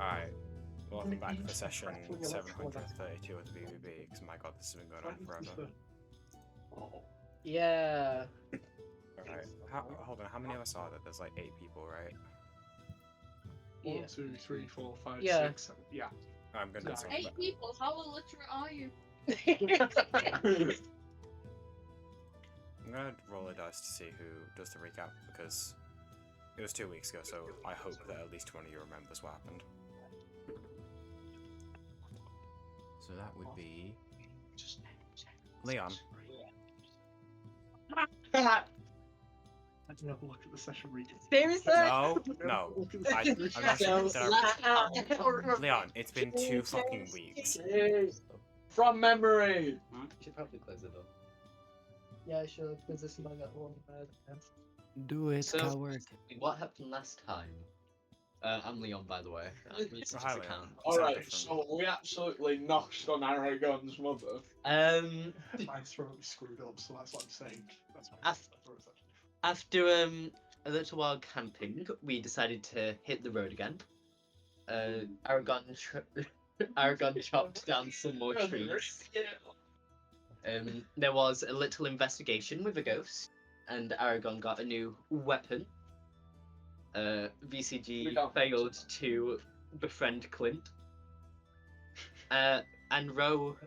Alright, welcome back for session 732 of the BBB, because my god, this has been going on forever. Yeah. Alright, hold on, how many of us are there? There's like 8 people, right? 1, 2, 3, 4, 5, Yeah. 6, 7. Yeah. I'm gonna Yeah. sort 8 that. people, how illiterate are you? I'm gonna roll a dice to see who does the recap, because it was 2 weeks ago, so I hope that at least one of you remembers what happened. So that would be Leon. I didn't have a look at the session reading. Seriously? No, no. I'm not sure that Leon, it's been 2 fucking weeks. From memory! You should probably close the door. Yeah, sure, because this is my one bad. Do it, So- coward. What happened last time? I'm Leon, by the way. Hi, Leon. Alright, So so we absolutely noshed on Aragon's mother. My throat is screwed up, so that's what I'm saying. That's why Af- my throat's actually. After a little while camping, we decided to hit the road again. Aragon Aragon chopped down some more trees. There was a little investigation with a ghost, and Aragon got a new weapon. VCG failed to befriend Clint. And Ro...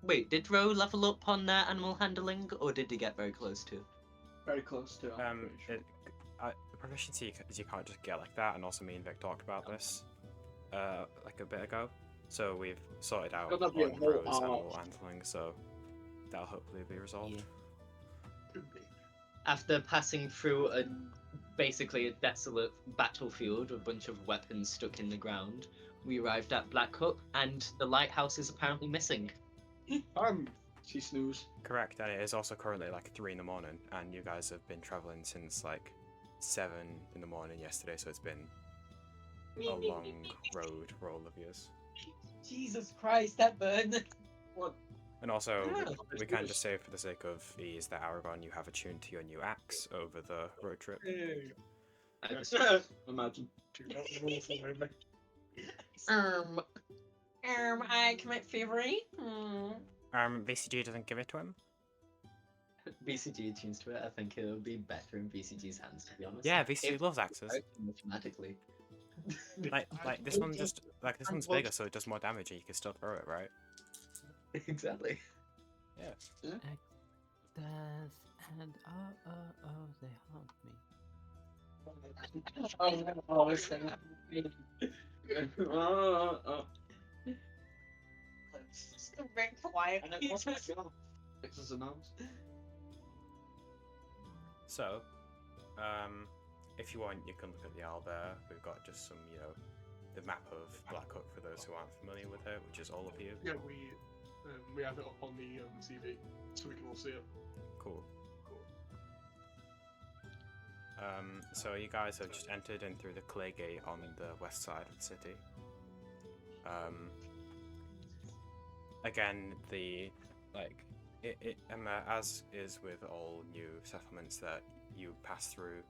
Wait, did Ro level up on animal handling, or did he get very close to? Very close to the proficiency you can't just get like that, and also me and Vic talked about this like a bit ago. So we've sorted out Gotta be a on whole Ro's animal art. handling, so that'll hopefully be resolved. Could be. After passing through basically a desolate battlefield with a bunch of weapons stuck in the ground, we arrived at Blackhook, and the lighthouse is apparently missing. She snooze. Correct, and it is also currently like 3 in the morning, and you guys have been traveling since like 7 in the morning yesterday, so it's been a long road for all of yours. Jesus Christ, that burn! And also, we can just say for the sake of ease that Aragon, you have attuned to your new axe over the road trip. Imagine. Dude, that was awful, maybe. I commit thievery. VCG doesn't give it to him? VCG tunes to it. I think it'll be better in VCG's hands, to be honest. Yeah, VCG loves axes. Mathematically. Like this one just this one's bigger, so it does more damage, and you can still throw it, right? Exactly. Yeah. Death and they haunt me. Just a bit quiet. Fixes the nose. So, if you want, you can look at the owl there. We've got just some, the map of Blackhook for those who aren't familiar with it, which is all of you. Yeah, we have it up on the TV, so we can all see it. Cool. So you guys have just entered in through the clay gate on the west side of the city. Again, as is with all new settlements that you pass through,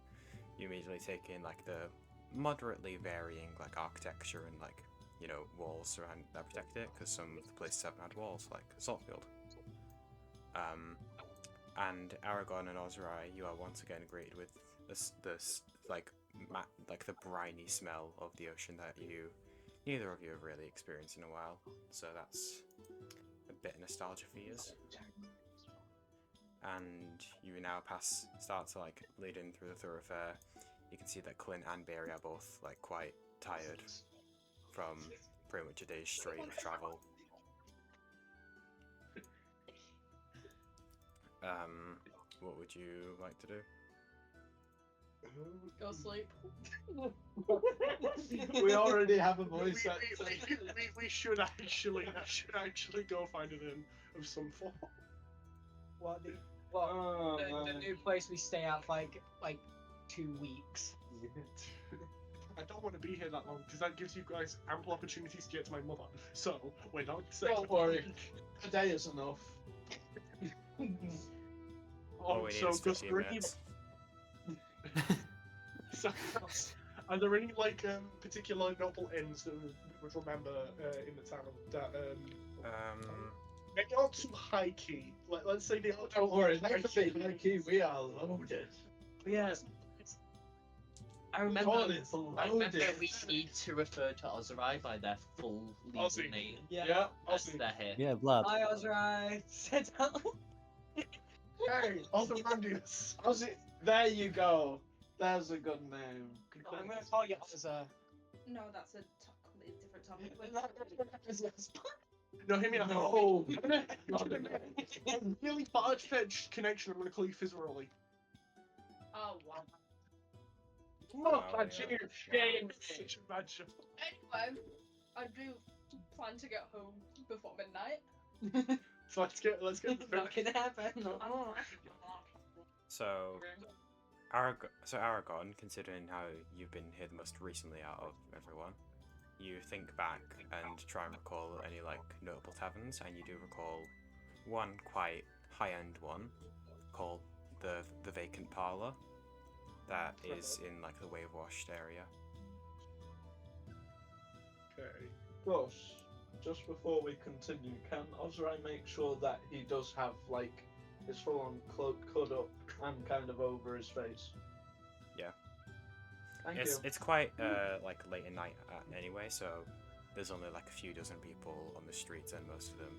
you immediately take in like the moderately varying like architecture and like walls around that protect it, because some of the places haven't had walls, like Saltfield. And Aragon and Ozrai, you are once again greeted with this the briny smell of the ocean that neither of you have really experienced in a while. So that's a bit of nostalgia for you. And you now start to like lead in through the thoroughfare. You can see that Clint and Barry are both like quite tired from pretty much a day's straight of travel. What would you like to do? Go sleep. We already have a voice. We should actually go find an inn of some form. What the Oh, the new place we stay at for like 2 weeks. I don't want to be here that long because that gives you guys ample opportunities to get to my mother. So we're not saying. Don't worry. A day is enough. All we need is 15 minutes. So, Are there any like particular notable inns that we would remember in the town that maybe not too high key? Let's say they aren't Don't worry, high next key. week, Mikey, we are loaded. Yeah. I remember, God, it's I remember loaded. we need to refer to Ozrai by their full legal Aussie. name. Yeah, As Aussie. they're here. Yeah, blood. I was right. Sit down. Hey, Ozymandias. Aussie. There you go. There's a good name. I'm gonna call you Ozza. No, that's a completely different topic. No, hear me out. No. A really far-fetched connection. I'm gonna call you Fizzeroli. Oh wow. Look, Oh, I yeah. cheated. Shame. Such a bad show. Anyway, I do plan to get home before midnight. So let's get Not gonna happen. So, Aragon, considering how you've been here the most recently out of everyone, you think back and try and recall any like notable taverns, and you do recall one quite high-end one called the Vacant Parlor, that is in like the Wave Washed area. Okay. Ross, just before we continue, can Ozrai make sure that he does have like his full-on cloak cut up and kind of over his face? Yeah. Thank It's you. it's quite like late at night anyway, so there's only like a few dozen people on the streets, and most of them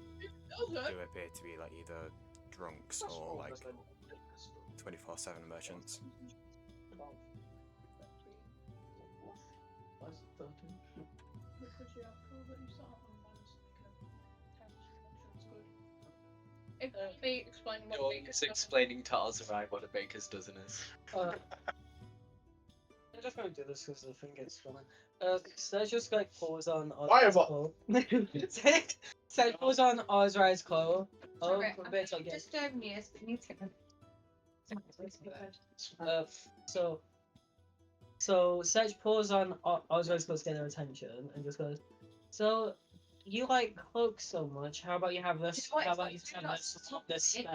do appear to be like either drunks or like 24/7 merchants. Why is it 13? Because you have to that you start on Wednesday, If me explaining what You're baker's just dozen- explaining to Ozrai what a baker's dozen is. I'm just gonna do this because I think it's funny. So let's just like pause on Fireball. So pause on Ozrai's clothes. Oh, Okay, a bit again. just news. Can you take So Sedge pulls on Ozrai's clothes to get their attention and just goes, so you like cloaks so much, how about you have this, You know what, how it's about like you two have dots, this, top this, it,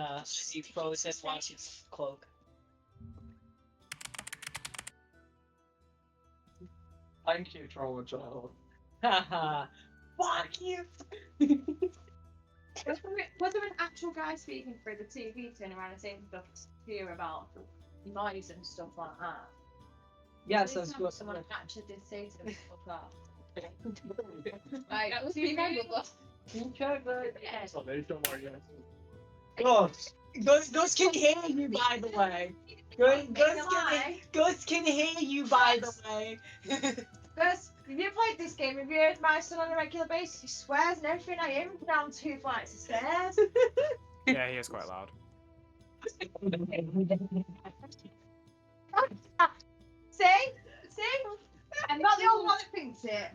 he throws his white cloak. Thank you, Trauma Child. Haha, fuck you! Was there an actual guy speaking through the TV turning around and saying stuff to you about noise and stuff like that? Yes, Please that's tell me what someone actually did say something like that. Like, That was memorable. yes. Oh, they don't worry. God, Gus can hear you, by the way. Gus can hear you, by the way. Gus, if you played this game, have you heard my son on a regular basis? He swears and everything. I hear him down 2 flights of stairs. Yeah, he is quite loud. See? I'm not the only one that thinks it.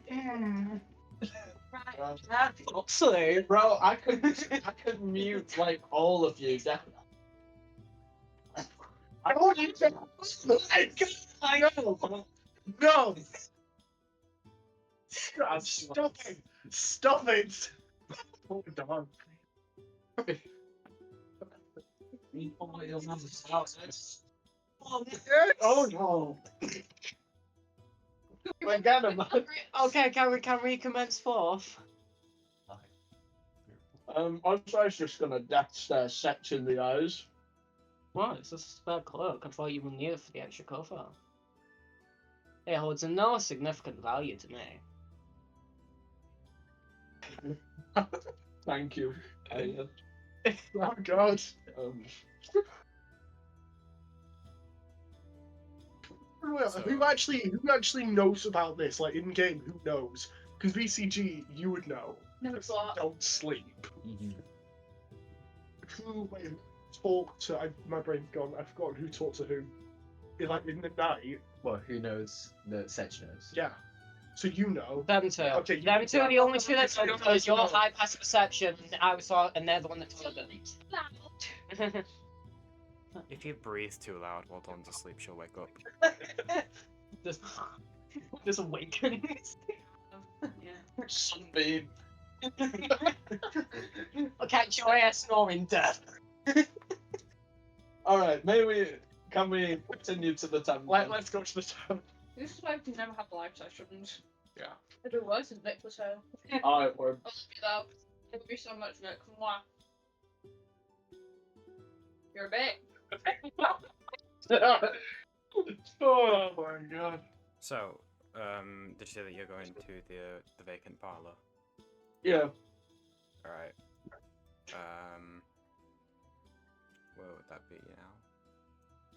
Right. Absolutely. Bro, I could mute like all of you, definitely. I don't need to. No! Stop it! Stop it! Oh, dog. Oh no! I got him. Okay, can we commence forth? Ozrai's just gonna death stare Setch in the eyes. What? It's a spare cloak. I thought you would need it for the extra cover. It holds no significant value to me. Thank you. Elliot. Oh god. Who actually knows about this? Like in game, who knows? Because VCG, you would know. Knows what? Don't sleep. Who talked to? My brain's gone. I've forgotten who talked to who. In the night. Well, who knows that Sedge knows? Yeah. So you know. Them two. Okay, Them two are the only two that Okay, know so because you your know. high passive perception, I saw, and they're the one that told them. If you breathe too loud while Dawn's asleep, she'll wake up. Just awaken. Sunbeam. I'll catch your ass snoring death. Alright, can we continue to the temple? Let's go to the town. This is why we can never have live sessions. Yeah. It'd be worse if Nick was here. I would. I love you though. It would be so much Nick. Mwah. You're a bit. Oh my god. So, did you say that you're going to the vacant parlor? Yeah. Alright. Where would that be now?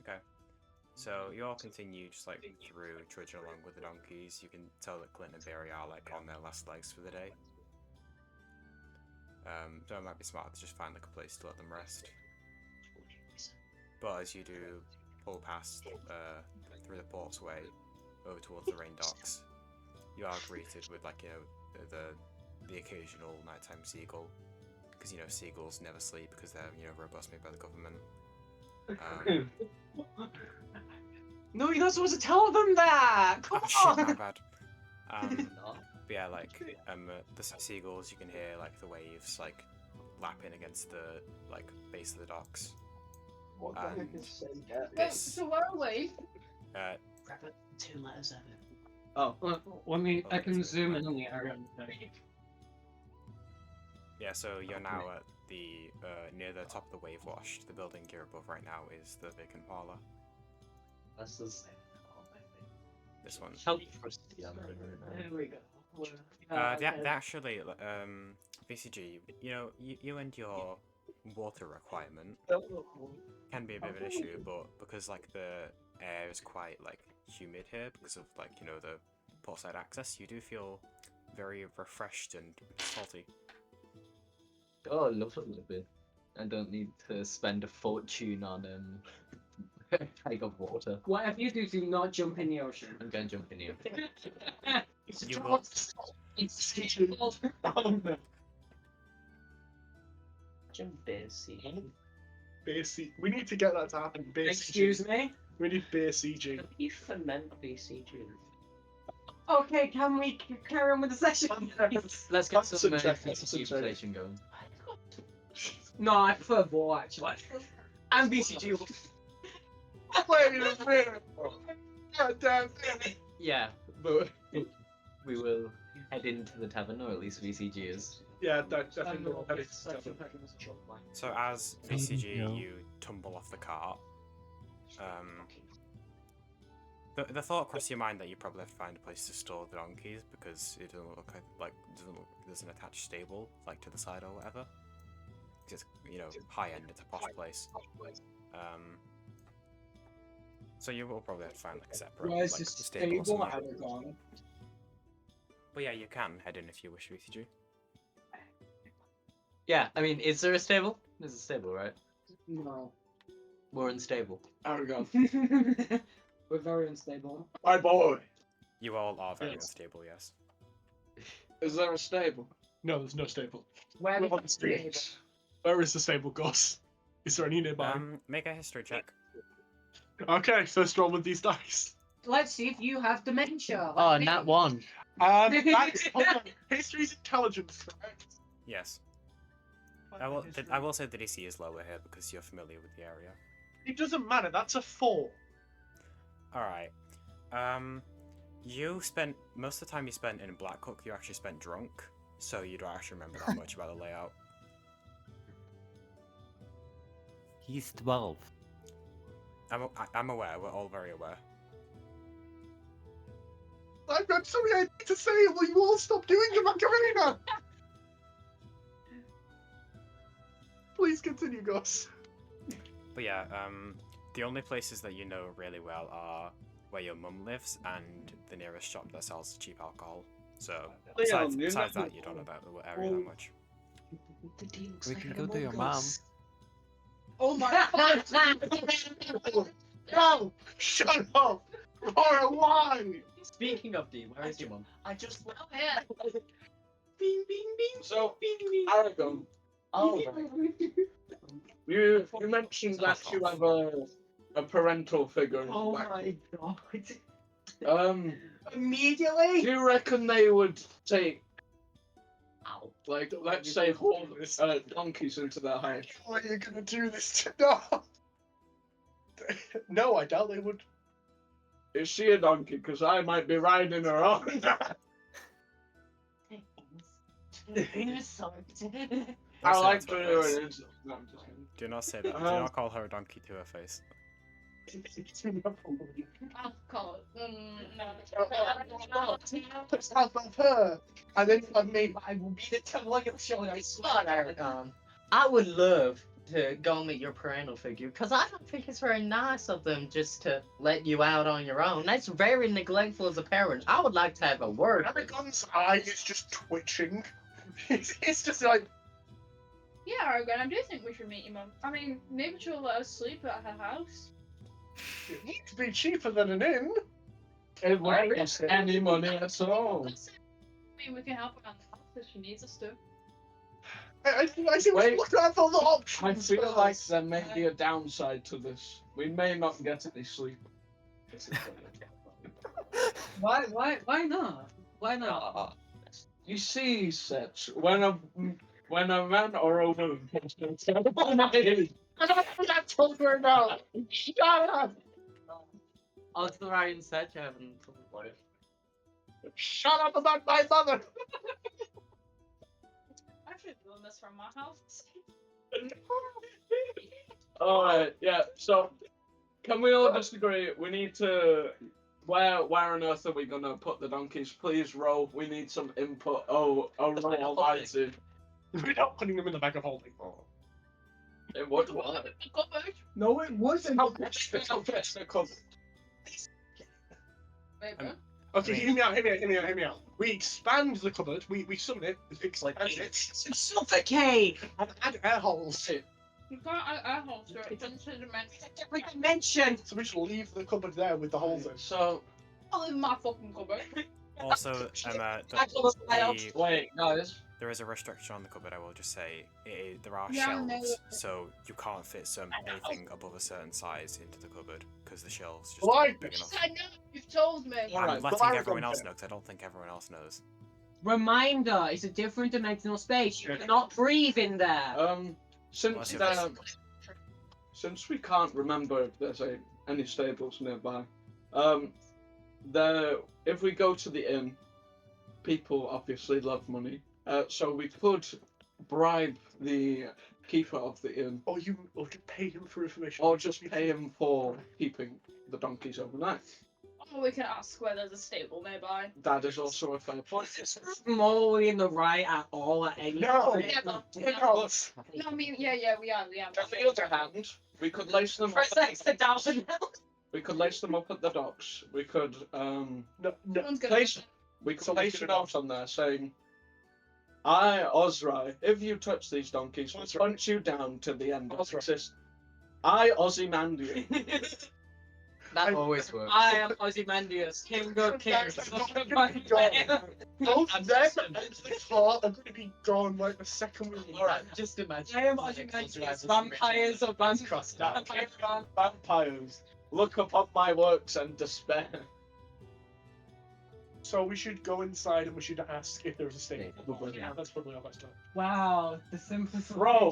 Okay. So you all continue just like through, trudging along with the donkeys. You can tell that Clint and Barry are like on their last legs for the day. So it might be smart to just find like a place to let them rest. But as you do pull past through the port's way over towards the rain docks, you are greeted with like, you know, the occasional nighttime seagull, because you know seagulls never sleep because they're, you know, robots made by the government. No, you're not supposed to tell them that! Come Oh shit, my on! bad. But yeah, like the seagulls, you can hear like the waves like lapping against the like base of the docks. What the heck is saying that? Wait, This so where are we? Rabbit, 2 letters of it. Oh, let me. I can zoom in on the Aragon. yeah, so you're now at the near the top of the wave wash. The building you're above right now is the vacant parlor. That's the same. This one. Help us. There we go. They actually, VCG, you know, you and your water requirement can be a bit of an issue, but because like the air is quite like humid here because of like, you know, the portside access, you do feel very refreshed and salty. Oh, lovely. I don't need to spend a fortune on a keg of water. Whatever you do, do not jump in the ocean. I'm going to jump in here. You will. Jump busy. Basic. We need to get that to happen. Basic. Excuse me? We need beer CG. You ferment BCG. Okay, can we carry on with the session? Let's get some Concentrate, BCG inflation going. No, I prefer Vor actually. And BCG. Wait a minute. God damn it. Yeah, but we will head into the tavern, or at least VCG is. Yeah, definitely. So as VCG, you tumble off the cart. The thought crossed your mind that you probably have to find a place to store the donkeys because it doesn't look like there's an attached stable like to the side or whatever. It's, you know, high end. It's a posh place. So you will probably have to find like a separate Where's like, the stable or stable something. Aragon? But yeah, you can head in if you wish, VCG. Yeah, I mean, is there a stable? There's a stable, right? No. We're unstable. Aragon. We're very unstable. My boy. You all are very Yes. unstable, yes. Is there a stable? No, there's no stable. Where We're is on the the stable? streets. Where is the stable, Gus? Is there any nearby? Make a history check. Okay, first roll with these dice. Let's see if you have dementia. Oh, nat 1. That's, hold on. History's intelligence, correct? Yes. I will say the DC is lower here because you're familiar with the area. It doesn't matter. That's a 4. Alright. You spent most of the time you spent in Blackhook, you actually spent drunk, so you don't actually remember that much about the layout. He's 12. I'm aware, we're all very aware. I'm sorry, I need to say it. Will you all stop doing the Macarena? Please continue, Gus. But yeah, the only places that you know really well are where your mum lives and the nearest shop that sells cheap alcohol. So, besides that, you don't know about the area that much. We can go to your mom. Oh my god! No! Shut up! Laura, why? Speaking of Dean, where is your mum? I just. Oh, yeah. Bing, bing, bing. So, Bing, bing. Aragon, Oh, right. you mentioned that you have a parental figure in Oh Black. my god. Do Immediately? you reckon they would take, like, let's say, donkeys into their house? What are you gonna do this to? No! No, I doubt they would. Is she a donkey? Because I might be riding her on. I Don't say like that to to do her face. it. No, I'm just kidding. Do not say that. Do not call her a donkey to her face. I'll call it. Puts half of her, and then of me, I will be the devil on your shoulder. I swear. Come on, Aragon. I would love to go meet your parental figure, because I don't think it's very nice of them just to let you out on your own. That's very neglectful as a parent. I would like to have a word. Aragon's eye is just twitching. It's just like, Yeah, Aragon, I do think we should meet your mum. I mean, maybe she'll let us sleep at her house. it needs to be cheaper than an inn. It won't cost any money at all. I mean, we can help her around the house if she needs us to. I think we should Wait. look at all the I options. feel like first. there may be a downside to this. We may not get any sleep. Why not? Why not? You see, Setch, when a man or a woman comes to my age, and I'm not told her now. Shut up! Ozrai and Sedge haven't. Shut up about my mother. I should have done this from my house. Alright, yeah, so can we all just agree we need to where on earth are we gonna put the donkeys? Please roll. We need some input. Oh almighty. We're not putting them in the bag of holding. It would work. No, it wasn't. Wait, bro. Okay, hear me out. We expand the cupboard, we summon it, expand it, Suffocate! and add air holes. You can't add air holes to it. It's into the dimension. Different dimension! So we just leave the cupboard there with the holes in. So All in my fucking cupboard. Also, Emma, wait, guys. there is a restriction on the cupboard. I will just say there are Yeah, I know. shelves, so you can't fit anything above a certain size into the cupboard because the shelves just Why? aren't big enough. I know, you've told me. Alright, I'm but letting Aragon everyone else can. know because I don't think everyone else knows. Reminder, it's a different dimensional space. You cannot breathe in there. Since Well, since we can't remember if there's any stables nearby, if we go to the inn, people obviously love money. So we could bribe the keeper of the inn, Or just pay him for information. or just pay him for keeping the donkeys overnight. Or we can ask where there's a stable nearby. That is also a fair point. Morally in the right at all at any No, point. Yeah, but- no. No, I mean, yeah, we are. On the other hand, we could lace them up. Press X to down the hill. We could lace them up at the docks. We could No. Someone's gonna place a note on there saying, "I, Ozrai, if you touch these donkeys, will Ozrai. punch you down to the end of Ozrai. existence. I, Ozymandias." That always works. I am Ozymandias, King of Kings. Both them and the car are going to be gone like the second we leave. Alright, just imagine. I am Ozymandias, vampires of Crossed out. Vampire. Vampires, look upon my works and despair. So we should go inside and we should ask if there's a stable. Yeah, that's probably our best time. Wow, the simplest. Bro,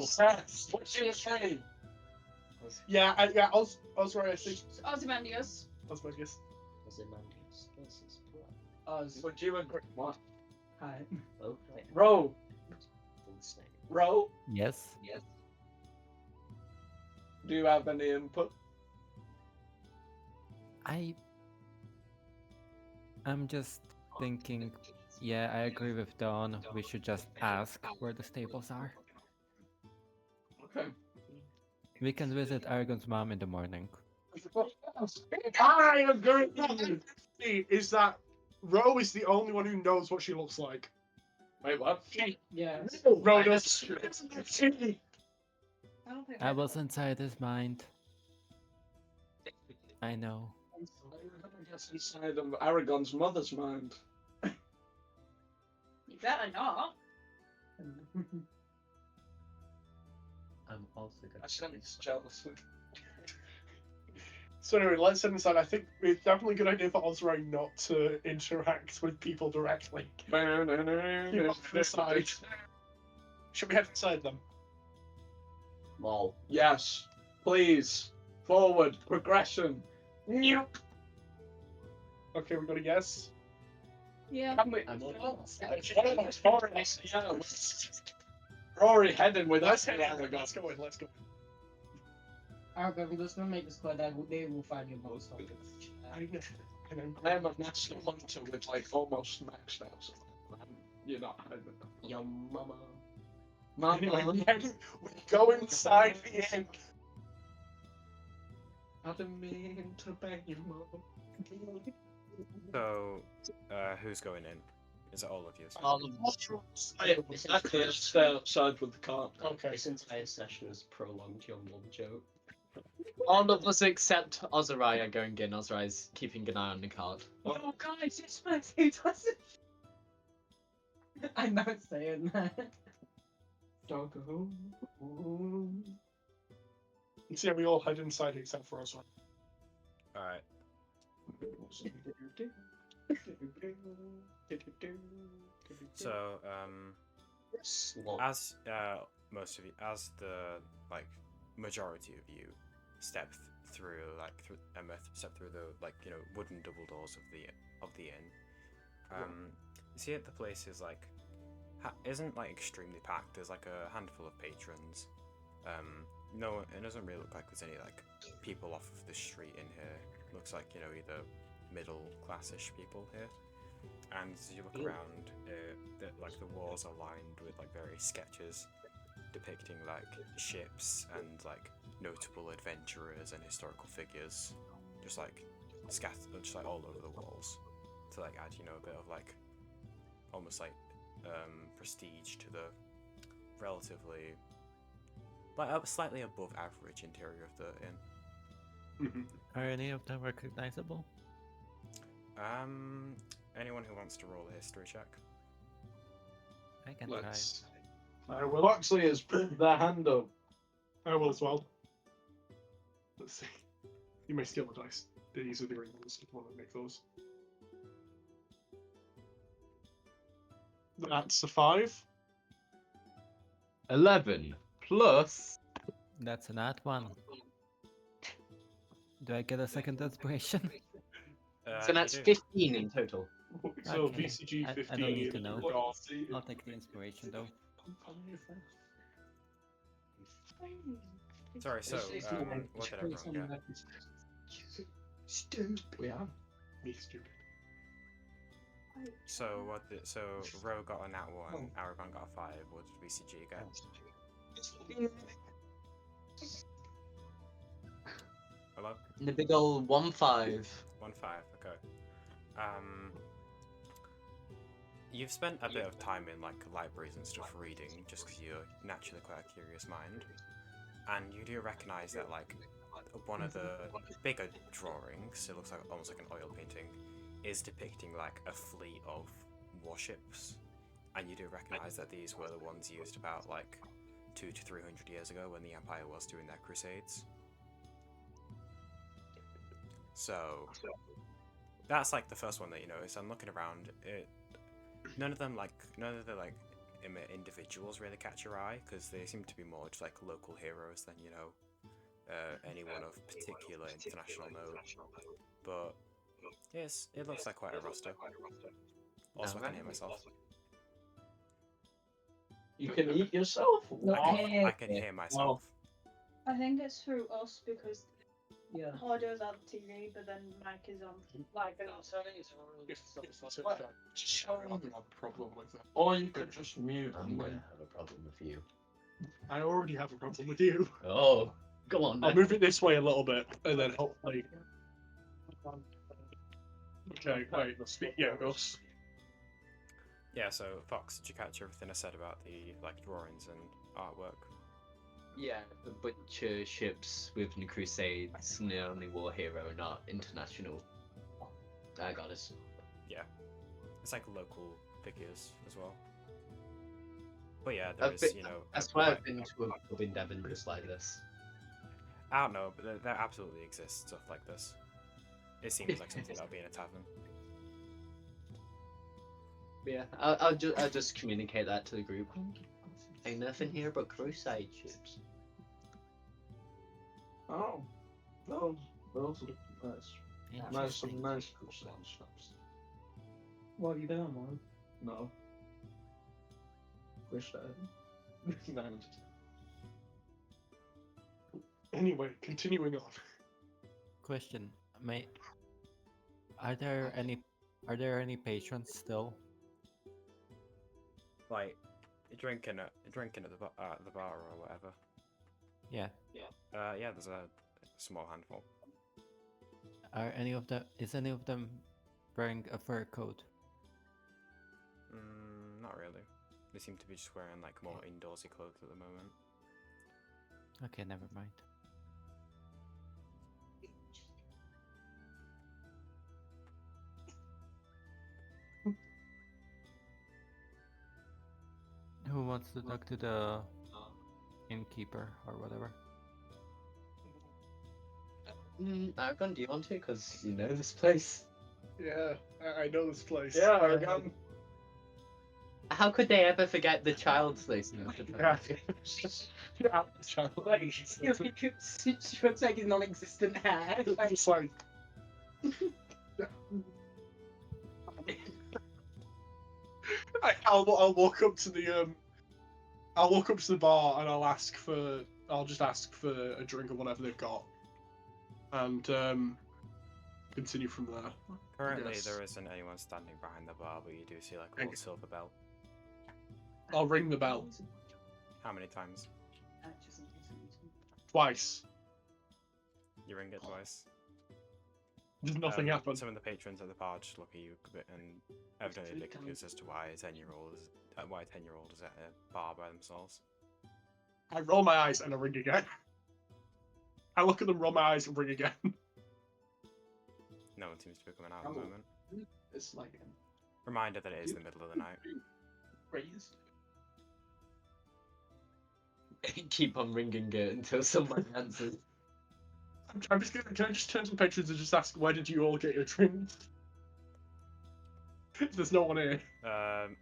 what's your name? Yeah, Ozrai, I think. Ozymandias. That's my guess. Would you agree? What? Hi. Ro. Ro, Yes. do you have any input? I'm just thinking, yeah, I agree with Dawn. We should just ask where the stables are. Okay. We can visit Aragon's mom in the morning. I agree. Is that Ro is the only one who knows what she looks like. Wait, what? Yeah. Ro does. I don't think I was inside his mind. I know. That's inside of Aragon's mother's mind. You better not. I'm also gonna. I sense jealousy. So anyway, let's head inside. I think it's definitely a good idea for Ozrai not to interact with people directly. Keep off to the side. Should we head inside them? Lol. Yes, please. Forward, progression. Okay, we got a yes. Yeah. Can we? I'm on We're already heading with Let's us. head in. Let's go in. Let's go. Aragon, I'm just gonna make this clear that they will find your most of I am a master hunter with like almost maxed out. So you're not. Yum, mama. Anyway, Mama. we go inside the inn. I didn't mean to bang your mom. So, who's going in? Is it all of you? All of I could stay outside with the cart. Okay. This entire session has prolonged your mum joke. All of us except Ozrai are going in. Ozrai's keeping an eye on the card. Oh, guys, it's my feet. I'm not saying that. Doggo. So yeah, we all head inside except for us. Alright. So, as most of you, as the like majority of you step through step through the wooden double doors of the inn, you see that the place is like isn't like extremely packed. There's like a handful of patrons. No, it doesn't really look like there's any like people off of the street in here. Looks like either middle classish people here. And as you look around, the walls are lined with like various sketches depicting like ships and like notable adventurers and historical figures, just like scattered, just like all over the walls, to like add a bit of like almost like prestige to the relatively like slightly above average interior of the inn. Are any of them recognizable? Anyone who wants to roll a history check? I can Let's. I will actually has put their hand up. I will as well. Let's see. You may steal the dice. These are the green ones if you want to make those. That's a 5. 11 plus. That's an odd one. Do I get a second inspiration? So that's you do. 15 in total. So Okay. VCG 15. I don't need to know. Darcy. I'll take the inspiration though. Sorry, so what did everyone get? Stupid. We are. Me stupid. So Ro got a nat 1, Aragon got a 5. What did VCG get? Hello? The big old 1-5. 1-5. Okay. You've spent a bit of time in like libraries and stuff reading, just because you're naturally quite a curious mind, and you do recognize that like one of the bigger drawings, it looks like almost like an oil painting, is depicting like a fleet of warships, and you do recognize that these were the ones used about like 200 to 300 years ago when the Empire was doing their crusades. So that's like the first one that you notice. I'm looking around. None of the individuals really catch your eye, because they seem to be more just like local heroes than anyone of particular international note. But yes, it looks like quite a roster. Also, I can hear myself. You can eat yourself. I can hear myself. I think it's through us because Yeah. Hordo's on TV, but then Mike is on like an I don't have a problem with that. Or you could just mute I'm and gonna win. have a problem with you. I already have a problem with you. Oh, go on I'll then. move it this way a little bit, and then hopefully. Okay, wait. Let's speak. Yeah, Gus. Yeah. So Fox, did you catch everything I said about the like drawings and artwork? Yeah, a bunch of ships with the Crusades, and the only war hero, not international. Goddess. Yeah. It's like local figures as well. But yeah, there is, I swear I've been to a pub in Devon just like this. I don't know, but there absolutely exists stuff like this. It seems like something that would be in a tavern. Yeah, I'll just communicate that to the group. Ain't nothing here but Crusade ships. Oh, those are nice. Nice, Interesting. some nice costal snaps. What have you been on, man? No. Wish I had. No, I'm just- Anyway, continuing on. Question: Are there any patrons still? Like, drinking at the bar or whatever. Yeah. Yeah, there's a small handful. Is any of them wearing a fur coat? Not really. They seem to be just wearing like more indoorsy clothes at the moment. Okay, never mind. Who wants to talk to the innkeeper or whatever? Aragon, do you want to? Because you know this place. Yeah, I know this place. Yeah, Aragon. How could they ever forget the child's place? Yeah. Yeah, child. She looks like his non-existent hair. It's like. I'll walk up to the bar and I'll just ask for a drink or whatever they've got, and continue from there. Currently, Yes. there isn't anyone standing behind the bar, but you do see like a little silver bell. I'll ring the bell How many times? twice. You ring it twice. Does nothing happen. Some of the patrons at the bar just look at you a bit and evidently a bit confused as to why a 10-year-old is at a bar by themselves. I roll my eyes and I ring again. I look at them, roll my eyes, and ring again. No one seems to be coming out at the moment. It's like Reminder that it is the middle of the night. raised. Keep on ringing it until someone answers. I'm just gonna. Can I just turn to the patrons and just ask, where did you all get your drinks? There's no one here.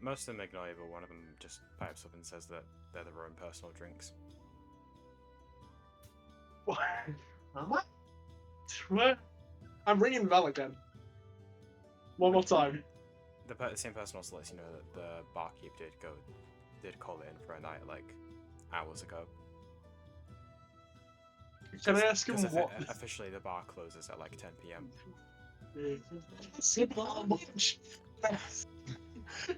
Most of them ignore you, but one of them just pipes up and says that they're their own personal drinks. What? What? What? I'm ringing the bell again. One more time. The same person also lets you know that the barkeep did call in for a night like hours ago. Can I ask him what? Officially, the bar closes at like 10 p.m. How much?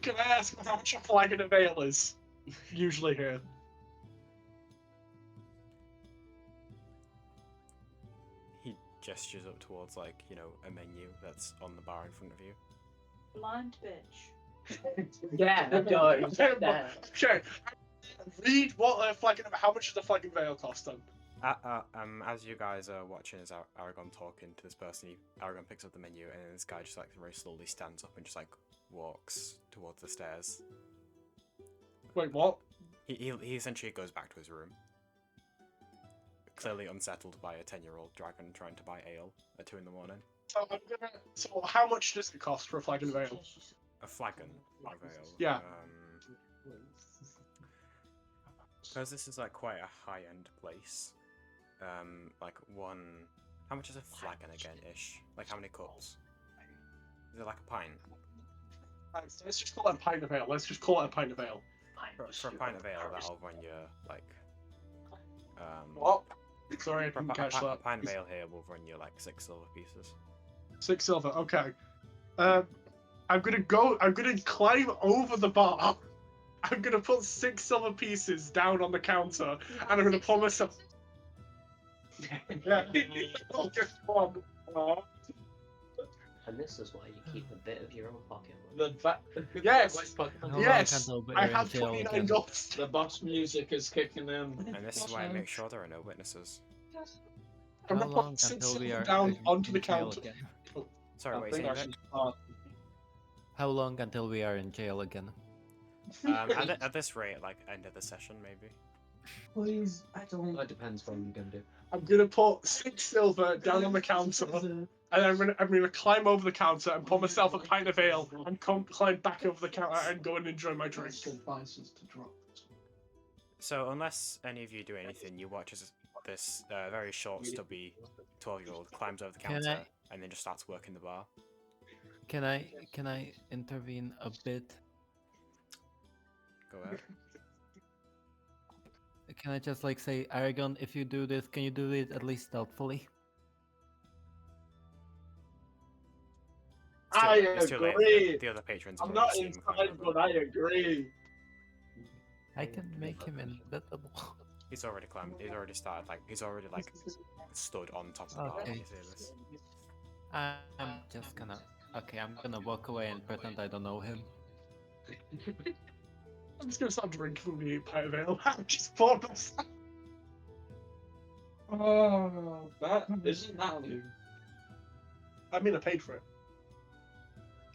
Can I ask how much a flagon of ale is usually here? He gestures up towards like, you know, a menu that's on the bar in front of you. Blind bitch. Yeah, don't. Okay. Read what a flagon of. How much does a flagon of ale cost then? As you guys are watching as Aragon talking to this person, Aragon picks up the menu and then this guy just like very slowly stands up and just like walks towards the stairs. Wait, what? He essentially goes back to his room. Clearly unsettled by a 10-year-old dragon trying to buy ale at 2 in the morning. So how much does it cost for a flagon of ale? A flagon of ale. Yeah. Because this is like quite a high-end place. Like one. How much is a flagon again, ish? Like how many cups? Is it like a pint? Let's just call it a pint of ale. Let's just call it a pint of ale. For a pint of ale, that'll run you like. What? Sorry, I For didn't catch a that. pint of ale here will run you like 6 silver pieces. 6 silver. Okay. I'm gonna climb over the bar. I'm gonna put 6 silver pieces down on the counter, and I'm gonna pour myself. Yeah. Okay, come on. And this is why you keep a bit of your own pocket. Yes. How Yes. long until I we're in have jail 29 again? gold. The boss music is kicking in. And this is why I make sure there are no witnesses. I'm How gonna long put 6 until we silver are down onto in the jail counter. again? Sorry, I wait, think say I that? should start. How long until we are in jail again? At this rate, like end of the session, maybe. Please, I don't. That depends what you're gonna do. I'm gonna put 6 silver down on the counter, and then I'm gonna climb over the counter and pour myself a pint of ale, and climb back over the counter and go and enjoy my drink. So unless any of you do anything, you watch as this very short, stubby 12-year-old climbs over the counter and then just starts working the bar. Can I intervene a bit? Go ahead. Can I just like say, Aragon, if you do this, can you do it at least stealthily? It's too late. agree. The other patrons. I'm have not already seen inside, Clement, but I agree. I can make him invisible. He's already climbed. He's already started. He's already stood on top of the bar. When Okay. you say this. I'm just gonna. Okay, I'm gonna walk away and pretend I don't know him. I'm just gonna start drinking from the pint of ale. I'm just poured myself. Oh, that isn't that new. I mean, I paid for it.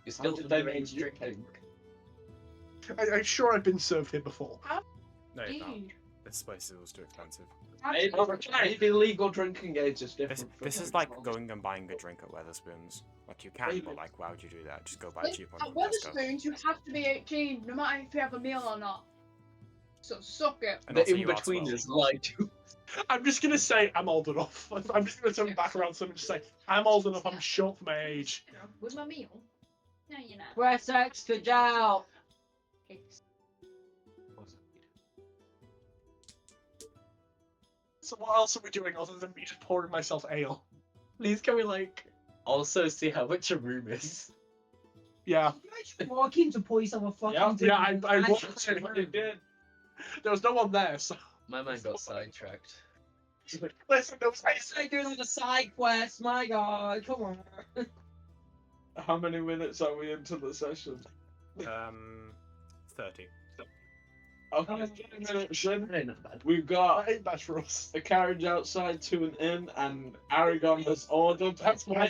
You're still did they underage make you drinking. I'm sure I've been served here before. No, you're not. Dude. This place was too expensive. Maybe legal drinking age is This, different. this is like going and buying a drink at Weatherspoons. Like you can, but why would you do that? Just go buy a cheap one At from Tesco. Wetherspoons, you have to be 18, no matter if you have a meal or not. So suck it. And The also you are in-betweeners 12. lied to. I'm just gonna say I'm old enough. I'm just gonna turn back around to them and just say I'm old enough. I'm short for my age. With my meal. No, you're not. Press X to jowl. So what else are we doing other than me just pouring myself ale? Please can we also see how much a room is? Yeah. You actually walk in to pour yourself a fucking Yeah, drink. I walked in. It did. There was no one there, so. My mind got sidetracked. Listen, there was I say doing like a side quest, my god, come on. How many minutes are we into the session? 30. Okay, 30 minutes in. Hey, not bad. We've got That ain't bad for us. a carriage outside to an inn, and Aragon has ordered. That's my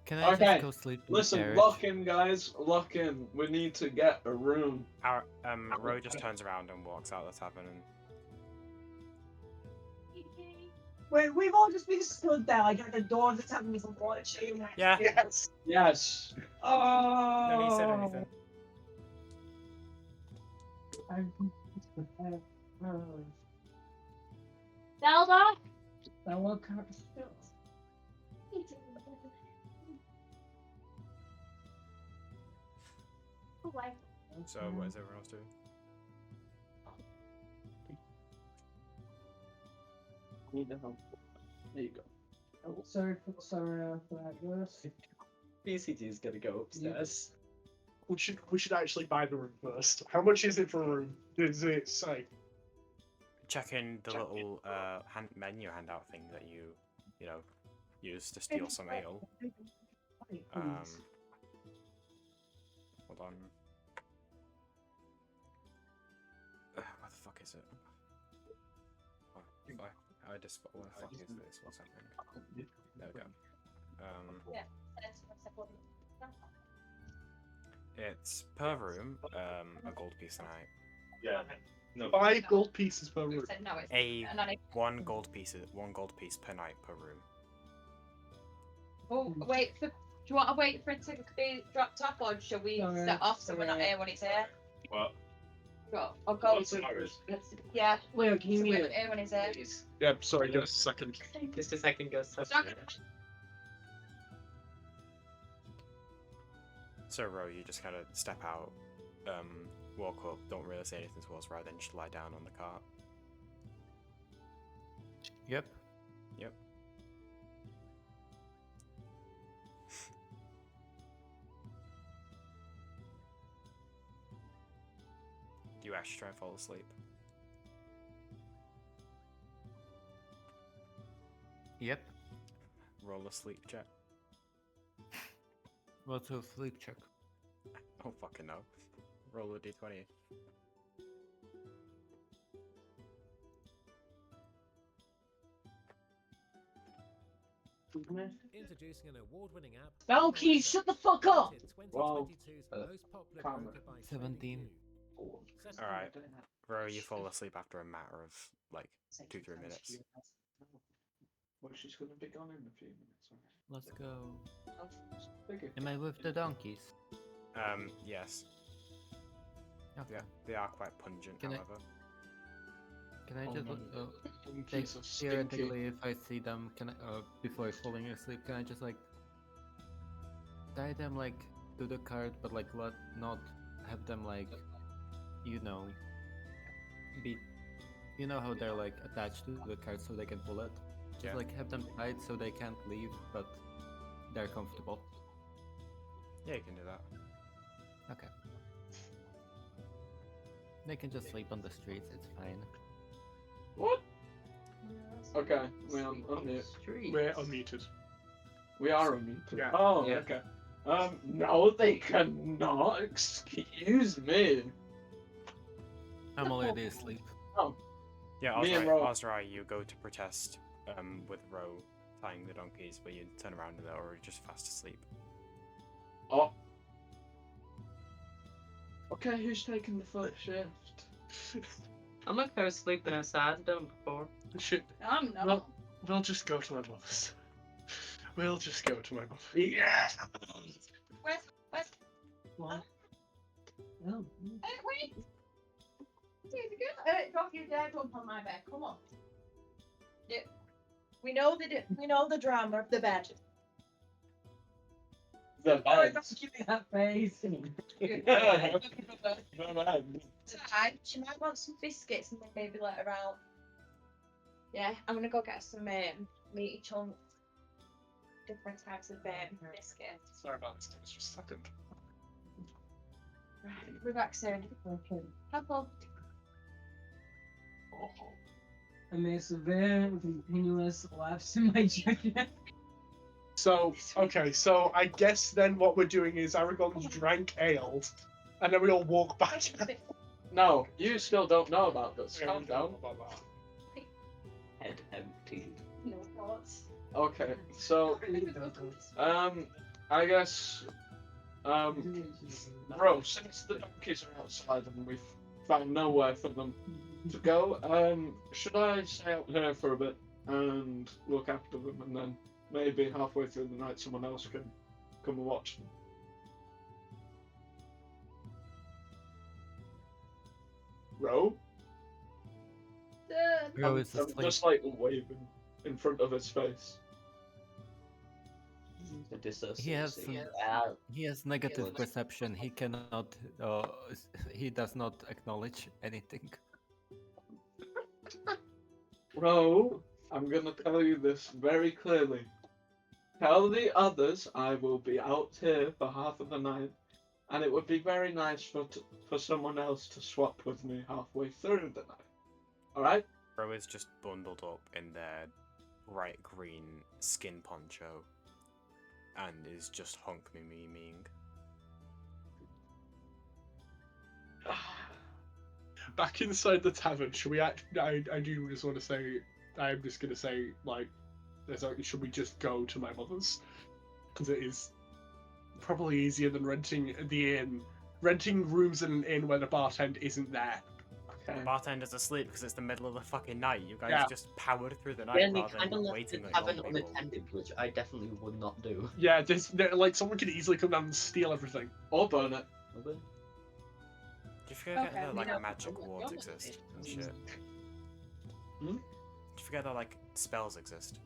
Can I Okay, just go sleep in the Listen, carriage? lock in, guys. Lock in. We need to get a room. Ro just turns around and walks out the tavern and Wait, we've all just been stood there like at the door of the tavern for watching. yeah. Yes. Yes. Oh. No, he said anything. Zelda? I woke up. So what is everyone else doing? There you go. Sorry for that verse. BCT is gonna go upstairs. We should actually buy the room first. How much is it for a room? Does it say? Check in the little menu handout thing that you use to steal some ale. Hold on. What the fuck is it? Oh, I just. What the fuck is this? What's happening? There we go. It's per room, a gold piece a night. Yeah. No. 5 gold pieces per room. Said no, it's One gold piece per night per room. Oh, do you want to wait for it to be dropped off, or shall we set off so we're not here when it's here? What? I'll go. Yeah. Wait, can you So mute we're it? here when it's here. Please. Yeah, sorry, just a second. Just a second, Gus. So Ro, you just kind of step out, walk up, don't really say anything to us, rather than just lie down on the cart. Yep. Yep. Do you actually try and fall asleep? Yep. Roll a sleep check. What's a sleep check? Oh fucking no. Roll a d20. Introducing an award-winning app. Valky, shut the fuck up! Well, 2022's most popular calm broker by 17. Alright. Ro, you fall asleep after a matter of like 2-3 minutes. Well, she's gonna be gone in a few minutes. Let's go. Am I with the donkeys? Yes. Okay. Yeah, they are quite pungent, Can I- however. Can I Oh, just no. like, Donkeys are stinky. theoretically, if I see them, can I before falling asleep, can I just like tie them like to the cart, but like not have them like, you know, be, you know how they're like attached to the cart so they can pull it. Just Yeah. like have them tied so they can't leave, but they're comfortable. Yeah, you can do that. Okay. They can just sleep on the streets. It's fine. What? Okay, we're unmute. We're unmuted. We are unmuted. Yeah. Oh, Yeah. okay. No, they cannot. Excuse me. I'm already asleep. Yeah, Me and Ro- Ozrai, you go to protest with Ro tying the donkeys, but you turn around and they're already just fast asleep. Oh. Okay, who's taking the first shift? I'm okay with sleeping outside. I've done it before. Shit. I'm not. Well, we'll just go to my mother's. We'll just go to my mother. Yeah. Where's What? Oh. wait. Drop your dad up on my bed. Come on. Yeah. We know the drama of the bed. The Oh, beds. give me that face. The beds. Tonight, she might want some biscuits and then maybe let her out. Yeah, I'm gonna go get some meaty chunks. Different types of biscuits. Sorry about this. Just a second. Right, we're back soon. Okay. Hello. I made severe continuous lapse in my jacket. So, okay, so I guess then what we're doing is Aragon's drank ale, and then we all walk back. No, you still don't know about this. Yeah, Calm we don't down. know about that. Head empty. No thoughts. Okay, so I guess bro, since the donkeys are outside and we've found nowhere for them to go, should I stay out here for a bit and look after them, and then maybe halfway through the night someone else can come and watch them? Ro? Ro is I'm asleep. just like waving in front of his face. The dissociation. He has negative Feelings. perception. He cannot. He does not acknowledge anything. Ro, I'm gonna tell you this very clearly. Tell the others I will be out here for half of the night, and it would be very nice for someone else to swap with me halfway through the night. Alright? Ro is just bundled up in their bright green skin poncho and is just honk me memeing. Back inside the tavern, should we I do just want to say, I'm just going to say, like, should we just go to my mother's? Because it is probably easier than renting the inn. Renting rooms in an inn where the bartender isn't there. Okay. The bartender's asleep because it's the middle of the fucking night. You guys Yeah. just powered through the night Then they rather kind of than left waiting the on tavern normal people. unattended, which I definitely would not do. Yeah, like someone could easily come down and steal everything. Or burn it. Do you forget Okay, that we like know- magic wards exist and shit? Hmm? Do you forget that like spells exist?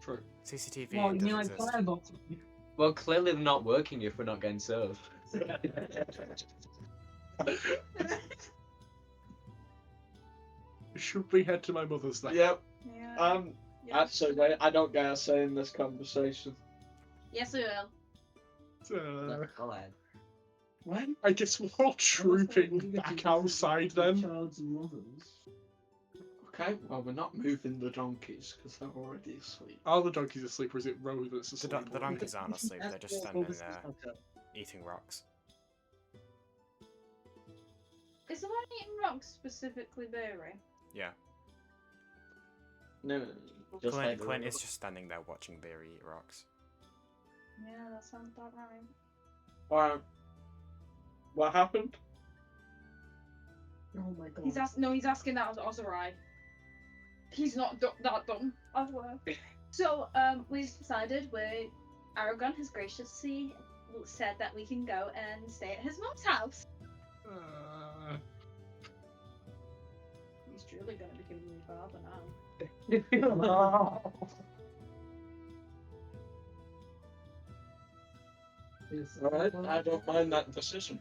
True. CCTV Well, you does know, like exist. firebox. Well, clearly they're not working if we're not getting served. Should we head to my mother's then? Yep. Yeah. Yeah. Actually, wait, I don't get a say in this conversation. Yes, we will. Go ahead. When? I guess we're all trooping back outside then. Child's mothers. Okay, well, we're not moving the donkeys because they're already asleep. Are the donkeys asleep or is it Ro that's The, asleep? the donkeys aren't asleep, they're just standing there Okay. eating rocks. Is the one eating rocks specifically berry? Yeah. No, just Clint, like Clint is just standing there watching Beery eat rocks. Yeah, that sounds about right. Alright. What happened? Oh my god. He's asking that as Ozerai. He's not that dumb. As well. So, we've decided Aragon has graciously said that we can go and stay at his mom's house. really gonna be giving me father now. Alright, I don't mind that decision.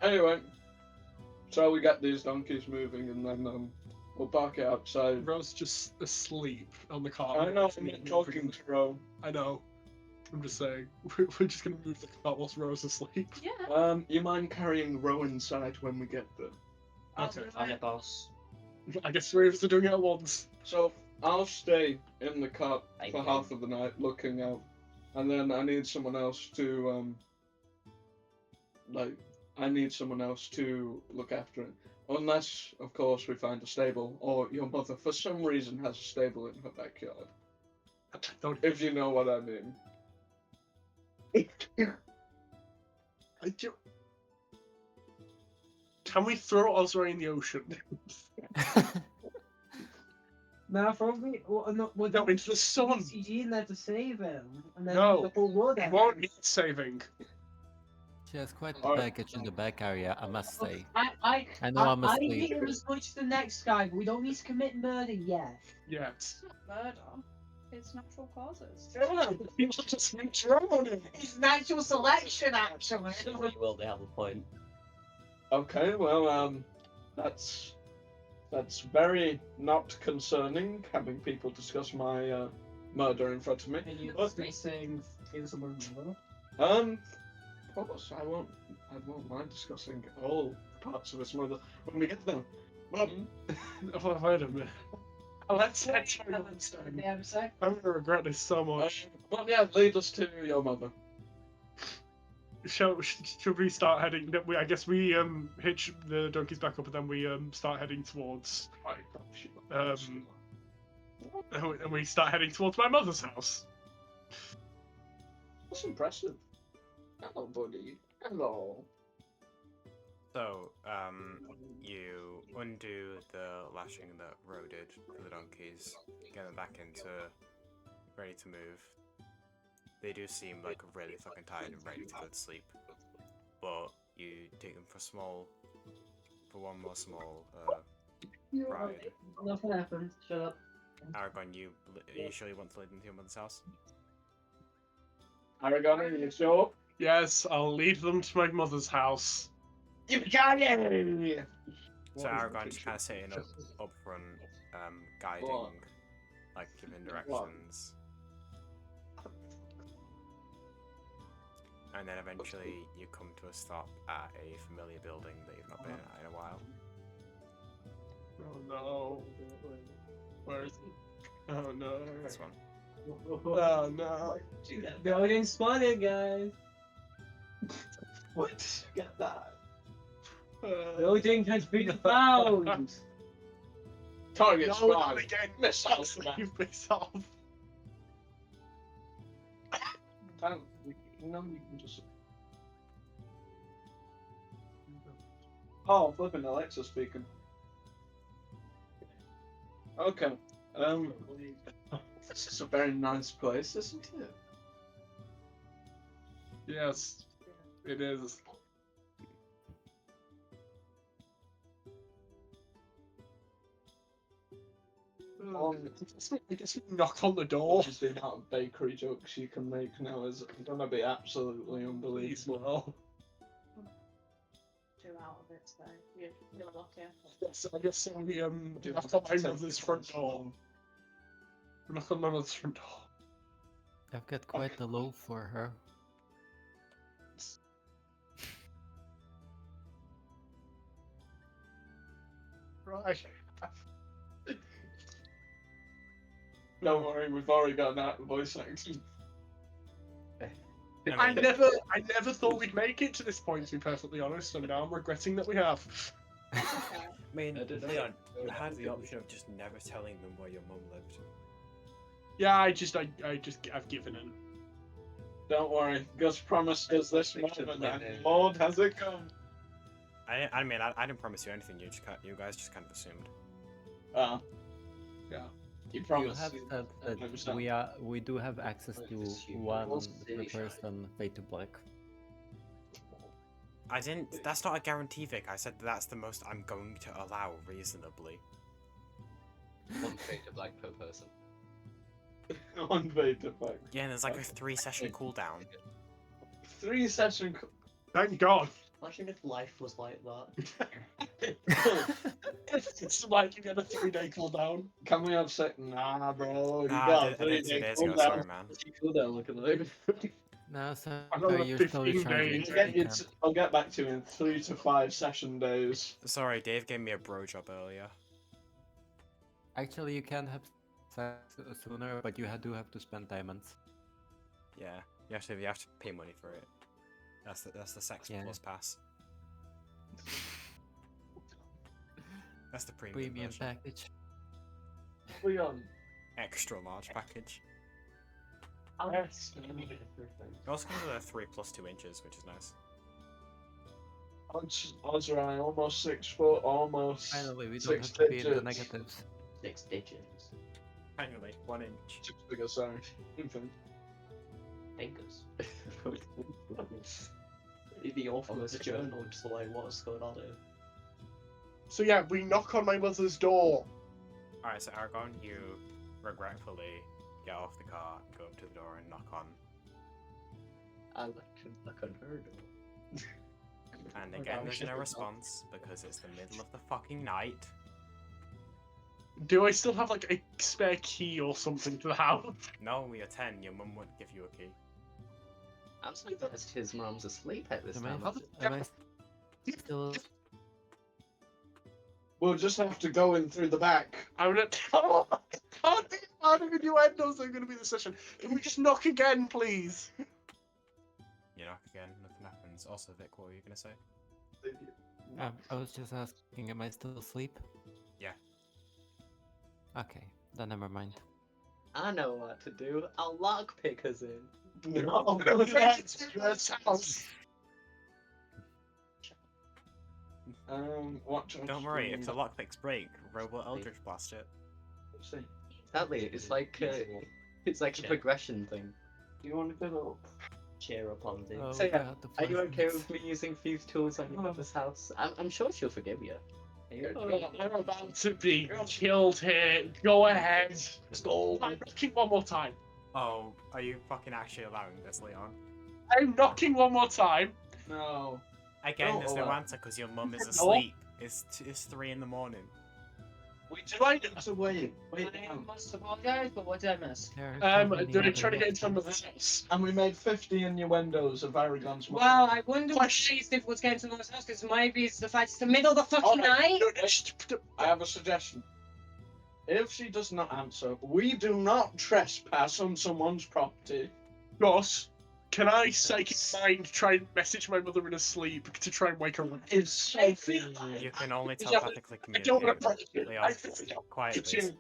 Anyway, so we get these donkeys moving and then we'll park it outside. Ro's just asleep on the cart. I know, I'm not talking to Ro. I know. I'm just saying. We're just gonna move the cart whilst Ro's asleep. Yeah. You mind carrying Ro inside when we get there? Okay. I'm a boss. I guess three of us are doing it at once. So I'll stay in the cart Thank for you. half of the night looking out. And then I need someone else to I need someone else to look after it. Unless, of course, we find a stable, or your mother, for some reason, has a stable in her backyard. If you know what I mean. I do... Can we throw Osra in the ocean? Now, probably we're No, into the sun. CG in there to save him, and then No, the whole world it won't need saving. She has quite the Alright. baggage in the back area, I must say. I know I'm I asleep. hate him as much as the next guy, but we don't need to commit murder yet. Yet. It's not murder. It's natural causes. People just reach around it. It's natural selection, actually. You will, they have a point. Okay, well, that's very not concerning, having people discuss my murder in front of me. And you But, saying kill someone murder? of course, I won't mind discussing all parts of his murder when we get there. But Wait a minute. Let's try once time. The episode? I'm gonna regret this so much. well, yeah, lead us to your mother. Should we start heading? I guess we hitch the donkeys back up, and then we start heading towards and we start heading towards my mother's house. That's impressive. Hello, buddy. Hello. So, you undo the lashing that Ro did for the donkeys, get them back into ready to move. They do seem like really fucking tired and ready to go to sleep, but you take them for one more small ride. Nothing happened. Shut up. Aragon, you surely want to lead them to your mother's house? Aragon, are you sure? Yes, I'll lead them to my mother's house. You got it! So Aragon just kind of sitting up front, guiding, What? like giving directions. And then eventually you come to a stop at a familiar building that you've not been at in a while. Oh no. Where is it? Oh no. This one. Oh no. Building spotted, guys. What did you get that? Building has been found. Target No, spot. not again. Missiles. Leave this off. No, you can just. Oh, flipping Alexa speaking. Okay. This is a very nice place, isn't it? Yes, it is. I guess we knock on the door. Just the amount of bakery jokes you can make now is gonna be absolutely Please, unbelievable. no. 2 out of it, so you're lucky. Yes, I guess we knock on my mother's front door. We knock on my mother's front door. I've got quite the low for her. Right. Don't worry, we've already got that voice acting. I never thought we'd make it to this point, to be perfectly honest, and now I'm regretting that we have. I mean, I did Leon, you had the option of just never telling them where your mum lived. Yeah, I've given in. Don't worry, Gus promised us this moment, and Lord has it come. I mean, I didn't promise you anything. You guys just kind of assumed. Yeah. You You promised. have said that we do have access to one per person, fade to black. I didn't. That's not a guarantee, Vic. I said that's the most I'm going to allow reasonably. One fade of like per person. On Vader back. Yeah, and there's like a 3-session cooldown. 3 session. Thank God. Imagine if life was like that. It's like you get a 3-day cooldown. Can we have second? Nah, bro. You Nah, got I did 3 2 days days ago, cooldown. sorry, man. What's your cooldown looking like? No, so I got you're still 15 recharging. days. I'll get back to you in 3 to 5 session days. Sorry, Dave gave me a bro job earlier. Actually, you can have sex sooner, but you do have to spend diamonds. Yeah, you have to pay money for it. That's the sex Yeah. plus pass. That's the premium Premium version. package. Leon. Extra large package. Yes. It also comes with a 3 + 2 inches, which is nice. Ozrai, almost 6 foot, almost. Finally, we don't 6 have to be in the digits. negatives. 6 digits. Finally, 1 inch. 6 figures, sorry. Infant. Fingers. It'd be awful as a journal, just like what's going on here. So yeah, we knock on my mother's door. Alright, so Aragon, you regretfully get off the car, go up to the door and knock on. I like unheard of. And Okay, again, we there's should no do response because it's the middle of the fucking night. Do I still have like a spare key or something to the house? No, you're 10, your mum wouldn't give you a key. I'm surprised his mom's asleep at this Am time. I still... We'll just have to go in through the back. I'm gonna. Oh, I can't think of any innuendos that are gonna be the session. Can we just knock again, please? You knock again, nothing happens. Also, Vic, what were you gonna say? I was just asking, am I still asleep? Yeah. Okay, then never mind. I know what to do. I'll lockpick us in. No, That's your house. What? Don't worry, if the lockpicks break, Robo Eldritch blast it. Exactly. It's like a progression thing. Do you want to go up? Cheer up on this. Oh, So yeah, God, the are you okay flashlights. with me using thieves' tools on your mother's house? I'm sure she'll forgive you. I'm about to be killed here. Go ahead. I'm knocking one more time. Oh, are you fucking actually allowing this, Leon? I'm knocking one more time. No. Again, Oh, there's no well. answer because your mum is No. asleep. It's 3 in the morning. Do I? So wait. I must apologize, but what did I miss? There are so many Did I other try to get into options. mother's house? And we made 50 innuendos of Aragon's mother. Well, I wonder what she's difficult to get into Mother's house because maybe it's the fact it's the middle of the fucking night. I have a suggestion. If she does not answer, we do not trespass on someone's property. Ross, can I psychic mind try and message my mother in her sleep to try and wake her up? It's so You can only Yeah, telepathically I don't want communicate. to. Leon, quiet, please.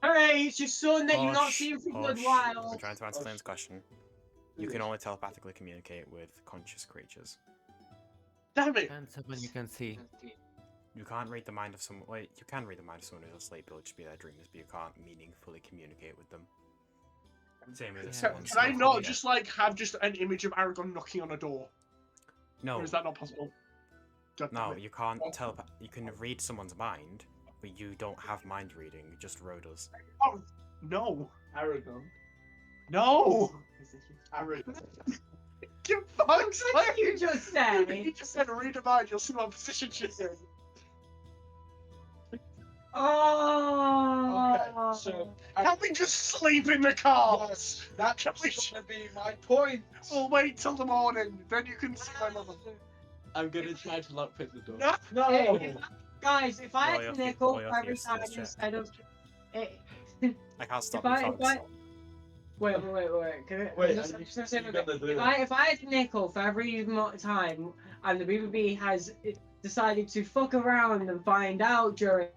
Hey, it's your son that you've not Hush, seen for a good hush. while. I'm trying to answer Lynn's question. You can only telepathically communicate with conscious creatures. Damn it! And someone you can see. You can't read the mind of someone. Wait, you can read the mind of someone who's asleep. It'll just be their dreams, but you can't meaningfully communicate with them. Same with Yeah. someone's Can I sleep, not yeah. just like have just an image of Aragon knocking on a door? No, Or is that not possible? God damn no, it. you can't You can read someone's mind, but you don't have mind reading. Just Ro does. Oh, no. Aragon. No! Aragon. You fuck's What did you just say? You just said read a mind, you'll see what position she's in. Oh. Okay, so Can we just sleep in the car? yes, that's Can we gonna be my point. We'll wait till the morning, then you can see my mother. I'm gonna try to lockpick the door. No! No. Guys, if I Well, had you a have to- nickel well, you for have to every use time this check. instead of. I can't stop If you, I, folks. wait. Can I, Wait, I'm just gonna say you're gonna do if I had a nickel for every time and the BBB has decided to fuck around and find out during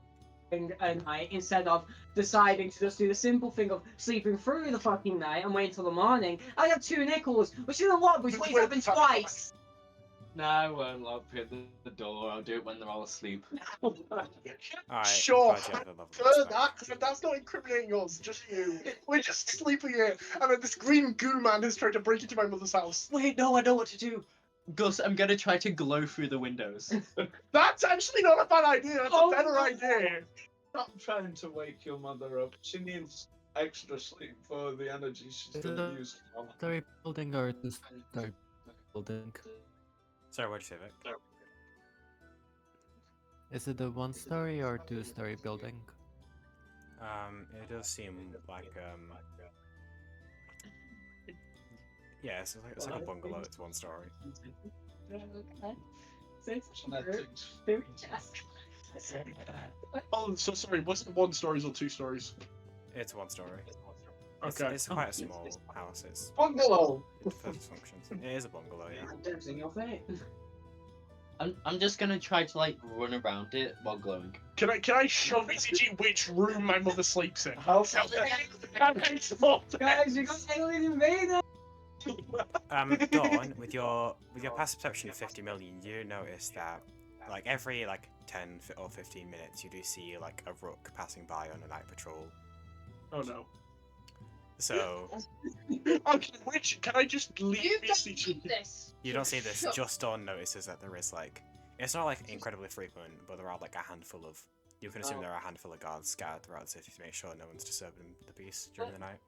a night instead of deciding to just do the simple thing of sleeping through the fucking night and wait until the morning, I'd have 2 nickels, which is a lot, which Just only wait happens for- twice. No, I won't lockpick the door. I'll do it when they're all asleep. Alright, Sure. glad you have the level of Further respect. that, that's not incriminating us, just you. We're just sleeping here, and then this green goo man has tried to break into my mother's house. Wait, no, I know what to do. Gus, I'm gonna try to glow through the windows. That's actually not a bad idea. That's Oh a better no. idea. Stop trying to wake your mother up. She needs extra sleep for the energy she's Is going it to a use. now. story building or two-story building? Sorry, what'd you say, Vic? Is it a one-story or two-story building? It does seem like yeah, it's like a bungalow. It's one story. Oh, so sorry. Was it 1 stories or 2 stories? It's one story. Okay. It's quite a small house. It's Bungalow! for functions. It is a bungalow, yeah. I'm just gonna try to like run around it while glowing. Can I show VCG which room my mother sleeps in? How Guys, we got alien invader! Dawn, with your passive perception of 50 million, you notice that like every 10 or 15 minutes you do see like a rook passing by on a night patrol. Oh no. So Okay, which can I just leave You don't VCG? need this. you don't see this. Sure. Just Dawn notices that there is it's not incredibly frequent, but there are a handful of. You can assume there are a handful of guards scattered throughout the city to make sure no one's disturbing the peace during the night.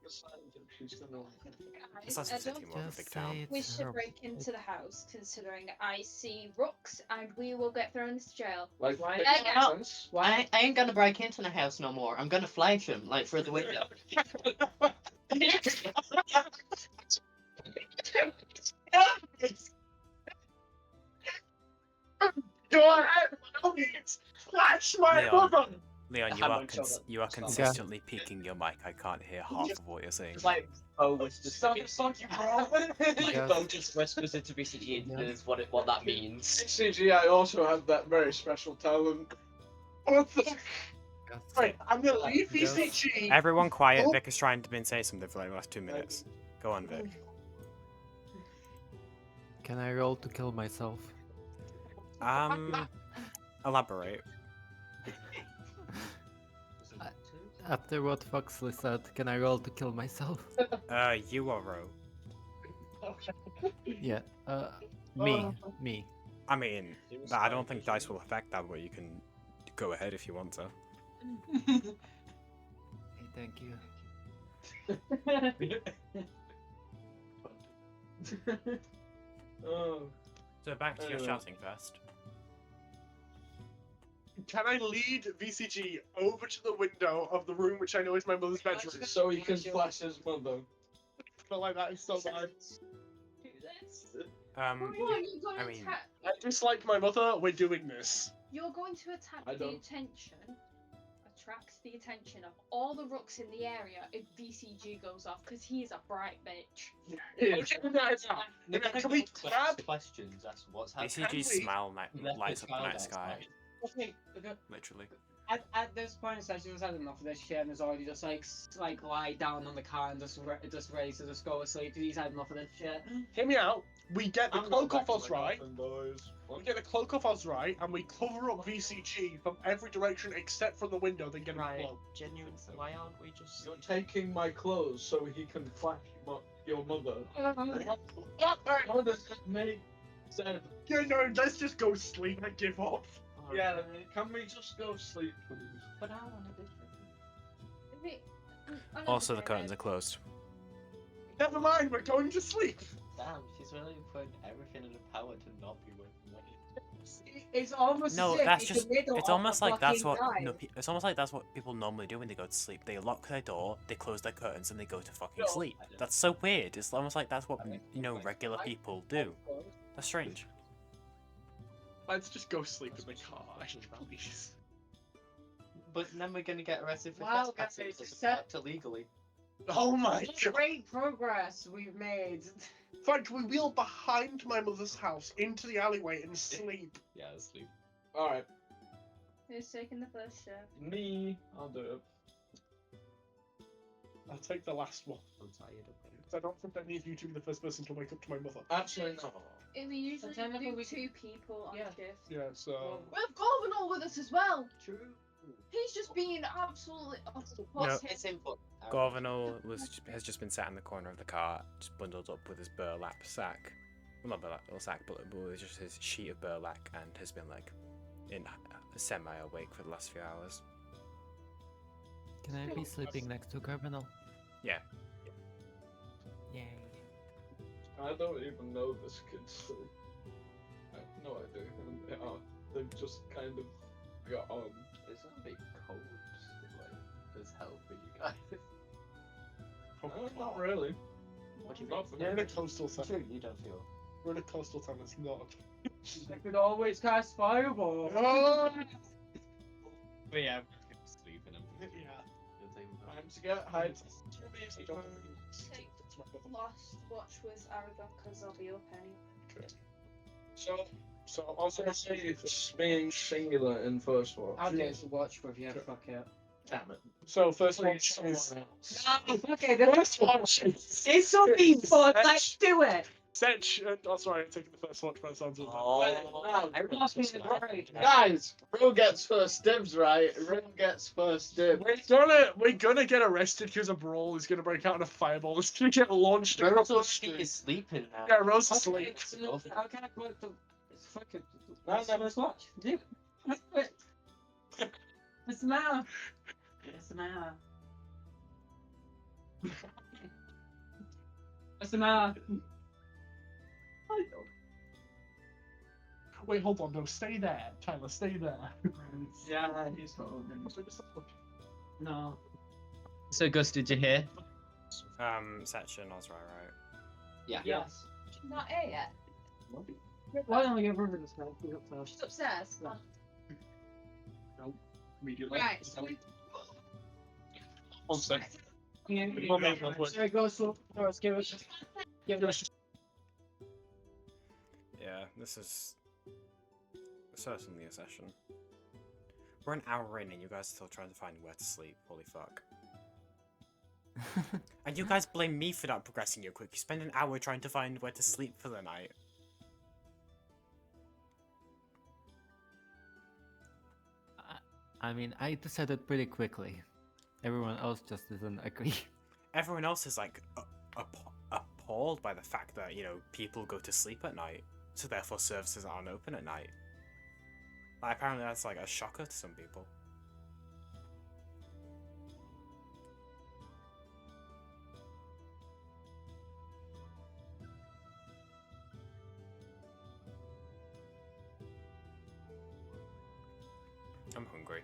It's less of a city, more of a big town. We should break into the house, considering I see rooks and we will get thrown into jail. Like, Why? makes Yeah. sense. I ain't gonna break into the house no more. I'm gonna flag him like through the window. Go ahead, flash my Leon. mother! Leon, you are consistently peaking your mic. I can't hear half of what you're saying. It's like Bo was just like Yeah. Bo just whispers into BCG and is what that means. CGI also had that very special talent. What the? Right, I'm gonna leave Yes. VCG. Everyone quiet. Oh. Vic is trying to say something for the last 2 minutes. Go on, Vic. Can I roll to kill myself? Elaborate. After what Foxley said, can I roll to kill myself? You or Ro? Yeah. Me. I mean, I don't think dice will affect that, but you can go ahead if you want to. Hey, thank you. Oh. So back to your Anyway. shouting first. Can I lead VCG over to the window of the room which I know is my mother's bedroom? So he can flash his mother. Not like that, it's so bad. Do this. Um, Come on, you're going I to mean- attack. I dislike my mother, we're doing this. You're going to attack I the don't. attention. Attracts the attention of all the rooks in the area if VCG goes off, because he's a bright bitch. Can we grab? questions? That's what's happening. BCG's we- smile Left lights the up the night child sky, outside. Okay, literally. at this point, Session's had enough of this shit and has already just like lie down on the car and just ready to just go to sleep because he's had enough of this shit. Hear me out. We get the I'm cloak not off us back to my right. coffin, boys. We get the cloak off us right, and we cover up VCG from every direction except from the window, then get him Right. cloak. Genuine. Why aren't we just? You're taking my clothes so he can flash your mother. How does that make sense? Yeah, no, let's just go sleep and give up. Yeah, can we just go sleep, please? But I want to do. Also, the curtains are closed. Never mind, we're going to sleep. Damn, she's really putting everything in her power to not be waking up. It's almost No, as if that's it's just. the middle It's of almost the like that's fucking what. night. No, it's almost like that's what people normally do when they go to sleep. They lock their door, they close their curtains, and they go to fucking No, sleep. I don't. That's so weird. It's almost like that's what regular people do. That's strange. Let's just go sleep in the car, please. But then we're gonna get arrested for Wow, trespassing. guys, It's set- act illegally. Oh my god. Great progress we've made. In fact, we wheel behind my mother's house into the alleyway and sleep. Yeah, sleep. Alright, Who's taking the first shot? me, I'll do it. I'll take the last one. I'm tired of it. Because I don't think I need you to be the first person to wake up to my mother. Actually, no. We usually technically do we- 2 people on Yeah. shift. Yeah, so. We have Gorvenal with us as well. True. He's just being absolutely. No. It's input. Gorvenal has just been sat in the corner of the car, just bundled up with his burlap sack, well, not burlap, little sack, but it was just his sheet of burlap and has been like in semi-awake for the last few hours. Can I be sleeping next to Carbonel? Yeah. Yay. I don't even know this kid's still. I have no idea who they are. They've just kind of got on. It's a bit cold, like, as hell for you guys. Not really. What do you Not mean? We're in a coastal Sure, town. you don't feel. We're in a coastal town. It's not. I could always cast fireball. Oh! But yeah, sleeping and Yeah. Time to get hyped. Take last watch with Aragon because I'll be up anyway. So also say it's being singular in first watch. I'll get to watch with you. Fuck it. damn it. So first Please, watch is someone else. Okay, the first watch is it's something fun. Let's do it. Setch. Oh, sorry, I'm taking the first watch by the sounds of that. Now, I lost me the brain. guys, Ro gets first dibs, right? Ro gets first dibs. We're gonna get arrested because a brawl is gonna break out in a fireball. It's gonna get launched across the Rose street. is sleeping now. Yeah, Rose is Okay, asleep. so how can I put the? It's fucking. No, no. Let's watch. Do. Let's do it. What's the matter? What's the matter? What's the matter? Wait, hold on, no, stay there, Tyler, stay there. Yeah, he's holding. No. So Gus, did you hear? Setch and Ozrai, right? Yeah. Yes. She's not here yet. Why don't we get rid of this guy? He's upstairs. She's upstairs. No. Immediately. Right, so we One sec. Sorry, go slow. Let's give it. Give it. Yeah, this is certainly a session. We're an hour in and you guys are still trying to find where to sleep. Holy fuck. And you guys blame me for not progressing you quick. You spend an hour trying to find where to sleep for the night. I mean, I decided pretty quickly. Everyone else just doesn't agree. Everyone else is like appalled by the fact that, you know, people go to sleep at night, so therefore services aren't open at night. Like, apparently that's like a shocker to some people. I'm hungry.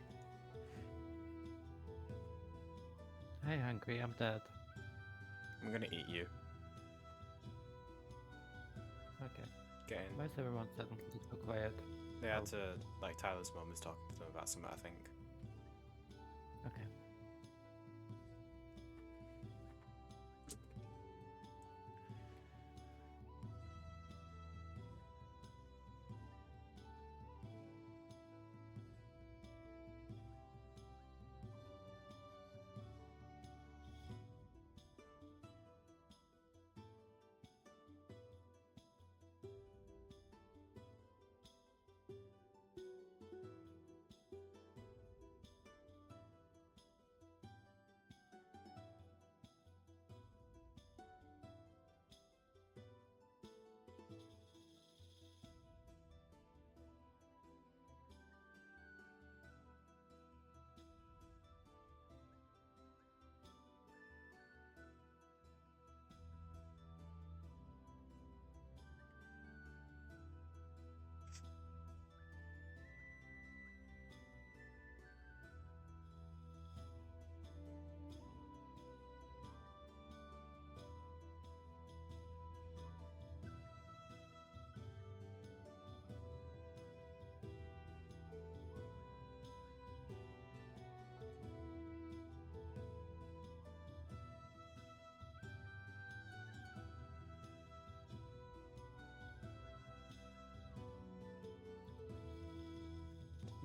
Hey, hungry, I'm dead. I'm gonna eat you. Okay. Get in. Why is everyone suddenly so quiet? They had Oh. to, like, Tyler's mum was talking to them about something, I think. Okay.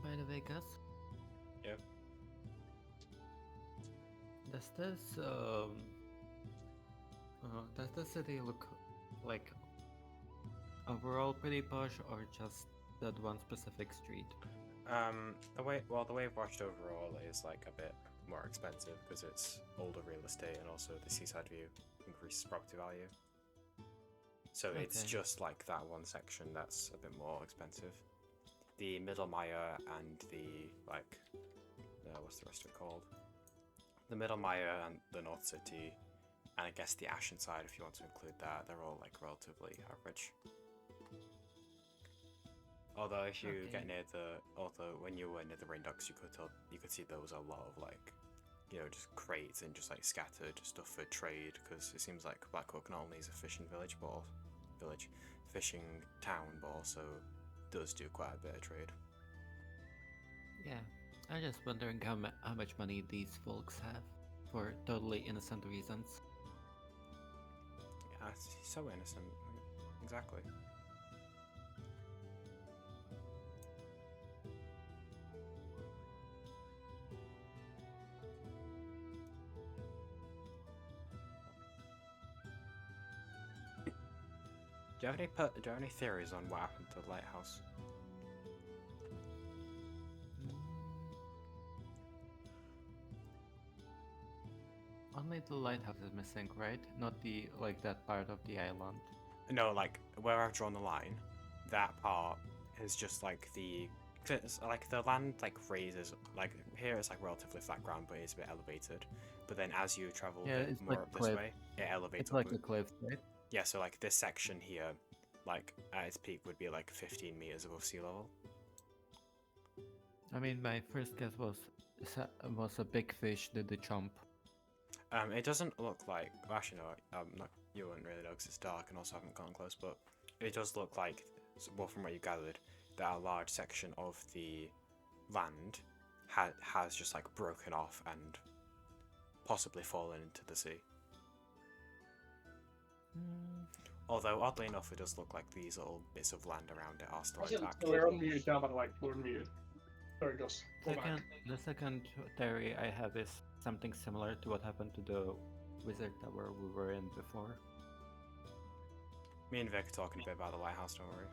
By the way, Gus? Yep. Does the city look like overall pretty posh or just that one specific street? The way we've watched overall is like a bit more expensive because it's older real estate and also the seaside view increases property value. So it's Okay. just like that one section that's a bit more expensive. The Middle Mire and the what's the rest of it called? The Middle Mire and the North City, and I guess the Ashen Side, if you want to include that, they're all like relatively average. Although if you Okay. get near when you were near the Rain Ducks, you could see there was a lot of like, just crates and just like scattered stuff for trade, because it seems like Blackhook not only is a fishing fishing town, but also does do quite a bit of trade. Yeah, I'm just wondering how much money these folks have for totally innocent reasons. Yeah, it's so innocent. Exactly. Do you have any theories on what happened to the lighthouse? Only the lighthouse is missing, right? Not the that part of the island. No, like where I've drawn the line, that part is just like the land like raises, like here it's like relatively flat ground, but it's a bit elevated. But then as you travel a Yeah, bit it's more like up a this cliff. way, it elevates It's like up. a cliff, right? Yeah, so like this section here, like at its peak would be like 15 meters above sea level. I mean, my first guess was a big fish did the jump. It doesn't look like. Well, actually, no. Not, you wouldn't really know because it's dark and also haven't gone close. But it does look like, well, from what you gathered, that a large section of the land has just like broken off and possibly fallen into the sea. Although oddly enough, it does look like these little bits of land around it are still intact. We're on mute now, by the way. We're on mute. Sorry, Gus. Go back. The second theory I have is something similar to what happened to the wizard tower we were in before. Me and Vic are talking a bit about the lighthouse, don't worry.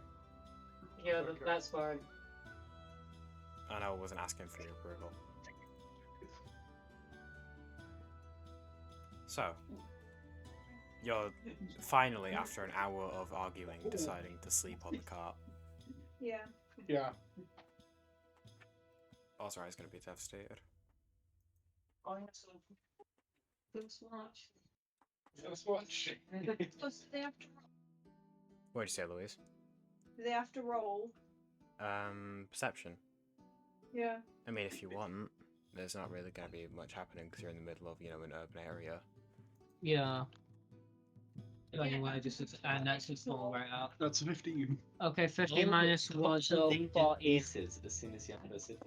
Yeah, that's fine. I know I wasn't asking for your approval. So, you're finally, after an hour of arguing, deciding to sleep on the cart. Yeah. Yeah. Ozrai's going to be devastated. Let's watch. Let's watch. Plus, they have to. What did you say, Louise? They have to roll. Perception. Yeah. I mean, if you want, there's not really going to be much happening because you're in the middle of, an urban area. Yeah. Anyway, and that's just all right out. That's 15. Okay, 15 minus 1, so Danger 14. aces as soon as you enter the city.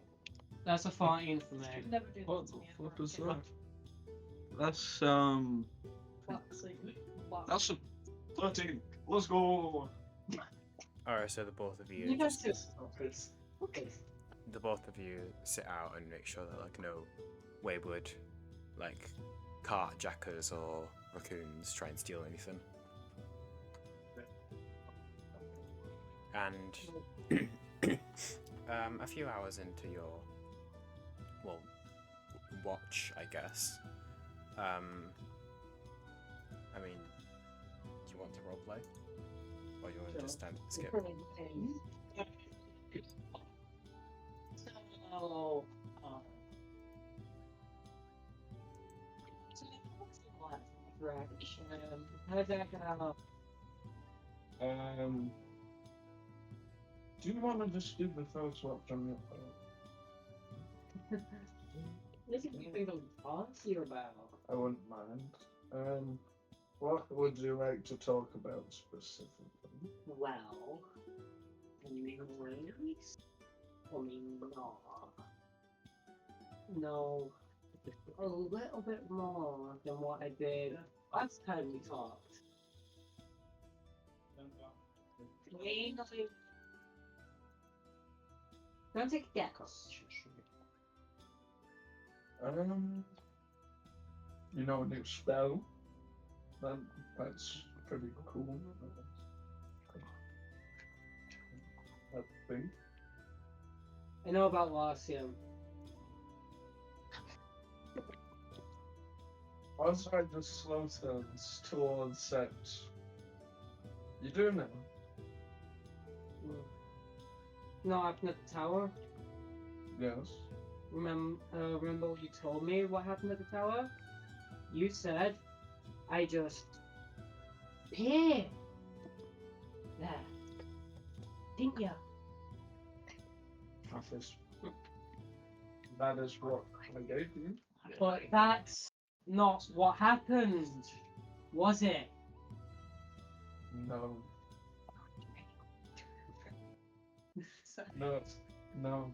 That's a 14 for me. Never do What that the to me fuck ever. is that? That's a 13. Let's go. Alright, so the both of you, You guys just, just. Okay. the both of you sit out and make sure that like no wayward, like carjackers or raccoons try and steal anything. And a few hours into your, watch, I guess. I mean, do you want to roleplay? Or you want to just skip? So, how's that gonna Do you want to just do the first watch on your phone? This is something to talk here about. I wouldn't mind. What would you like to talk about specifically? Well, anyways, I mean, no, a little bit more than what I did last time we talked. Mainly, don't take a guess. You know a new spell? That's pretty cool. I think. I know about Lassium. Once I just slow turns towards set You do know. Not happened at the tower. Yes. Remember what you told me what happened at the tower? You said I just appeared there, didn't you? That is what I gave you. But that's not what happened, was it? No. No. No.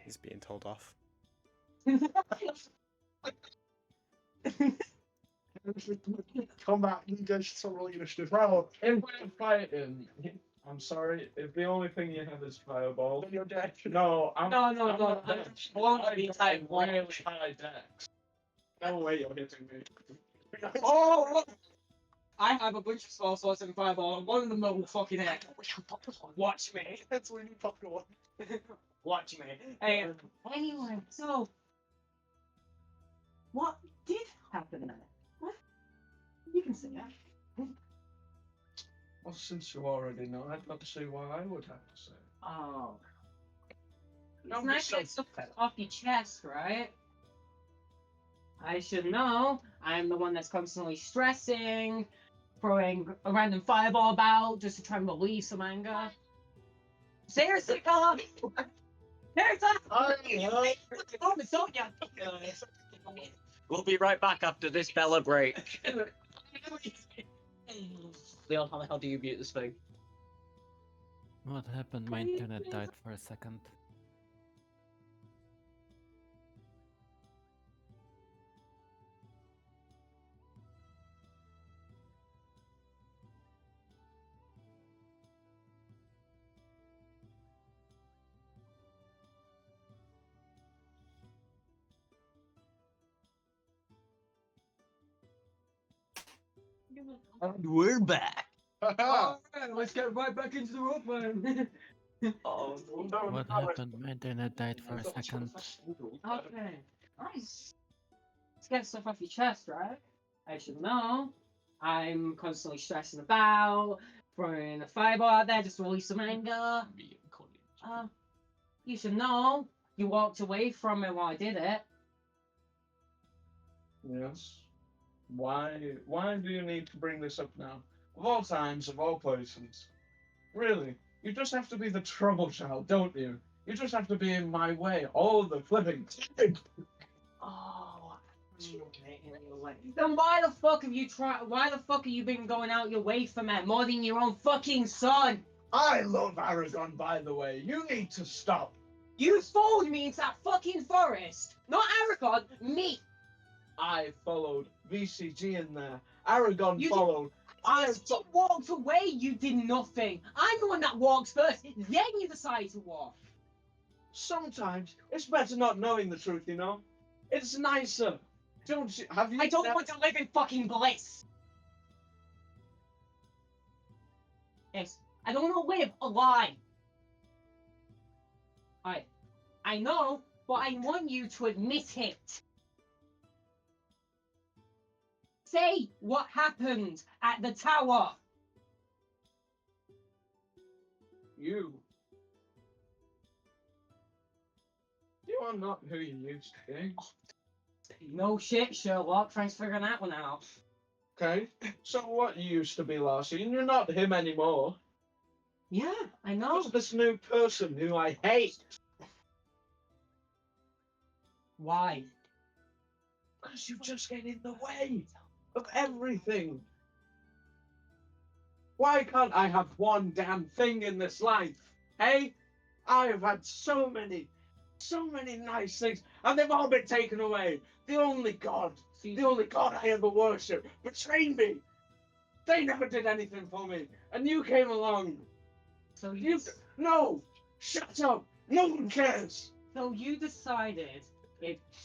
He's being told off. Come back, you guys should start rolling initiative. Right, If we're fighting, I'm sorry, if the only thing you have is fireball. you're dead. No, I'm No. not I dead. won't I be got type a one. really high dex. No way you're hitting me. Oh! I have a bunch of small swords and fireball, and one of them will fucking hit. Watch me. That's when you popcorn. Watch me. Hey, anyway, so what did happen there? What? You can say that. Well, since you already know, I'd love to see what I would have to say. Oh. It's Don't be nice to so get stuff off your chest, right? I should know. I'm the one that's constantly stressing, throwing a random fireball about just to try and relieve some anger. Seriously, God! Seriously! Don't ya? We'll be right back after this Bella break. Leon, how the hell do you mute this thing? What happened? My internet died for a second. And we're back. Alright, let's get right back into the rope, man. What happened? My internet died for a second. Okay. Nice. Let's get stuff off your chest, right? I should know. I'm constantly stressing about, throwing a fireball out there just to release some anger. You should know. You walked away from it while I did it. Yes. Why do you need to bring this up now? Of all times, of all places. Really, you just have to be the trouble child, don't you? You just have to be in my way all the flipping time. Oh. Then why the fuck have you why the fuck have you been going out your way for me more than your own fucking son? I love Aragon, by the way. You need to stop. You followed me into that fucking forest. Not Aragon, me. I followed VCG in there. Aragon You followed. You walked away, you did nothing. I'm the one that walks first, then you decide to walk. Sometimes it's better not knowing the truth, you know? It's nicer. Don't you? Have you? I don't want to live in fucking bliss. Yes, I don't want to live a lie. I know, but I want you to admit it. Say what happened at the tower. You are not who you used to be. No shit, Sherlock. Thanks for figuring that one out. Okay? So what you used to be, Lassie, and you're not him anymore. Yeah, I know. Just this new person who I hate. Why? Because you just get in the way of everything. Why can't I have one damn thing in this life? Hey? I have had so many nice things, and they've all been taken away. The only God I ever worshipped betrayed me. They never did anything for me, and you came along. So No! Shut up! No one cares! So you decided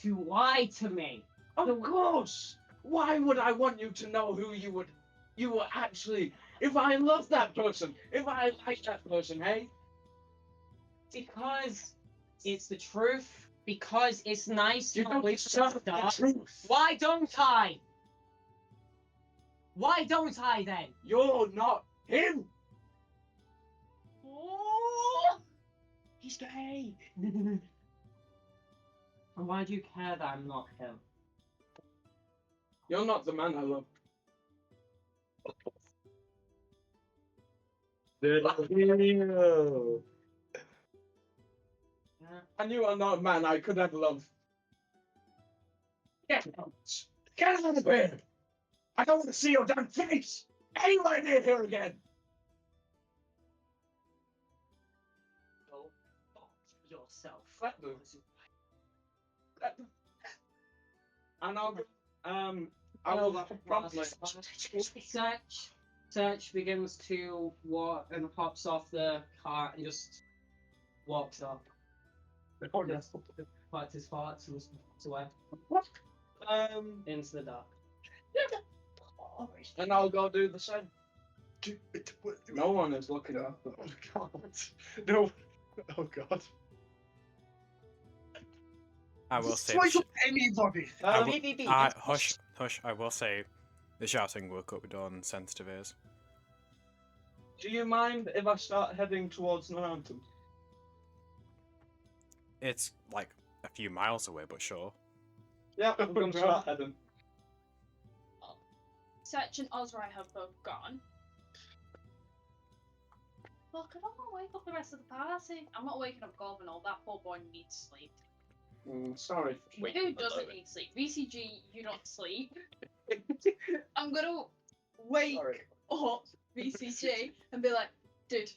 to lie to me. Of course! Why would I want you to know who you were actually, if I love that person, if I like that person, hey? Because it's the truth. Because it's nice You to don't live accept the stuff. truth. Why don't I? Why don't I then? You're not him. Oh! He's gay. And why do you care that I'm not him? You're not the man I love. And you are not a man I could ever love. Get out. Get out of here. I don't want to see your damn face anywhere near here again. Go fuck yourself. Let them. And I will promptly. Search begins to walk and hops off the cart and just walks up. Parts his farts and walks away into the dark. And I'll go do the same. No one is looking at them. Oh god. No. Oh god. I will say. Wake up anybody. Hush, hush. I will say, the shouting woke up Dawn sensitive ears. Do you mind if I start heading towards the mountain? It's like a few miles away, but sure. Yeah, I'm gonna start heading. Setch and Ozrai have both gone. Look, I don't want to wake up the rest of the party. I'm not waking up Golden. All that poor boy needs sleep. Sorry. Who doesn't need sleep? VCG, you don't sleep. I'm gonna wake up VCG and be like, dude,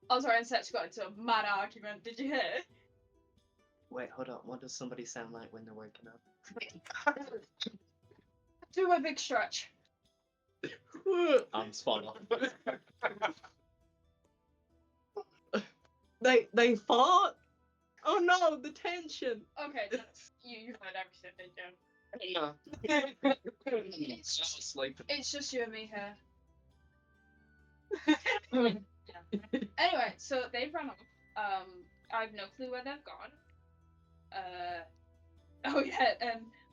Ozrai and Setch got into a mad argument. Did you hear? Wait, hold on. What does somebody sound like when they're waking up? Do a big stretch. I'm spot on. They fought. Oh no, the tension. Okay, you heard everything, didn't you? No. It's just you and me here. Anyway, so they've run off. I have no clue where they've gone. Oh yeah,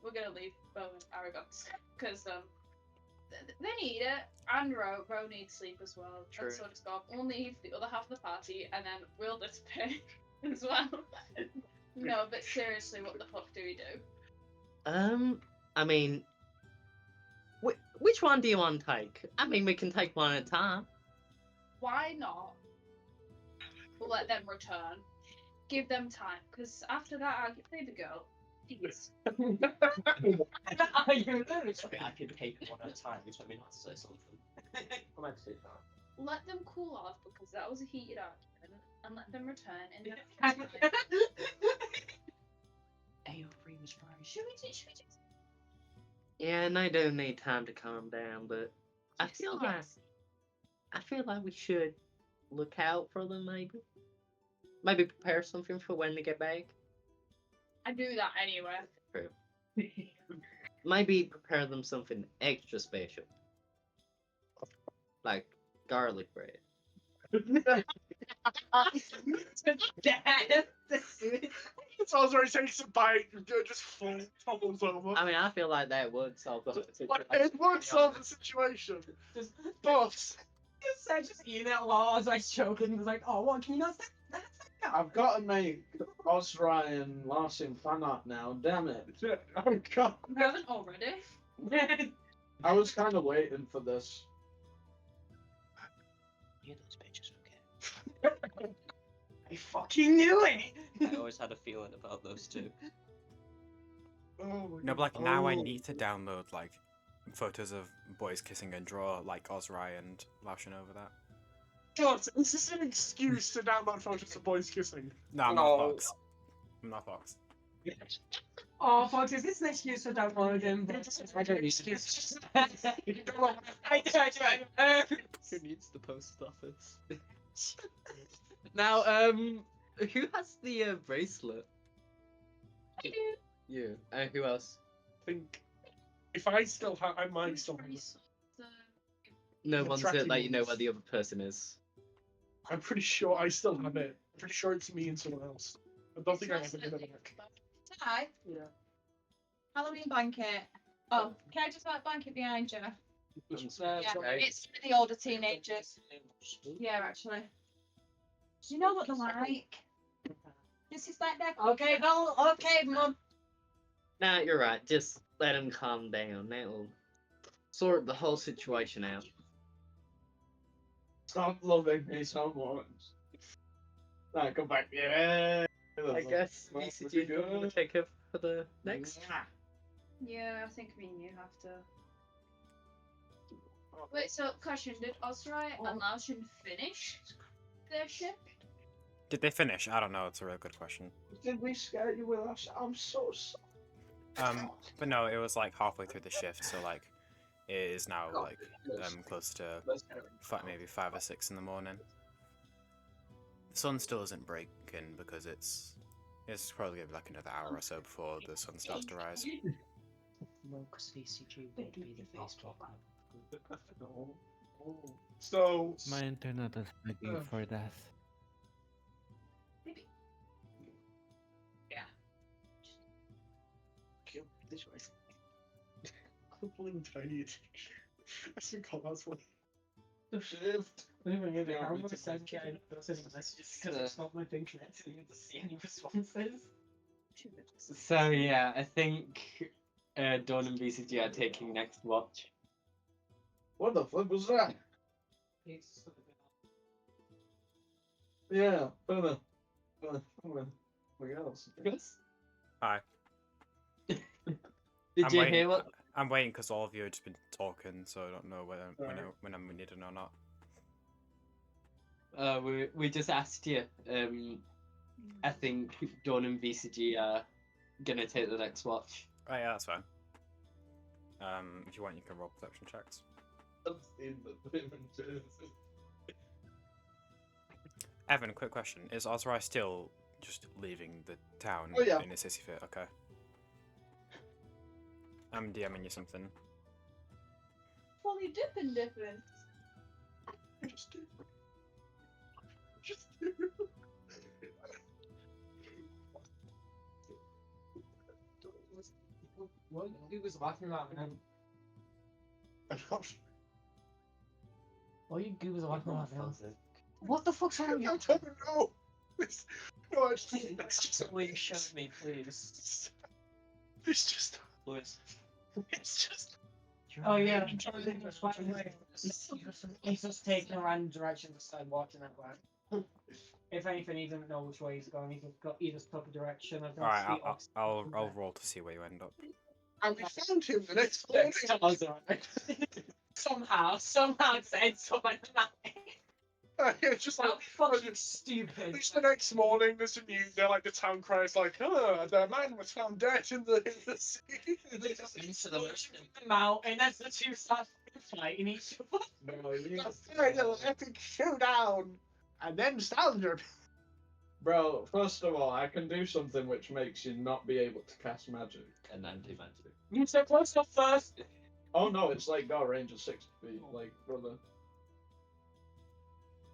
we're gonna leave Bo and Aragon because they need it, and Ro needs sleep as well. True. And so does Gob. We'll leave the other half of the party, and then we'll disappear as well. No, but seriously, what the fuck do we do? I mean, which one do you want to take? I mean, we can take one at a time. Why not? We'll let them return. Give them time, because after that, I'll play the girl. Please. I can take one at a time. You told me not to say something. I meant to say that. Let them cool off, because that was a heated argument, and let them return. And AO3 was right. Should we do? Yeah, and I do need time to calm down, but I feel like we should look out for them, maybe. Maybe prepare something for when they get back. I do that anyway. True. Maybe prepare them something extra special. Like garlic bread. It's already takes a bite, just full topples over. I mean, I feel like that would solve the situation. It would solve the situation. But Just eating it while I was like choking. It was like, oh, what? Can you not say that? I've got to make Ozrai and Larson fan art now. Damn it! oh god. You haven't already? I was kind of waiting for this. Yeah, those bitches, okay. I fucking knew it! I always had a feeling about those two. Oh my No, god. but like now I need to download like photos of boys kissing and draw like Ozrai and Laoshin over that. God, is this an excuse to download photos of boys kissing? No, I'm not Fox. I'm not Fox. Oh, Fox, is this an excuse for downloading? I don't need excuses. I do. Who needs the post office? Now, who has the bracelet? I do. You. Who else? I think if I still have, I might still have. No The one to tracking let you know ones. where the other person is. I'm pretty sure I still have it. I'm pretty sure it's me and someone else. I don't think I have it in the back. Hi. Yeah. Halloween blanket. Oh, can I just have a blanket behind you? Yeah, it's for the older teenagers. Yeah, actually. Do you know what they're like? This is like their. Okay, go. Okay, mum. Nah, you're right. Just let him calm down. That'll sort the whole situation out. Stop loving me so much. Right, come back. Yeah. I guess VCG will take up for the next. Yeah, I think me and you have to. Wait, so question: did Osrai and Laoshin finish their shift? Did they finish? I don't know. It's a real good question. Did we scare you with us? I'm so sorry. But no, it was like halfway through the shift, so like it is now like close to maybe 5 or 6 in the morning. The sun still isn't breaking because it's probably gonna be like another hour or so before the sun starts to rise. No, because VCG would be the Facebook. So My internet is begging for that. This way. crippling tiny addiction. I forgot that's what. The shift. How much sent you those messages because it's not my thing connected to see any responses. So yeah, I think Dawn and VCG are taking next watch. What the fuck was that? Yeah, further. What else? Hi. Did you hear what? I'm waiting because all of you have just been talking, so I don't know when I'm needed or not. We just asked you. I think Dawn and VCG are gonna take the next watch. Oh yeah, that's fine. If you want, you can roll perception checks. Evan, quick question: is Ozrai still just leaving the town in his sissy fit? Okay. I'm DMing you something. Fully dipping. What he was laughing about, man? What you goobers are laughing about, man? What the fuck's wrong with you? I don't know. No, it's just. Please show me, please. It's just. Please. It's just. Oh yeah, he's just taking a random direction to start walking that way. If anything, he doesn't know which way he's going. He just took a direction. I don't Alright, see opposite I'll from there. roll to see where you end up. And we found him the next morning. Somehow it said something like It's just like. fucking stupid. It's the next morning. There's a news. They're like the town cries like, "Oh, the man was found dead in the sea." Into the mountain as the two start fighting each other. That's right, an epic showdown, and then Stallion. Bro, first of all, I can do something which makes you not be able to cast magic. And anti-magic. You said close up first. Oh no, it's like got a range of 6 feet, like, brother.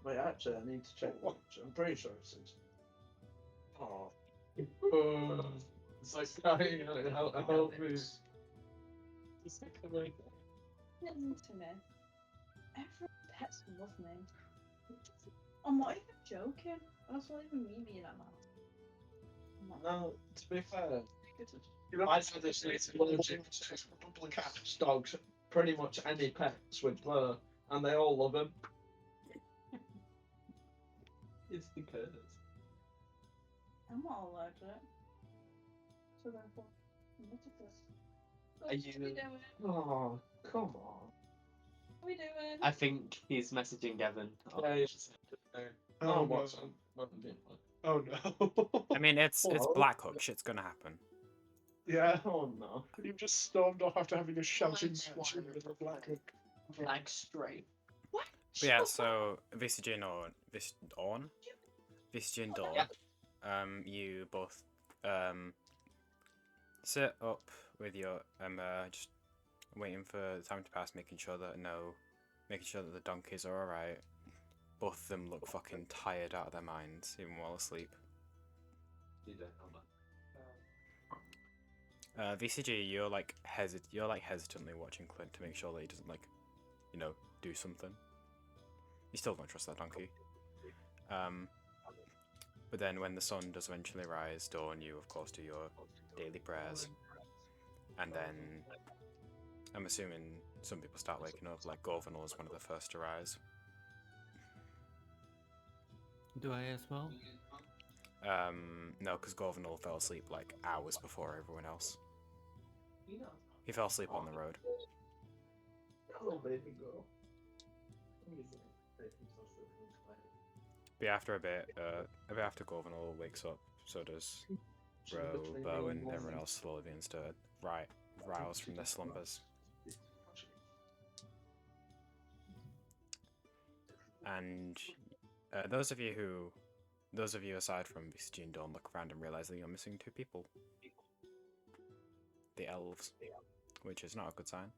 Wait, actually, I need to check what. I'm pretty sure it's 6. Oh. It's like, help me. Listen to me. Every pet's love me. I'm not even joking. That's not even me being that mad. No, to be fair, You know, I said this is allergic to cats, dogs, pretty much any pets with fur, and they all love him. It's the curse. I'm not allergic. So therefore, what is this? What Are are you- we doing? Oh, come on. What are we doing? I think he's messaging Evan. Oh, what's no. on? Oh no. I mean, it's What? Blackhook. Shit's gonna happen. Yeah. Oh no. You just stormed off after having a shouting Black match in the middle of Blackhook. Like straight. What? But yeah, so VCG and VCG and Dawn, you both sit up with your just waiting for the time to pass, making sure that the donkeys are alright. Both of them look fucking tired out of their minds, even while asleep. VCG, you're hesitantly watching Clint to make sure that he doesn't like you know, do something. You still don't trust that donkey. But then when the sun does eventually rise, dawn, you of course do your daily prayers. And then I'm assuming some people start waking up, like Gorvenal is one of the first to rise. Do I as well? No, because Gorvenal fell asleep like hours before everyone else. He fell asleep on the road. Hello, baby girl. But after a bit after Gorvenal wakes up, so does Bro, Bo, and everyone else slowly begins to rouse from their slumbers. And those of you aside from VCG and Dawn look around and realize that you're missing 2 people. The elves, which is not a good sign.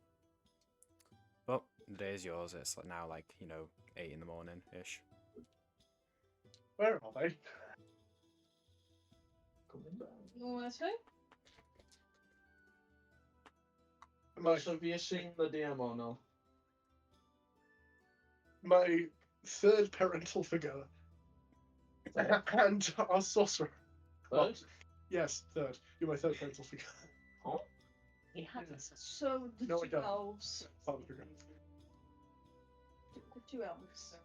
But the day is yours. It's now like, you know, 8 in the morning-ish. Where are they? Where's who? So have you seen the DM or no? My third parental figure. And our sorcerer. Third? Yes, third. You're my third parental figure. Oh. He had so the No, I 2 don't. elves. Father figure. The 2 elves.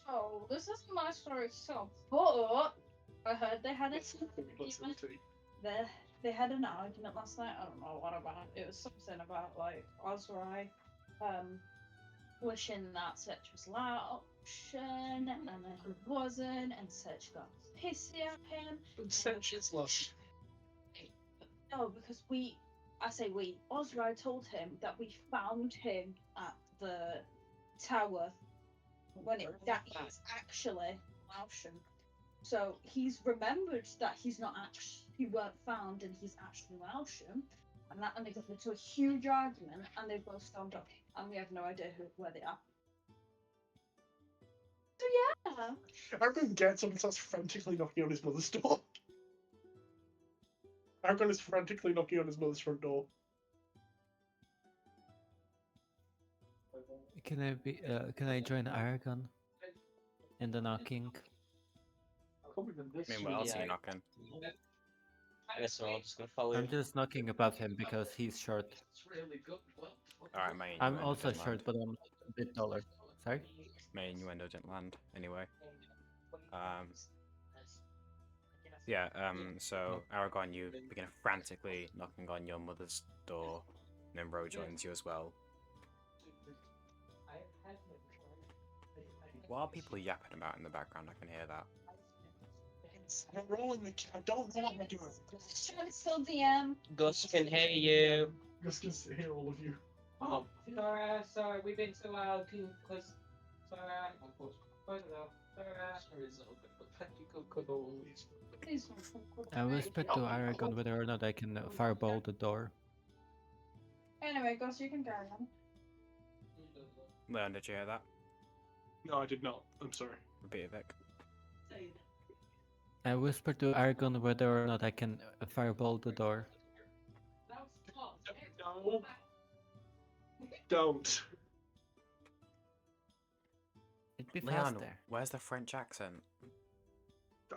So this is my story. So, but I heard they had they had an argument last night. I don't know what about. It was something about like Ozrai, wishing that Serch was Laotian, and then he wasn't, and Serch got pissy at him. Serch is lost. No, because Ozrai told him that we found him at the tower that he's actually Laotian. So he's remembered that he weren't found and he's actually Laotian. And they got into a huge argument and they both stormed up and we have no idea where they are. So yeah. Aragon gets up and starts frantically knocking on his mother's door. Aragon is frantically knocking on his mother's front door. Can I join Aragon in the knocking? I mean, what else are you knocking? I guess we're all just gonna follow I'm you. just knocking above him because he's short. Alright, my I'm innuendo also didn't short, land. but I'm a bit taller. Sorry? My innuendo didn't land, anyway. Yeah, so Aragon, you begin frantically knocking on your mother's door, and then Ro joins you as well. What are people yapping about in the background? I can hear that. I'm rolling the I don't know what I'm doing. It's still DM. Gus can hear you. Gus can hear all of you. Oh. Sorry, we've been too loud because. Sorry, I whispered to Aragon whether or not I can fireball the door. Anyway, Gus, you can carry on. Leon, did you hear that? No, I did not. I'm sorry. Repeat it, Vic. I whispered to Aragon whether or not I can fireball the door. No. Don't. It'd be Leon, faster. where's the French accent?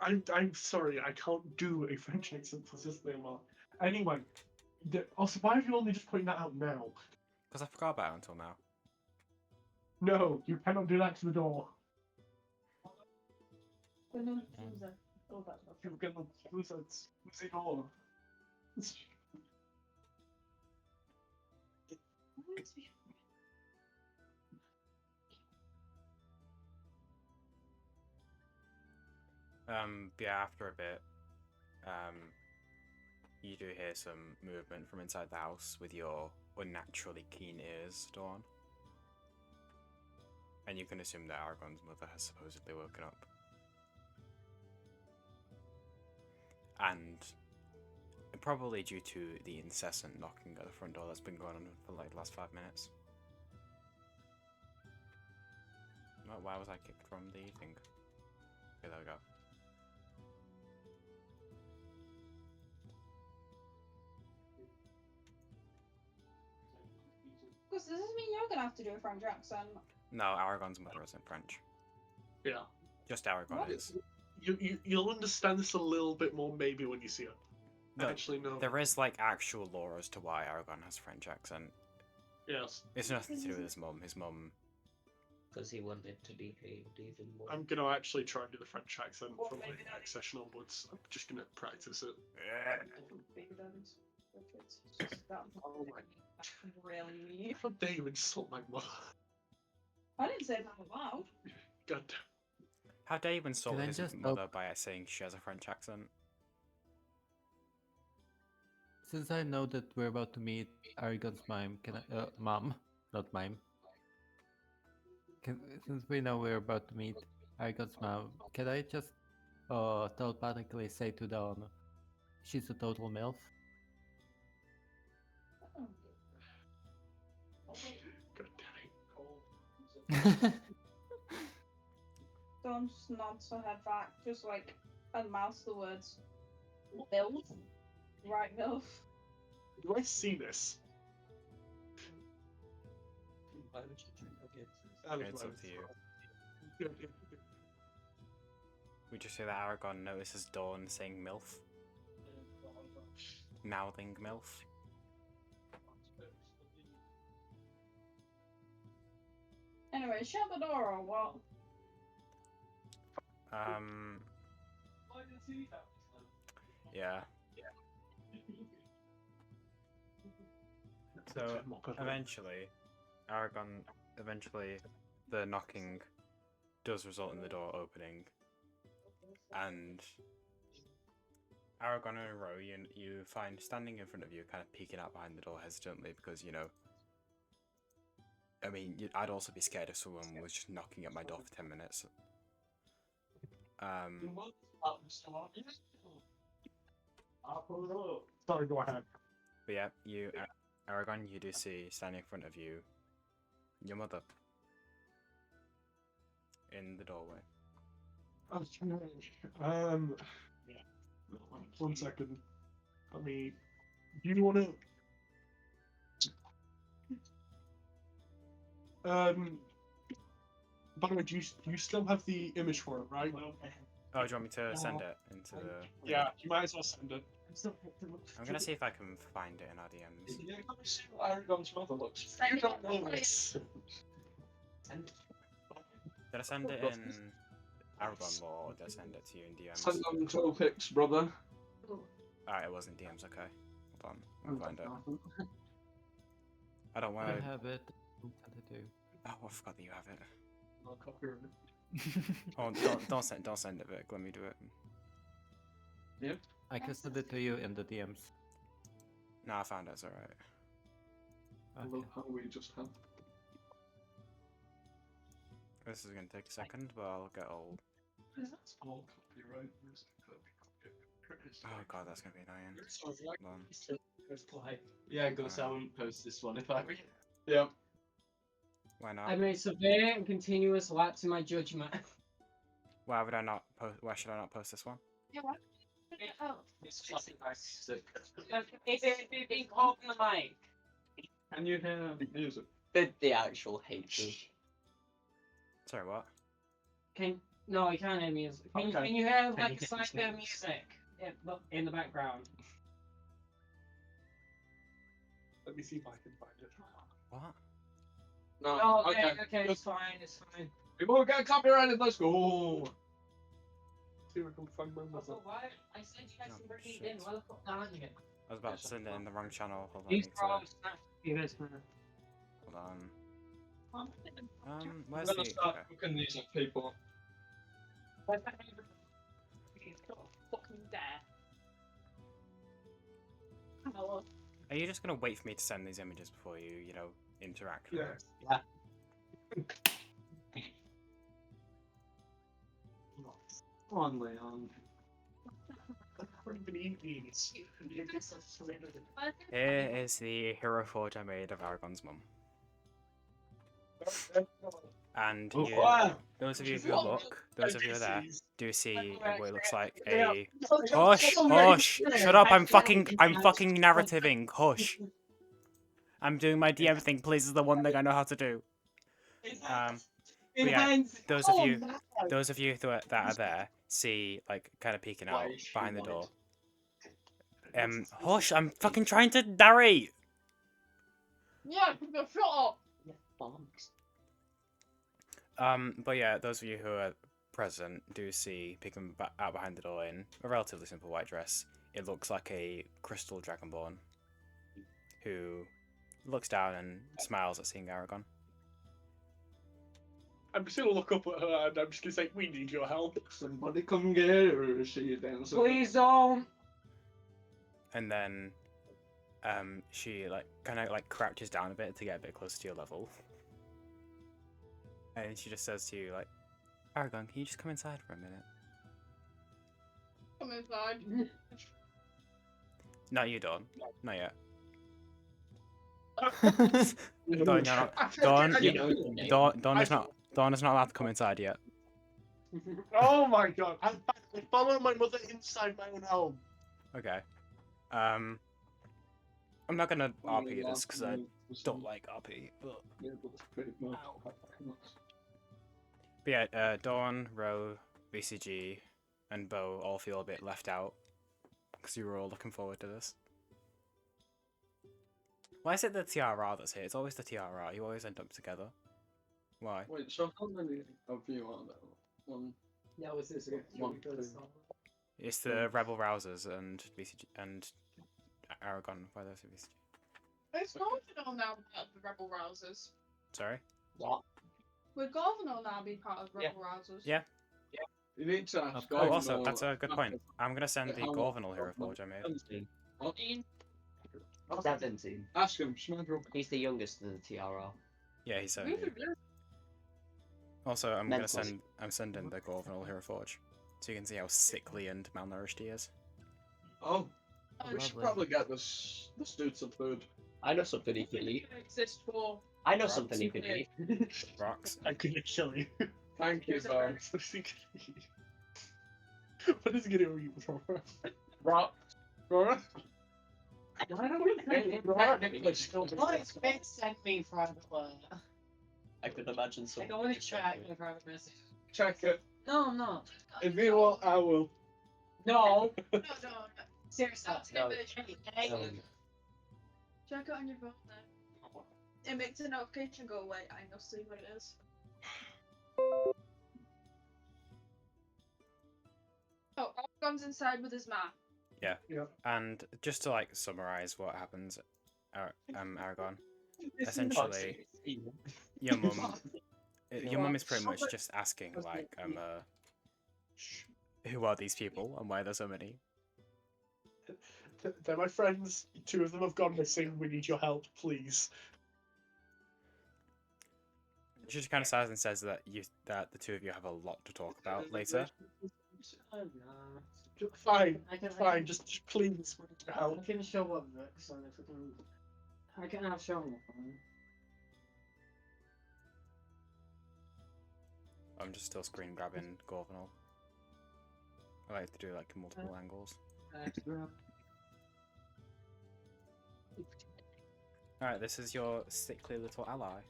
I'm sorry, I can't do a French accent consistently well. Anyway, also, why are you only just pointing that out now? Because I forgot about it until now. No, you cannot do that to the door. You're gonna lose the door. Yeah, after a bit, you do hear some movement from inside the house with your unnaturally keen ears, Dawn. And you can assume that Aragon's mother has supposedly woken up. And probably due to the incessant knocking at the front door that's been going on for like the last 5 minutes. Why was I kicked from the thing? Okay, there we go. Because does this mean you're gonna have to do a French accent? No, Aragon's mother isn't French. Yeah. Just Aragon What? is. You'll understand this a little bit more maybe when you see it. No, Actually, no. There is like actual lore as to why Aragon has French accent. Yes. It's nothing to do with his mum. His mum. Because he wanted to be hated even more. I'm gonna actually try and do the French accent from like next session onwards. I'm just gonna practice it. Oh my. Really? How dare you insult my mother? I didn't say that out loud. God damn. How dare you insult Can I his just mother by saying she has a French accent? Since I know that we're about to meet Aragon's mime, can I, mom, not mime. Since we know we're about to meet Aragon's mom, can I just telepathically say to Dawn, she's a total MILF? God damn it. Don't just nod her head back, just like, and mouth the words. MILF? Right, MILF. Do I see this? It's up to you. We just say that Aragon notices Dawn saying MILF. Mouthing MILF. Anyway, shut the door or what? Yeah. So eventually, the knocking does result in the door opening, and Aragon and Ro, you find standing in front of you, kind of peeking out behind the door hesitantly, because I mean, I'd also be scared if someone was just knocking at my door for 10 minutes. Sorry, go ahead. But yeah, Aragon, you do see standing in front of you your mother in the doorway. One second. Do you want to? By the way, do you still have the image for it, right? Oh, do you want me to send it into the... Yeah, you might as well send it. I'm gonna see if I can find it in our DMs. Yeah, come and see what Aragon's mother looks. You don't know this. Did I send it in Aragon lore, or did I send it to you in DMs? Send them to pics, brother. Alright, it wasn't DMs, okay. Hold on, I'll find it. I don't want I to... have it. I'll send it to you. Oh, I forgot that you have it. I'll copy it. Oh, don't send it, Vic. Let me do it. Yep. I can send it to you in the DMs. No, I found it. It's alright. I love how we just have. This is gonna take a second, but I'll get all... That's all copyright. Oh god, that's gonna be annoying. Hold on. Yeah, Gus, I wouldn't post this one if I were you. Yeah. Why not? I made severe and continuous lapse in my judgment. Why would I not post? Why should I not post this one? Yeah, what? Oh. It's classic sick. Is it being called in the mic? Can you hear the music? The actual hatred. Sorry, what? No, you can't hear music. Can you hear like a slight bit of music in the background? Let me see if I can find it. What? No. Oh, okay, it's fine, it's fine. We won't get copyrighted. Let's go. See if I can find my mother. Why? I said you guys Oh, can bring shit. it in. Why the fuck aren't you? I was about to send it in the wrong channel. Hold on. I These need to- problems not be this man. Hold on. I'm Where's gonna the? start Okay. cooking these at people. Fucking dare. Hello. Are you just gonna wait for me to send these images before you, interact with Yeah. it? Come on, Leon. Here is the hero forge I made of Aragon's mum. And you, those of you who look, those of you there, do see what looks like a... Hush! Hush! Shut up! I'm fucking narrativing. Hush! I'm doing my DM thing. Please, is the one thing I know how to do. But yeah, those of you that are there see like kind of peeking out behind the door. Hush! I'm fucking trying to narrate. Yeah, shut up. But yeah, those of you who are present do see peeking out behind the door in a relatively simple white dress. It looks like a crystal dragonborn who looks down and smiles at seeing Aragon. I'm just gonna look up at her and I'm just gonna say, "We need your help." Somebody come get her, or is she dancing? Please don't. And then, she like kind of like crouches down a bit to get a bit closer to your level. And she just says to you like, "Aragon, can you just come inside for a minute?" Come inside. No, you don't. Not yet. Dawn, you're not. Dawn is not allowed to come inside yet. Oh my god! I follow my mother inside my own home. Okay. I'm not gonna RP this because I don't like RP, but. But yeah, Dawn, Ro, VCG, and Bo all feel a bit left out because you were all looking forward to this. Why is it the TRR that's here? It's always the TRR. You always end up together. Why? Wait, so how many of you are there? One. That was this One. It's the Rebel Rousers and VCG and Aragon. Why those are VCG? It's Garvanal now part of the Rebel Rousers. Sorry. What? Would Garvanal now be part of Rebel Rousers? Yeah. You need to ask. Oh, also, that's a good point. I'm gonna send the Gorvanal hero forge I made. 17. Ask him. Smander up. He's the youngest of the TRR. Yeah, he's 17. Also, I'm sending the Gorvanal hero forge, so you can see how sickly and malnourished he is. Oh, we should probably get this dude some food. I know something he can eat. Exist for. I know something he can eat. Rocks. I'm gonna kill you. Thank you, Bo. What is he gonna eat for? Rock. Rora? Why don't we technically still do What this? is Ben sent me privately? I could imagine I something. don't want to check my private message. Check it. No, I'm not. If you want, I will. No. No. Seriously. No. Check it on your phone then. It makes the notification go away and you'll see what it is. Oh, Aragon's inside with his map. Yeah. Yep. And just to like summarize what happens, Aragon, essentially, your mum is pretty much just asking like, who are these people and why are there so many? They're my friends. 2 of them have gone missing. We need your help, please. She just kind of sighs and says that the 2 of you have a lot to talk about later. Oh, no. Fine, fine. Just please, we need your help. I can show up, Vix, and if I can have shown up. I'm just still screen grabbing Gorvanal. I like to do like multiple angles. Alright, this is your sickly little ally.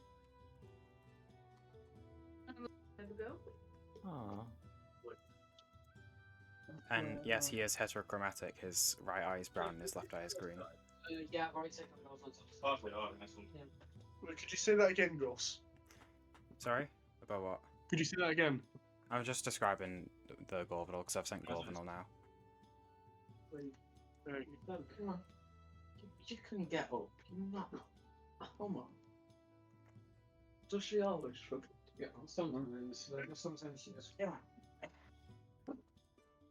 There we go. Aww. And yes, he is heterochromatic. His right eye is brown and his left eye is green. Yeah, I've already taken those ones. Wait, could you say that again, Gus? Sorry? About what? Could you say that again? I was just describing the Gorvanal because I've sent Gorvanal now. Right. No, come on. You can get up. No. Come on. Does she always struggle to get on? Sometimes she does. Yeah.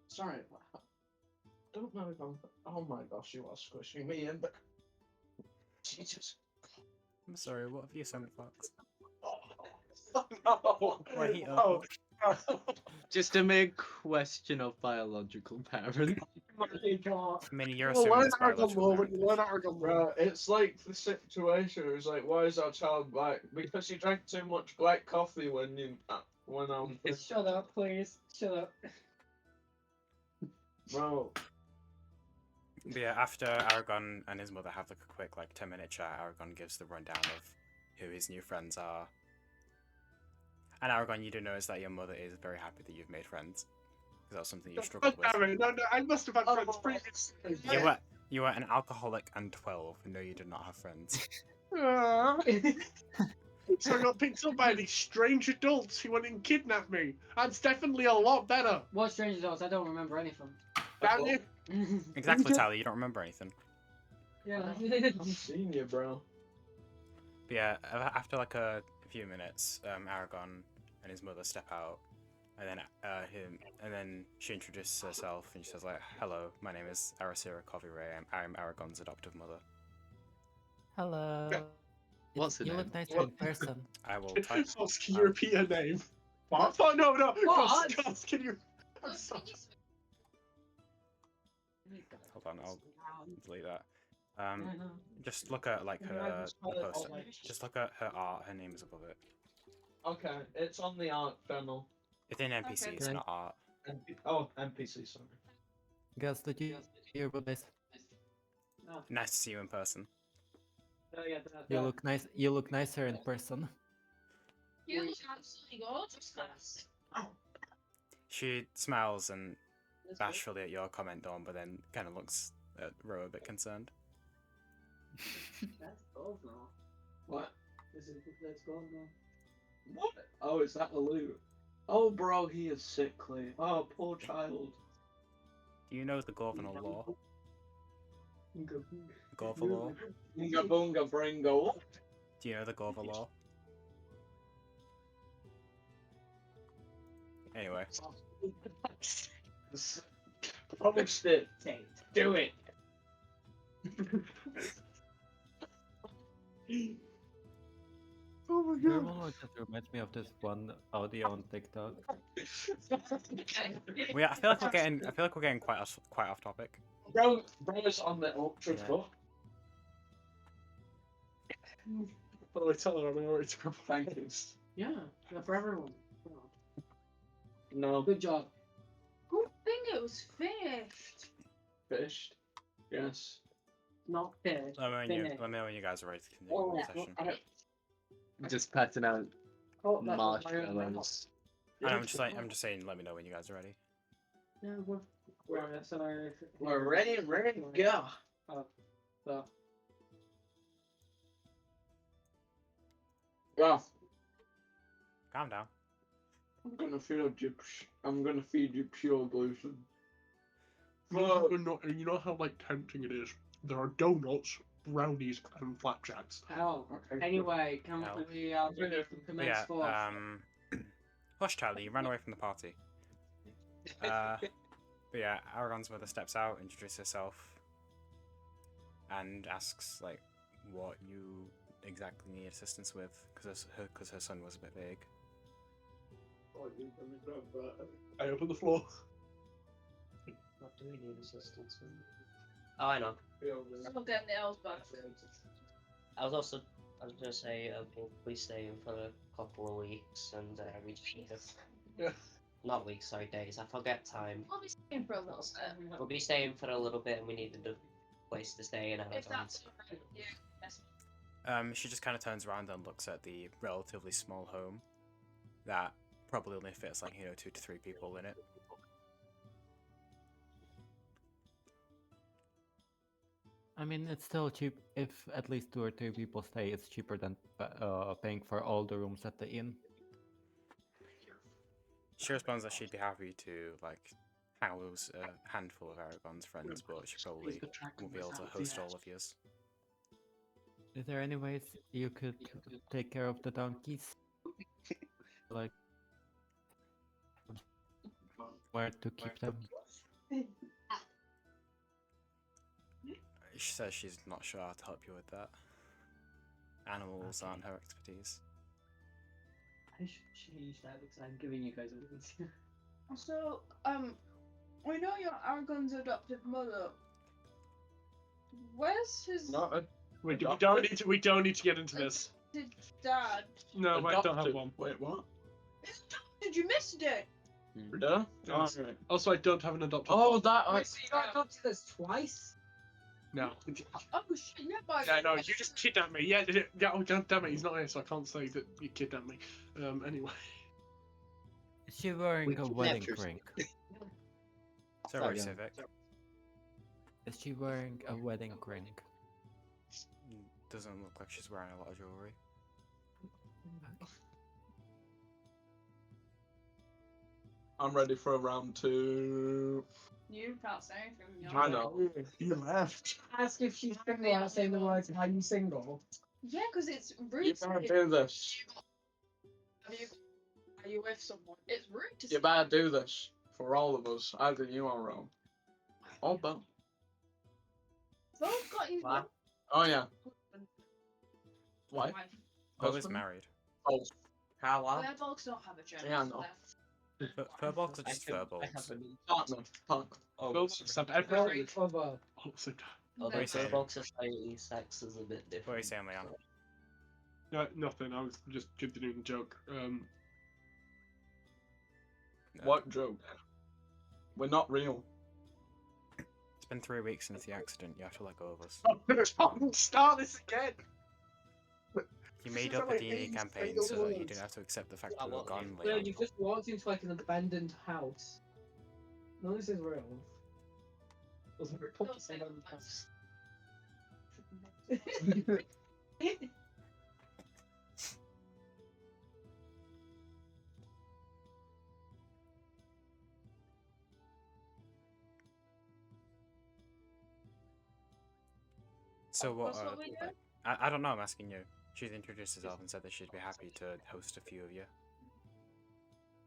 Sorry. I don't know if I'm. Oh my gosh, she was squishing me in, but she just. I'm sorry, what have you sent, Fox? Oh no! Why he Oh. Just a mere question of biological parent. I mean, you're Well, assuming learn it's Aragon biological law when parent. you learn Aragon law. It's like the situation is like, why is our child black? Because he drank too much black coffee when Shut up, please. Shut up. Bro. But yeah, after Aragon and his mother have like a quick 10-minute chat, Aragon gives the rundown of who his new friends are. And Aragon, you do notice that your mother is very happy that you've made friends. Because that's something you struggled with. Damn it, no, I must have had friends previously. You were an alcoholic and 12, and no, you did not have friends. So I got picked up by these strange adults who went and kidnapped me. That's definitely a lot better. What strange adults? I don't remember anything. Damn you. Exactly, Tally, you don't remember anything. Yeah. I'm seeing you, bro. But yeah, after a few minutes, Aragon and his mother step out, and then she introduces herself and she says "Hello, my name is Arasira Coviray. I'm Aragon's adoptive mother." Hello. What's her You name? look nicer in person. I will type. Foss, can you repeat her name? What? Oh, no. What? Foss, can you... I'm sorry. Hold on, I'll delete that. Just look at her the poster. Just look at her art. Her name is above it. Okay, it's on the art channel. It's in NPCs, Okay. not art. NPC, sorry. Guys, did you hear about this? Nice to see you in person. You look nice. You look nicer in person. You look absolutely gorgeous, Mass. She smiles and bashfully at your comment, Dawn, but then kind of looks at Ro a bit concerned. That's gold now. What? That's gold now. What? Oh, is that the loot? Oh, bro, he is sickly. Oh, poor child. Do you know the Gorvenal law? Gorva law? Bunga bunga bringo. Do you know the Gorva law? Anyway. Promised it. Do it. Oh my Your god. one just reminds me of this one audio on TikTok. I feel like we're getting quite off topic. Bro's on the ultra Yeah. tour. By the way, tell her I'm already to provide. Thank you. Yeah, for everyone. No, Good job. Good thing it was finished. fished. Yes. Not fair. Let me know when you guys are ready to continue Oh, the session. Just passing out Oh, that's not my own marshmallows. And I'm just saying, let me know when you guys are ready. Yeah, we're sorry. We're ready to go. So, Well, Calm down. I'm gonna feed you pure gluten. You know how tempting it is? There are donuts, brownies, and flapjacks. oh, Okay. anyway, can No. we But commence yeah, forth? hush, Charlie, you ran away from the party. But yeah, Aragon's mother steps out, introduces herself, and asks what you exactly need assistance with, because her son was a bit vague. I open the floor. What do we need assistance with? Oh, I know. I'm getting the elves back. I was gonna say we stay in for a couple of weeks and we just need to. Yeah. Not weeks, sorry, days. I forget time. I'll be staying for a little bit. We'll be staying for a little bit and we needed a place to stay in If Aragon. that's alright, yeah. Yes. She just kind of turns around and looks at the relatively small home that probably only fits 2 to 3 people in it. I mean, it's still cheap. If at least 2 or 3 people stay, it's cheaper than paying for all the rooms at the inn. She responds that she'd be happy to house a handful of Aragon's friends, but she probably won't be able to host all of yours. Is there any ways you could take care of the donkeys? Like, where to keep them? She says she's not sure how to help you with that. Animals aren't her expertise. I should change that because I'm giving you guys a win. So, we know you're Aragon's adoptive mother. Where's his We don't need to get into this. dad? No, I don't have Adopted. one. Wait, what? Did you miss it? No? Yes. Also, I don't have an adopted. Oh, that. Wait, so you got adopted this twice? No. Oh shit, yeah, boy. Yeah, no, you just kidnapped me. Yeah, yeah. Oh, damn it, he's not here, so I can't say that you kidnapped me. Anyway. Is she wearing We a kidnapped wedding her. ring? Sorry, yeah. Civic. Is she wearing a wedding ring? Doesn't look like she's wearing a lot of jewelry. I'm ready for a round 2. You can't say anything. You're I know. You left. Ask if she's single without saying the words, "Are you single?" Yeah, because it's rude. You to better say- do this. Are you with someone? It's rude to You say. better do this for all of us, either you or Rome. Or both. Both got his What? Oh yeah. husband, Wife. wife. Bo is Husband? married. Oh, How are? Werewolves don't have a gender. Yeah, I know. Furbolgs are just I furbolgs. have an partner. Partner. oh, Except Very everyone. clever. Oh, so although Wait, say- Furbolg society sex is a bit What are you different. saying, Leon? no, nothing. I was just continuing the joke. No. What joke? We're not real. It's been 3 weeks since the accident. You have to let go of us. Start this again. You made This is up a like D&D these campaign single so that you words. didn't have to accept the fact I that we were want gone, you. Yeah, Leon. you just walked into like an abandoned house. No, this is real. Wasn't it? Don't say that. So what? What's what we do? I don't know. I'm asking you. She's introduced herself and said that she'd be happy to host a few of you,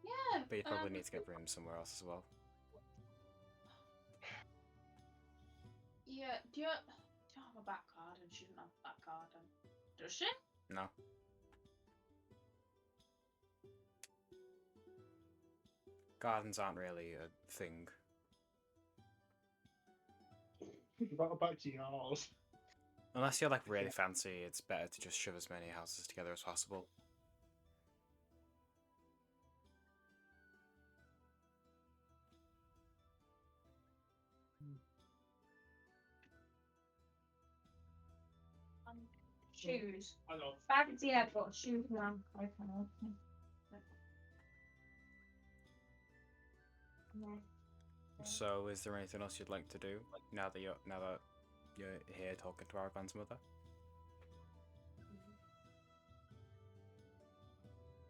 Yeah. but you'd probably need to get rooms somewhere else as well. Yeah. Do you have a back garden? She doesn't have a back garden. Does she? No. Gardens aren't really a thing. What about yours? Unless you're like really fancy, it's better to just shove as many houses together as possible. Shoes. I know. Bags, yeah, but shoes, no. I can't. No. So, is there anything else you'd like to do now that you're here talking to Aragon's mother?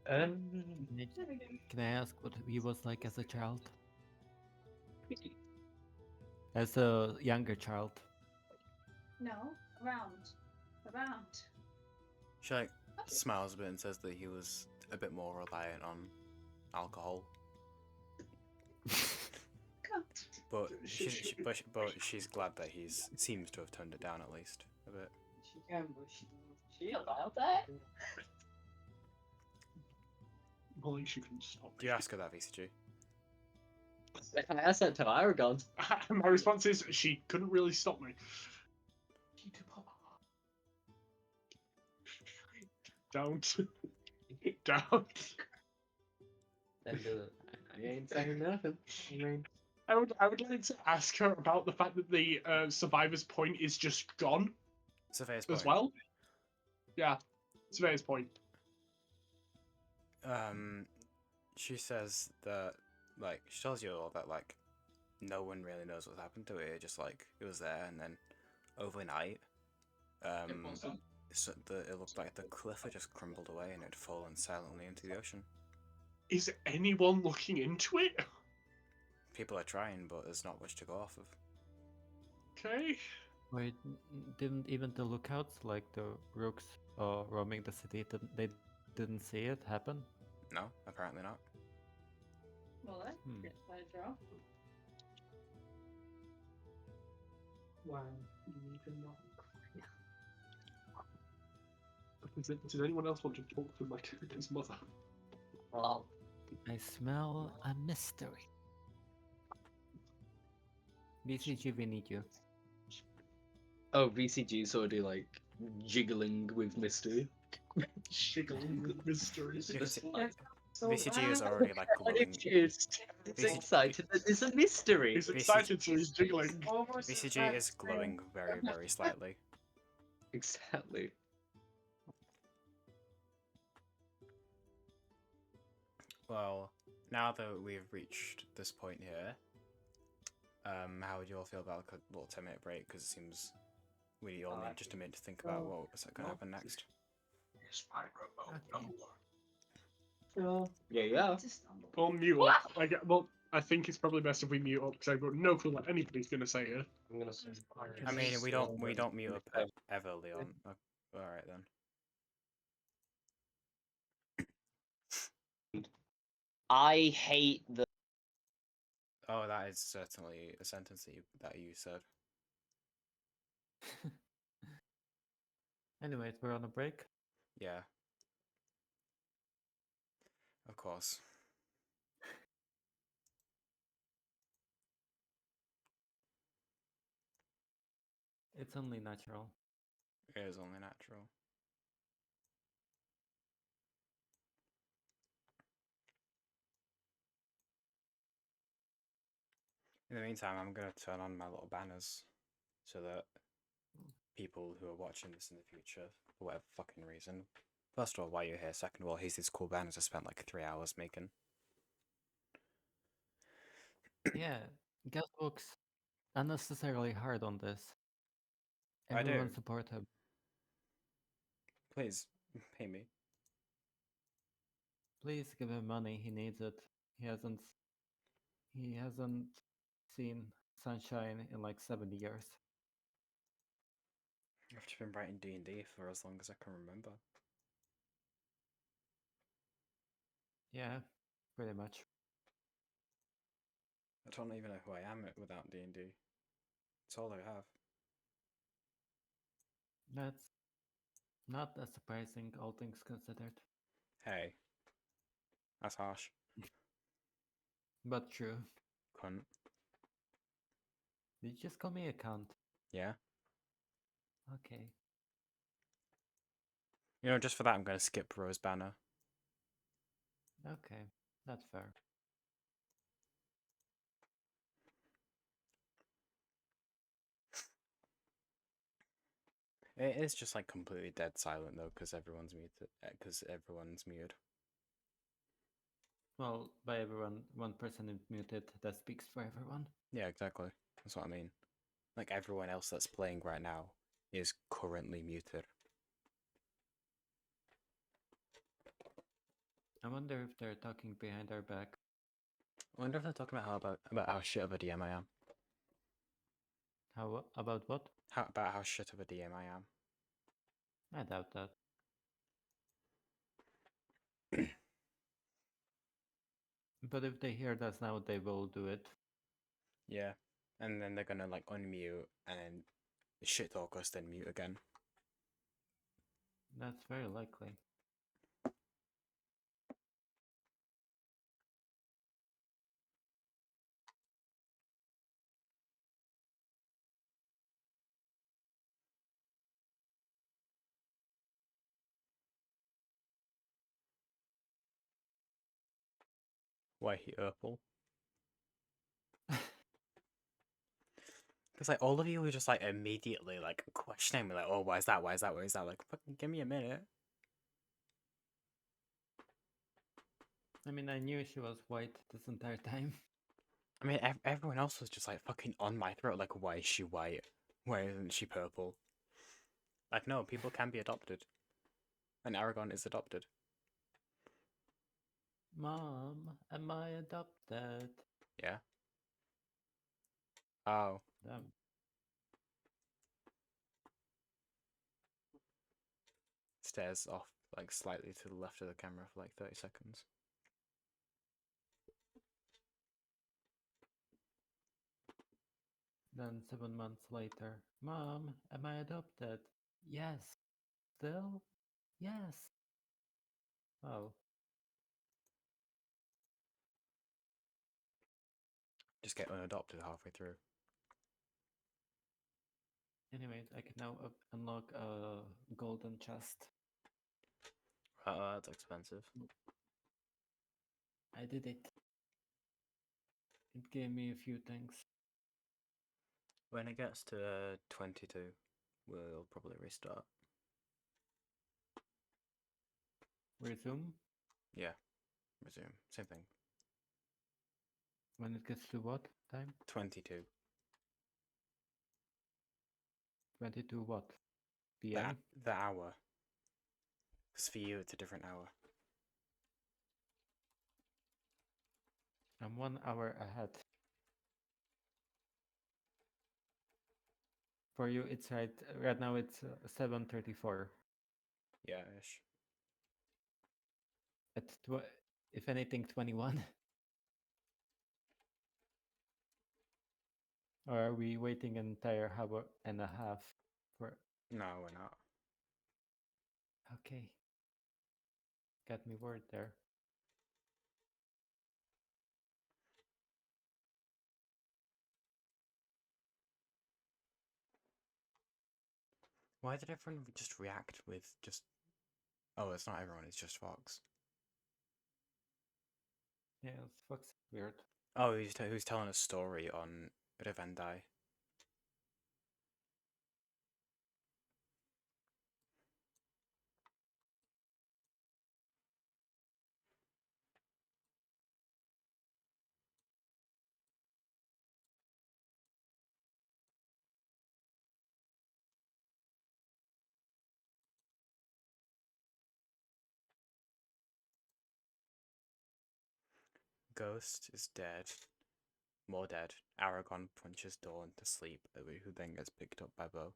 Can I ask what he was like as a child? As a younger child. No. Around. She like smiles a bit and says that he was a bit more reliant on alcohol. But she's glad that seems to have toned it down at least a bit. She can, but She allowed that? Well, she can stop. Do you ask her that, VCG? I asked that to Aragon. My response is she couldn't really stop me. Don't. Don't. Then I ain't saying nothing. I mean, I would like to ask her about the fact that the survivor's point is just gone Surveyor's as point. well. Yeah, surveyor's point. She says that, like, she tells you all that, like, no one really knows what happened to it. It just, like, it was there, and then overnight, it looked like the cliff had just crumbled away and it had fallen silently into the ocean. Is anyone looking into it? People are trying, but there's not much to go off of. Okay. Wait, didn't even the lookouts, like the rooks roaming the city, they didn't see it happen? No, apparently not. Well, then. Hmm. Let it draw. wow. You even know. Does anyone else want to talk to his mother? well, I smell a mystery. BCG, we need you. oh, VCG's already like jiggling with mystery. Jiggling with mysteries. You can see, So VCG is already like glowing. Confused. He's VCG excited that there's a mystery. He's excited, so he's jiggling. almost as VCG bad is as glowing very, very slightly. Exactly. Well, now that we've reached this point here, how would you all feel about like, a little 10-minute break? Because it seems we all need just a minute to think about what's going to happen next. Here's my remote. Okay. Sure. Yeah. We'll mute up. Well, I think it's probably best if we mute up because I've got no clue what anybody's gonna say here. I'm gonna say I mean, we don't mute up ever, Leon. Oh, all right then. I hate the. Oh, that is certainly a sentence that you said. Anyways, we're on a break. Yeah. Of course. It's only natural. It is only natural. In the meantime, I'm going to turn on my little banners so that people who are watching this in the future, for whatever fucking reason, first of all, why you're here, second of all, here's these cool banners I spent like 3 hours making. Yeah, Gus works unnecessarily hard on this. I do. Everyone support him. Please, pay me. Please give him money. He needs it. He hasn't seen sunshine in like 70 years. I've just been writing D&D for as long as I can remember. Yeah, pretty much. I don't even know who I am without D&D. It's all I have. That's not as surprising, all things considered. Hey. That's harsh. But true. Cunt. Did you just call me a cunt? Yeah? Okay. You know, just for that, I'm going to skip Rose Banner. Okay, that's fair. It is just like completely dead silent though, because everyone's muted. Well, by everyone, one person is muted. That speaks for everyone. Yeah, exactly. That's what I mean. Like everyone else that's playing right now is currently muted. I wonder if they're talking behind our back. I wonder if they're talking about how shit of a DM I am. How about what? About how shit of a DM I am. I doubt that. But if they hear us now, they will do it. Yeah, and then they're gonna like unmute and then shit talk us, then mute again. That's very likely. Why he Urple? Because like all of you were just like immediately like questioning me, like, oh, why is that? Why is that? Why is that? Like, fucking give me a minute. I mean, I knew she was white this entire time. I mean, everyone else was just like fucking on my throat, like, why is she white? Why isn't she purple? Like, no, people can be adopted. And Aragon is adopted. Mom, am I adopted? Yeah. Oh. Damn. Stares off, like, slightly to the left of the camera for like 30 seconds. Then 7 months later, Mom, am I adopted? Yes. Still? Yes. Oh. Just get unadopted halfway through. Anyways, I can now unlock a golden chest. That's expensive. I did it. It gave me a few things. When it gets to 22, we'll probably restart. Resume? Yeah, resume. Same thing. When it gets to what time? 22. 22 what? PM? The hour. Because for you, it's a different hour. I'm 1 hour ahead. For you, it's right now it's 7:34. Yeah, ish. At if anything, 21. Or are we waiting an entire hour and a half for? No, we're not. Okay. Got me worried there. Why did everyone just react with just... Oh, it's not everyone, it's just Fox. Yeah, fuck's weird. Oh, who's telling a story on Revendai? Ghost is dead. More dead. Aragon punches Dawn to sleep, who then gets picked up by Bo.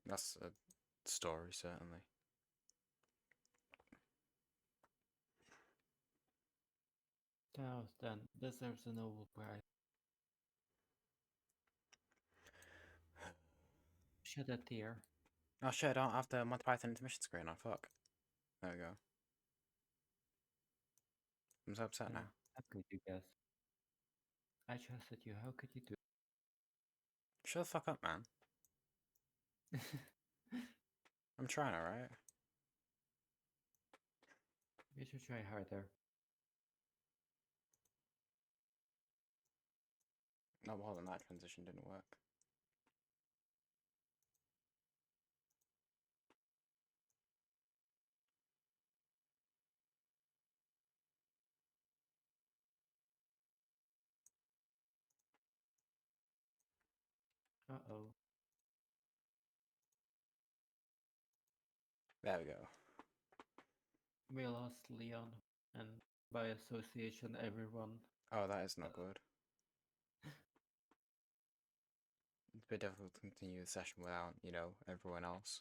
That's a story, certainly. Chaos then deserves a Nobel Prize. Shed a tear. Oh shit, I don't have the Monty Python intermission screen on, fuck. There we go. I'm so upset now. How could you guess? I trusted you. How could you do? Shut the fuck up, man. I'm trying, alright? You should try harder. No, well, then that transition didn't work. Uh-oh. There we go. We lost Leon, and by association, everyone. Oh, that is not good. It's a bit difficult to continue the session without, you know, everyone else.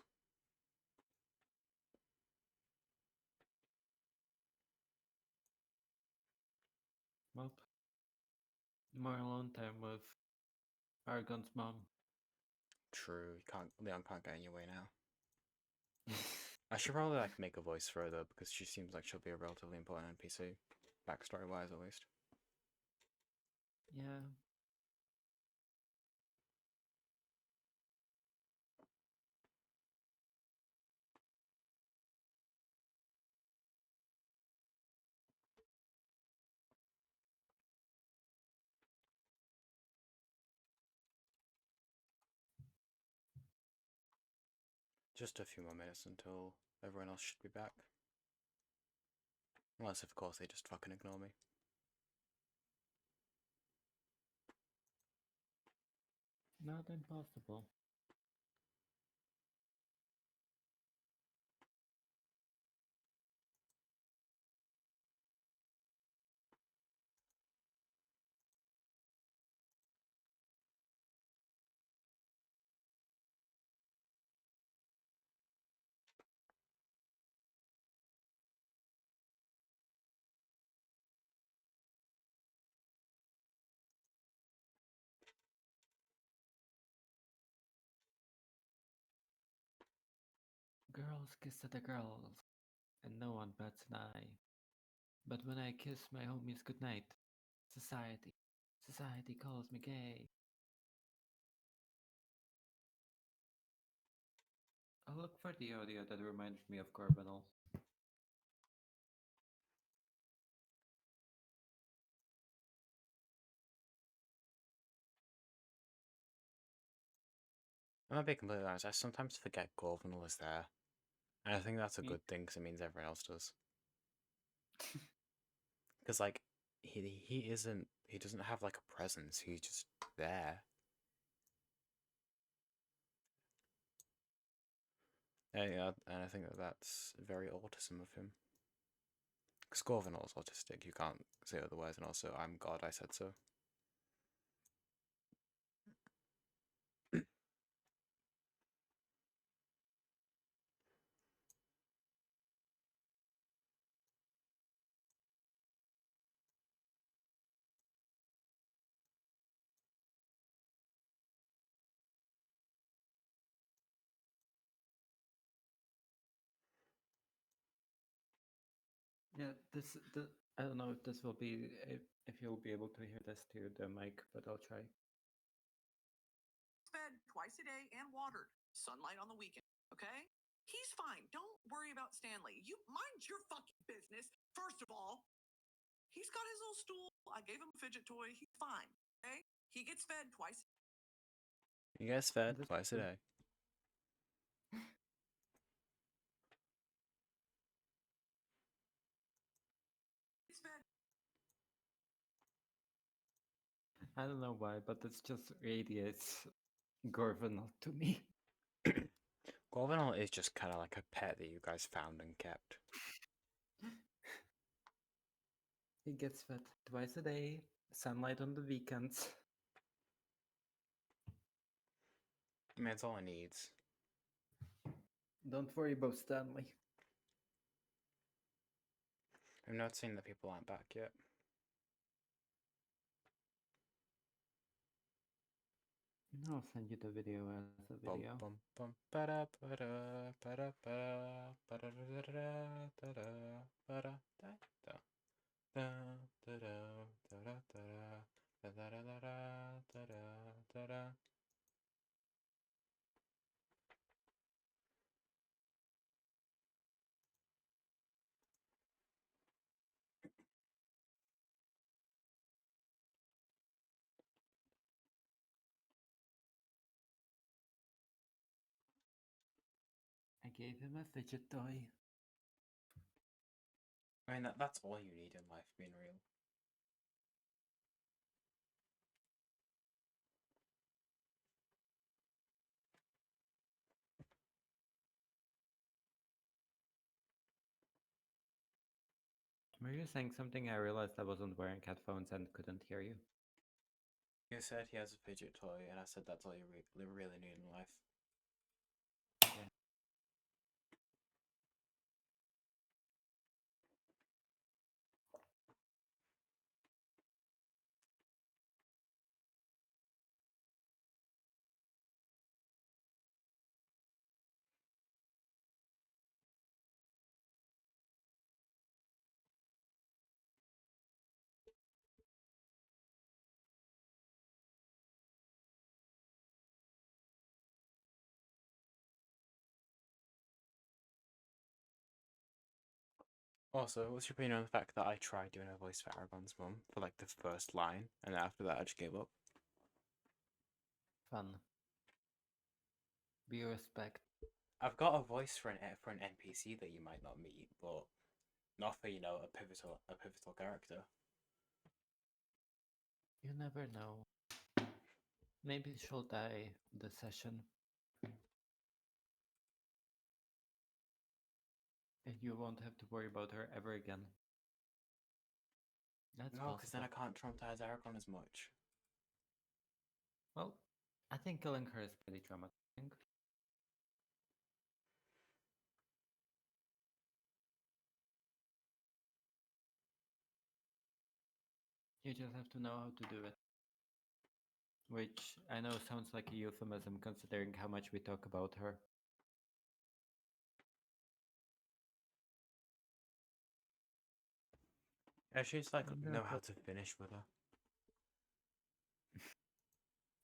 Well, more alone time with Aragon's mom. True, Leon can't get in your way now. I should probably like make a voice for her though, because she seems like she'll be a relatively important NPC, backstory wise at least. Yeah. Just a few more minutes until everyone else should be back. Unless, of course, they just fucking ignore me. Not impossible. Girls kiss other girls, and no one bats an eye. But when I kiss my homies goodnight, society calls me gay. I'll look for the audio that reminds me of Corbinal. I'm gonna be completely honest, I sometimes forget Gorvenal is there. And I think that's a Me- good thing because it means everyone else does. Because, like, he doesn't have, like, a presence, he's just there. And I think that that's very autism of him. Because Gorvenal's autistic, you can't say otherwise, and also, I'm God, I said so. Yeah, I don't know if this will be if you'll be able to hear this through the mic, but I'll try. Fed twice a day and watered. Sunlight on the weekend, okay? He's fine. Don't worry about Stanley. You mind your fucking business, first of all. He's got his little stool. I gave him a fidget toy. He's fine, okay? He gets fed twice. He gets fed That's twice a true. day. He's fed. I don't know why, but it just radiates Gorvenal to me. Gorvenal is just kind of like a pet that you guys found and kept. He gets fed twice a day, sunlight on the weekends. I mean, it's all it needs. Don't worry about Stanley. I'm not saying that people aren't back yet. I'll send you the video as a Bum, video. bum, bum, ba-da, ba-da, ba-da, ba-da, ba-da, da-da, da-da, ba-da, da, da. Da, da-da, da-da, da-da, da-da-da-da, da-da, da-da. I gave him a fidget toy. I mean, that's all you need in life, being real. Were you saying something? I realized I wasn't wearing headphones and couldn't hear you. You said he has a fidget toy, and I said that's all you really need in life. Yeah. Also, what's your opinion on the fact that I tried doing a voice for Aragon's mum for like the first line, and then after that I just gave up? Fun. Be respect. I've got a voice for an NPC that you might not meet, but not for a pivotal character. You never know. Maybe she'll die the session. And you won't have to worry about her ever again. That's No, because then I possible. can't traumatize Aragon as much. Well, I think killing her is pretty traumatizing. You just have to know how to do it. Which I know sounds like a euphemism considering how much we talk about her. Yeah, she's like And know how to finish with her.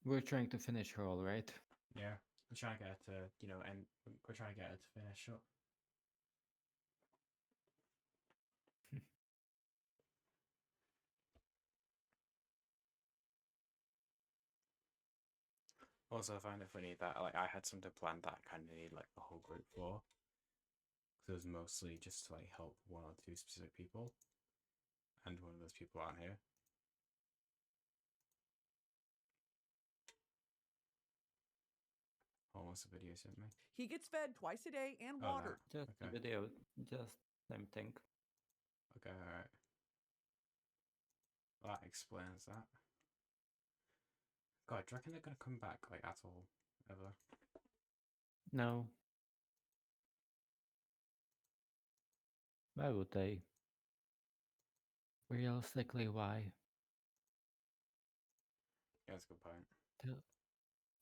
We're trying to finish her, all right? Yeah, we're trying to get her to and we're trying to get her to finish up. Also, I find it funny that like I had something planned that I kind of need like the whole group for, because it was mostly just to like help one or two specific people, and one of those people aren't here. What was the video you sent me? He gets fed twice a day and Oh, watered. that. Just the Okay. video, just same thing. Okay, alright. That explains that. God, do you reckon they're gonna come back, like, at all? Ever? No. Why would they? Realistically, why? Yeah, that's a good point.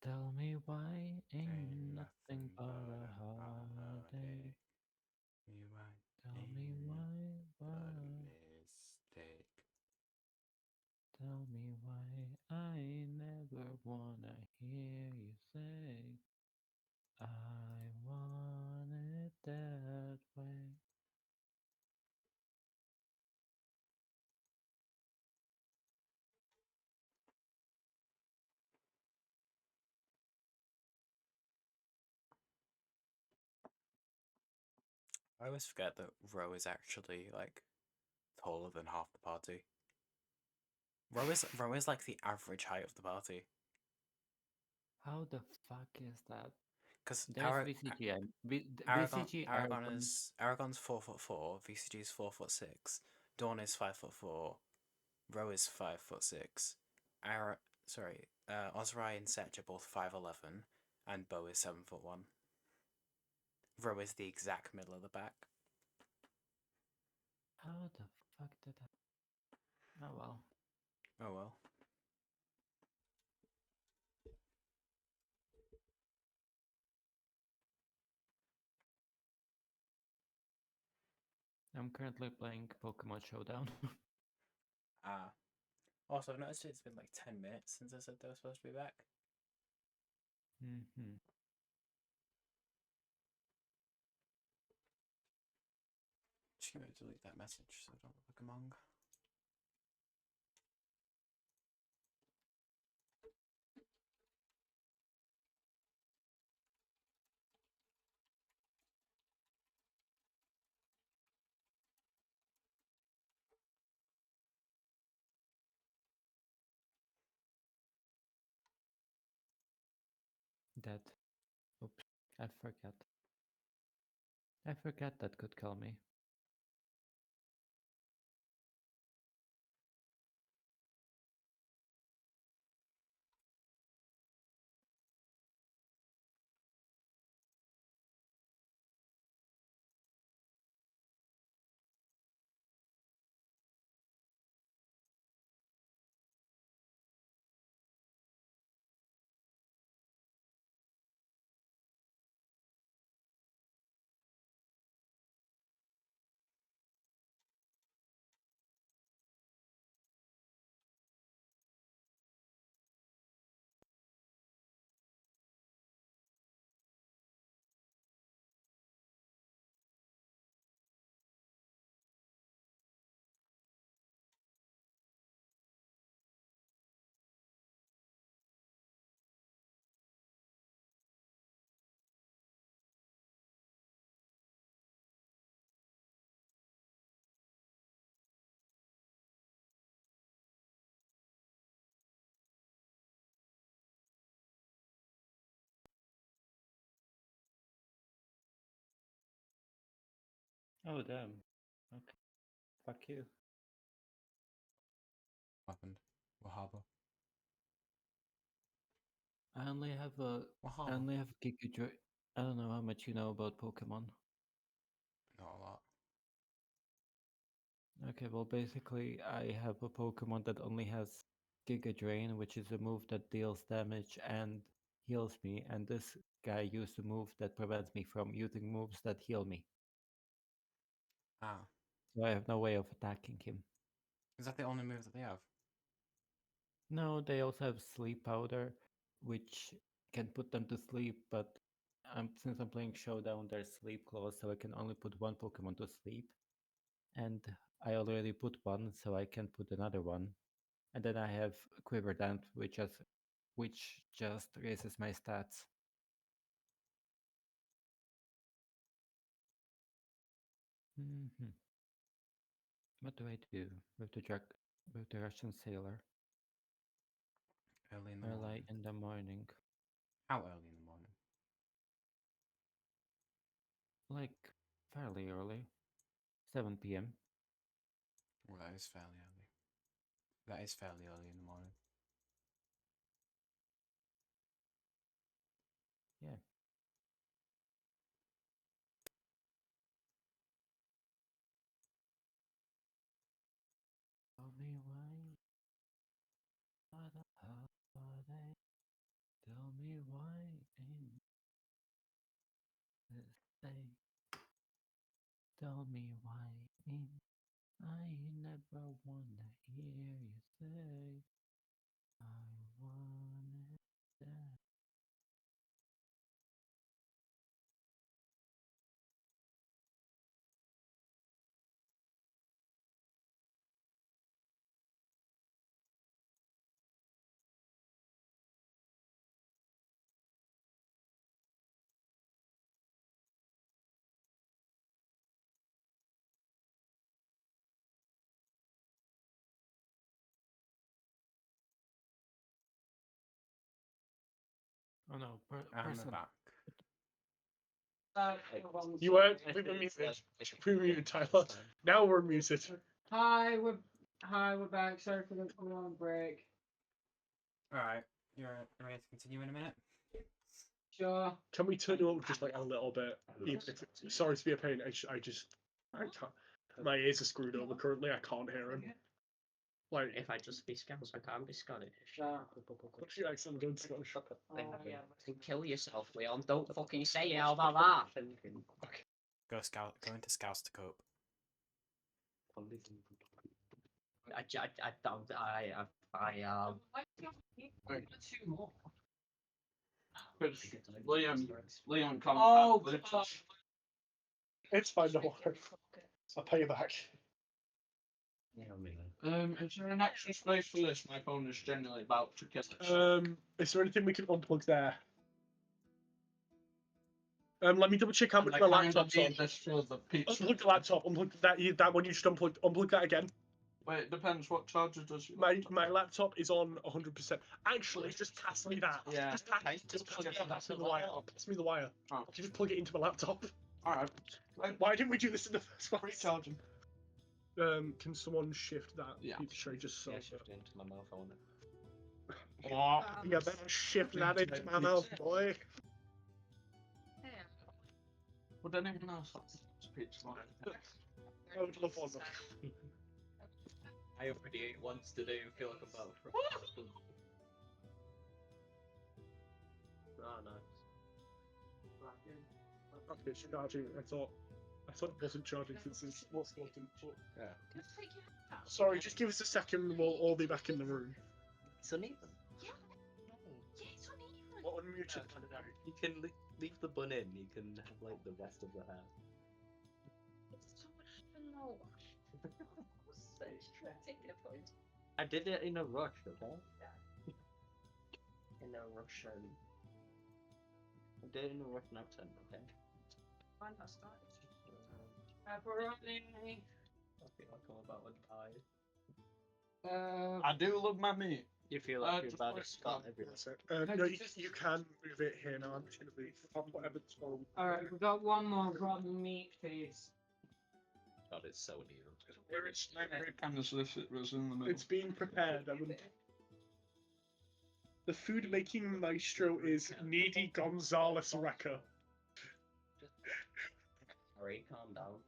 Tell me why ain't Ain't nothing but a holiday. Me why? Tell me why, But a why? mistake. Tell me why I never wanna hear you say I want it that way. I always forget that Ro is actually, like, taller than half the party. Ro is like the average height of the party. How the fuck is that? Because There's VCG and Aragon, VCG Aragon's 4'4", VCG's 4'6", Dawn is 5'4", Ro is 5'6", Ozrai and Setch are both 5'11", and Bo is 7'1". Ro is the exact middle of the pack. How the fuck did I? Oh well. Oh well. I'm currently playing Pokemon Showdown. Ah. Also, I've noticed it's been like 10 minutes since I said they were supposed to be back. Mm-hmm. Just gonna delete that message so I don't look like a mong. Dead. Oops. I forgot. I forgot that could kill me. Oh damn. Okay. Fuck you. What happened? What happened? I only have a I only have Giga Drain. I don't know how much you know about Pokemon. Not a lot. Okay, well basically I have a Pokemon that only has Giga Drain, which is a move that deals damage and heals me, and this guy used a move that prevents me from using moves that heal me. Ah. So I have no way of attacking him. Is that the only move that they have? No, they also have Sleep Powder, which can put them to sleep, but since I'm playing Showdown, there's Sleep Clause, so I can only put one Pokemon to sleep. And I already put one, so I can put another one. And then I have Quiver Dance, which has which just raises my stats. Hmm. What do I do with the Russian sailor? Early in the Early morning. in the morning, How early in the morning? like fairly early, 7 p.m. Well, that is fairly early. That is fairly early in the morning. Yeah. Tell me why. Tell me why in this day. Tell me why in I never wanna hear you say I want it that. Oh no, I'm person. back. You weren't. We were muted. We were muted, Tyler. Now we're muted. Hi, we're back. Sorry for the long break. Alright, you're ready to continue in a minute? Sure. Can we turn you up just like a little bit? Even if sorry to be a pain. I can't. My ears are screwed over currently. I can't hear him. Like, If I just be Scouse, I can't be Scottish. what's your accent going Scottish? Then kill yourself, Leon. Don't fucking say it out about that. Go into Scouts to cope. Two more. Leon can't. Oh, It's fine, don't worry. I'll pay you back. Is there an extra space for this? My phone is generally about to kill itself. Is there anything we can unplug there? Let me double check how much I my kinda laptop's on. need this for the pizza. Unplug the laptop. Unplug that one you just unplugged. Unplug that again. Wait, it depends what charger does your My laptop is on 100%. Actually, just pass me that. Yeah. Just pass me the wire. Pass me the wire. Oh. You just plug it into my laptop. Alright. Why didn't we do this in the first place? Recharging. Can someone shift that pizza tray just so? Yeah, shift it into my mouth, I want it. Oh, yeah, better shift that into my mouth, boy. Would anyone else like pizza? I would love one. I already ate once today. I feel like I'm about to. Oh, nice. Okay, it's charging. I thought it wasn't charging since it's what's working. Yeah. Sorry, just give us a second. We'll all be back in the room. It's uneven. Yeah, it's uneven. What unmuted? You can leave the bun in. You can have like the rest of the hair. It's so much fun though. Take the point. I did it in a rush, okay? In a Russian. I did it in a Russian accent, okay? Why not start? Pepperoni. I feel like I'm about to die. I do love my meat. You feel like you're just about like to start everywhere. No, you can move it here now. I'm just gonna leave. Whatever's wrong. Alright, we've got one more rotten meat piece. God, it's so uneven. Was in the middle. It's being prepared. The food making maestro is Needy Gonzalez Recker. Alright, calm down.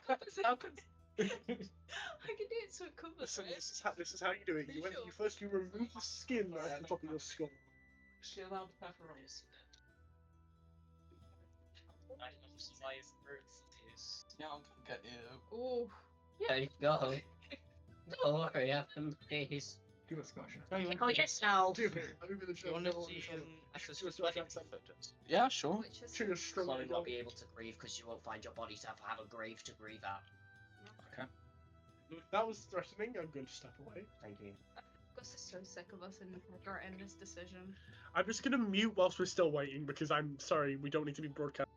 I can do it so it covers Listen, it. this is how you do it. You remove the skin off the top of your skull. Is she allowed pepperonis? Yeah, I'm gonna get you. Oh. There you go. Don't worry, have them days. Give us a caution. Go yourself. Over the You want to see Yeah, sure. Which is Probably not be able to grieve because you won't find your body to have a grave to grieve at. That was threatening. I'm going to step away. Thank you. This is so sick of us and regretting this decision. I'm just gonna mute whilst we're still waiting because I'm sorry, we don't need to be broadcast.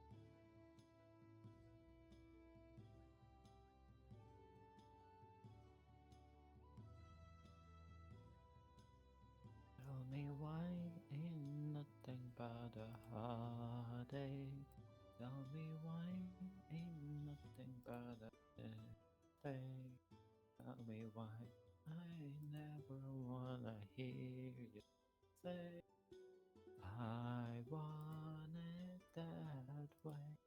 Tell me why ain't nothing but a heartache. Tell me why ain't nothing but a mistake. Tell me why I never wanna hear you say I want it that way.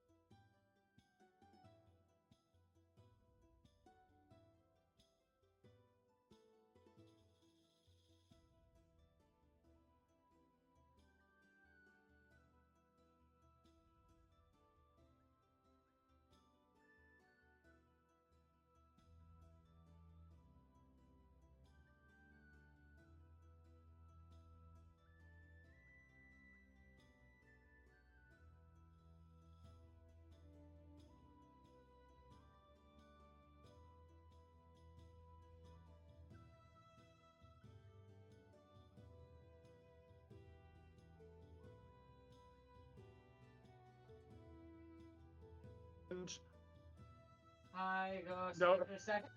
Hi, Ghost. No. Sorry for the second.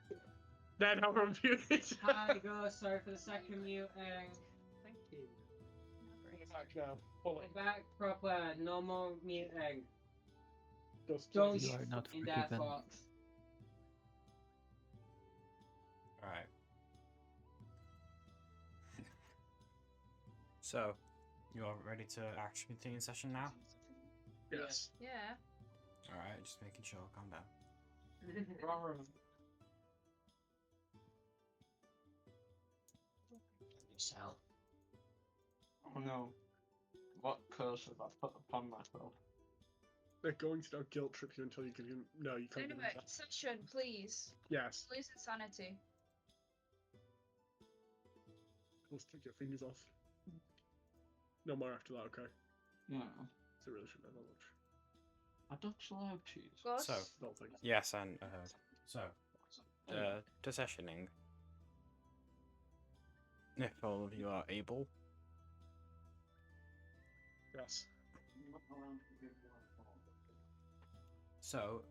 Then how we're muted. Hi, Ghost. Sorry for the second muting. Thank you. Back now. Fully. We're back proper. No more muting. Just Don't You are not in there, forgiven. Fox. Alright. So, you are ready to actually continue the session now? Yes. Yeah. Alright, just making sure. Calm down. Yourself. Oh no. What curse have I put upon myself? They're going to now guilt trip you until you can. No, you can't. Anyway, session, please. Yes. Lose insanity. Let's take your fingers off. No more after that, okay? Yeah. So really shouldn't have that much. I don't allow cheese. Gus? So, No thanks. yes, and so, to sessioning. If all of you are able, Yes. so,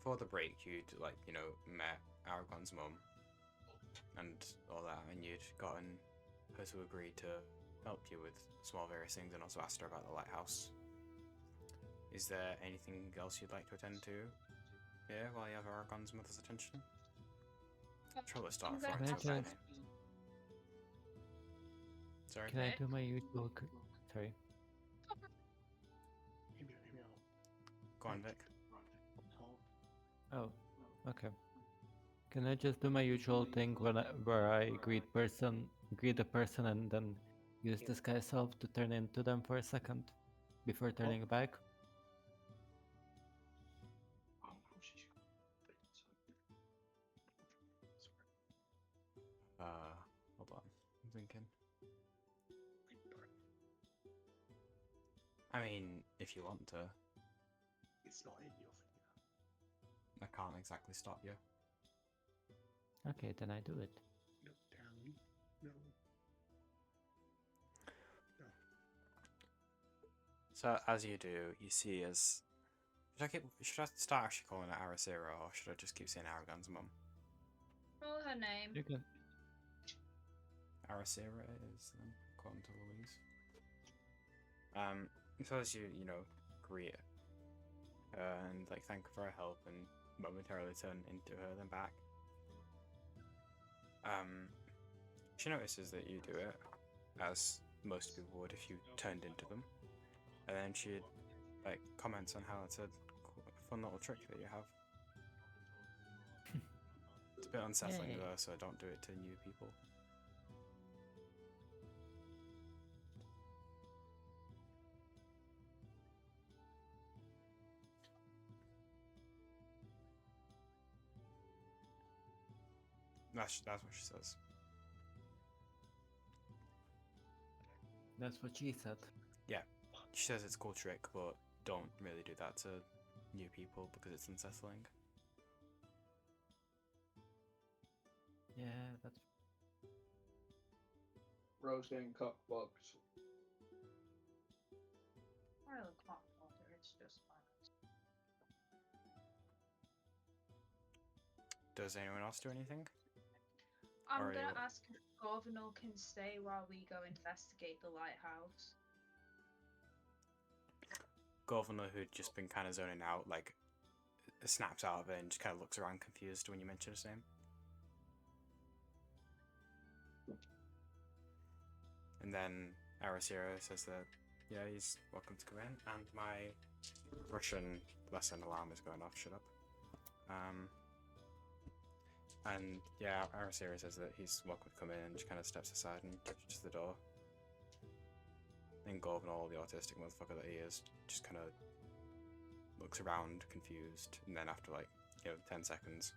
for the break, you'd, like, you know, met Aragon's mum and all that, and you'd gotten her to agree to help you with small various things and also asked her about the lighthouse. Is there anything else you'd like to attend to here while you have Aragon's mother's attention? Sure, let's start I'm from going it. to- Okay. Sorry? Can I do my usual? Sorry. Go on, Vic. Oh, okay. Can I just do my usual thing where I greet the person, and then use disguise self to turn into them for a second before turning back? Hold on. I'm thinking. I mean, if you want to. It's not in your finger. I can't exactly stop you. Okay, then I do it. No, down. No. No. So as you do, you see as should I start actually calling it Aracera, or should I just keep saying Aragon's mum? Roll her name. You can. Aracera is according to Louise. So as you greet her and like thank her for her help and momentarily turn into her, then back. She notices that you do it, as most people would if you turned into them, and then she like comments on how it's a fun little trick that you have. It's a bit unsettling Yay. though, so don't do it to new people. That's what she says. That's what she said. Yeah, she says it's a cool trick, but don't really do that to new people because it's unsettling. Yeah, that's Rose getting cockboxed. I look hot water, it's just fine. Does anyone else do anything? I'm Or gonna you- ask if Governor can stay while we go investigate the lighthouse. Governor, who'd just been kind of zoning out, like, snaps out of it and just kind of looks around confused when you mention his name. And then Arasira says that, yeah, he's welcome to come in, and my Russian lesson alarm is going off, shut up. And yeah, Arasira says that he's welcome to come in and just kind of steps aside and gestures to the door. And Gorvenal, the autistic motherfucker that he is, just kind of looks around confused, and then after 10 seconds,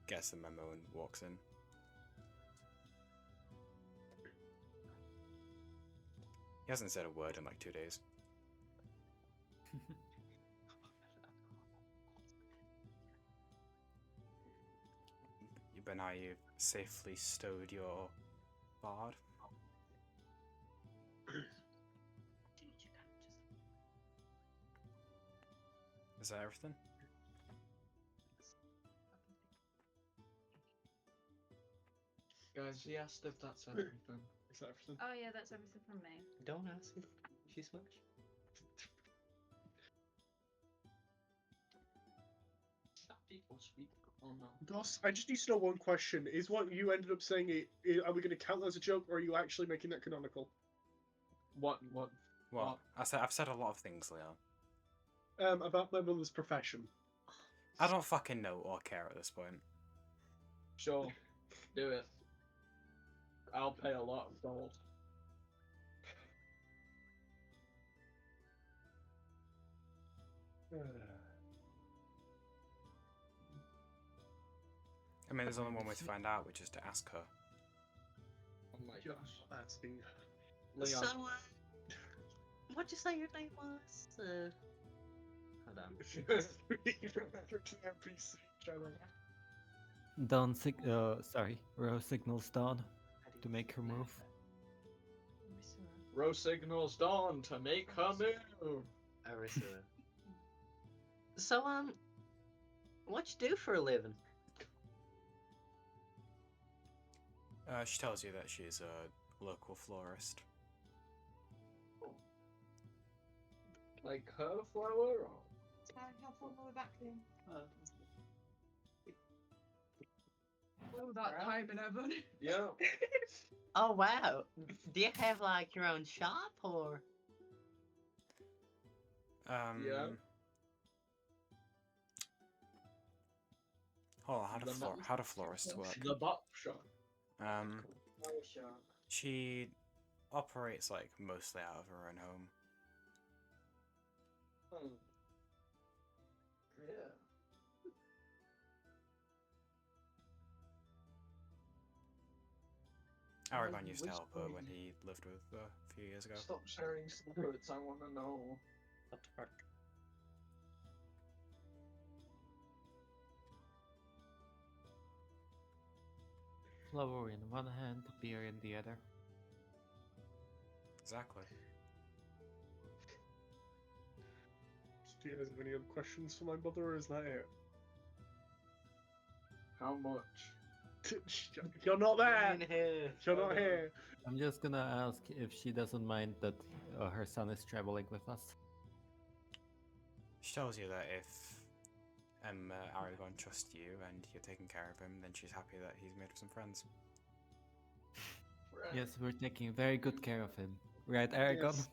gets the memo and walks in. He hasn't said a word in 2 days. But now you've safely stowed your bard. Is that everything? Guys, he asked if that's everything. Is that everything? Oh yeah, that's everything from me. Don't ask if she's much. People speak. Oh no. Goss, I just need to know one question. Is what you ended up saying, are we going to count that as a joke, or are you actually making that canonical? What? Well, I've said a lot of things, Leon. About my mother's profession. I don't fucking know or care at this point. Sure. Do it. I'll pay a lot of gold. I mean, there's only one way to find out, which is to ask her. Oh my Gosh, gosh. asking. Leon. So, what'd you say your name was? Hold on. NPC channel. Rose signals Dawn to make her move. Rose signals Dawn to make her move. Arisa. So, what you do for a living? She tells you that she's a local florist. Like her flower or? How far are we back then? Oh, that time and Evan. Yeah. Oh wow. Do you have your own shop or? Yeah. Hold on, how do florists work? The bop shop. She operates mostly out of her own home. Yeah. Aragon used to help her when he lived with her a few years ago. Stop sharing secrets. I want to know. Flower in one hand, beer in the other. Exactly. Do you guys have any other questions for my mother, or is that it? How much? You're not there! Here. You're not here! I'm just gonna ask if she doesn't mind that her son is traveling with us. She tells you that if Aragon trusts you and you're taking care of him, then she's happy that he's made some friends. Yes, we're taking very good care of him. Right, Aragon? Yes.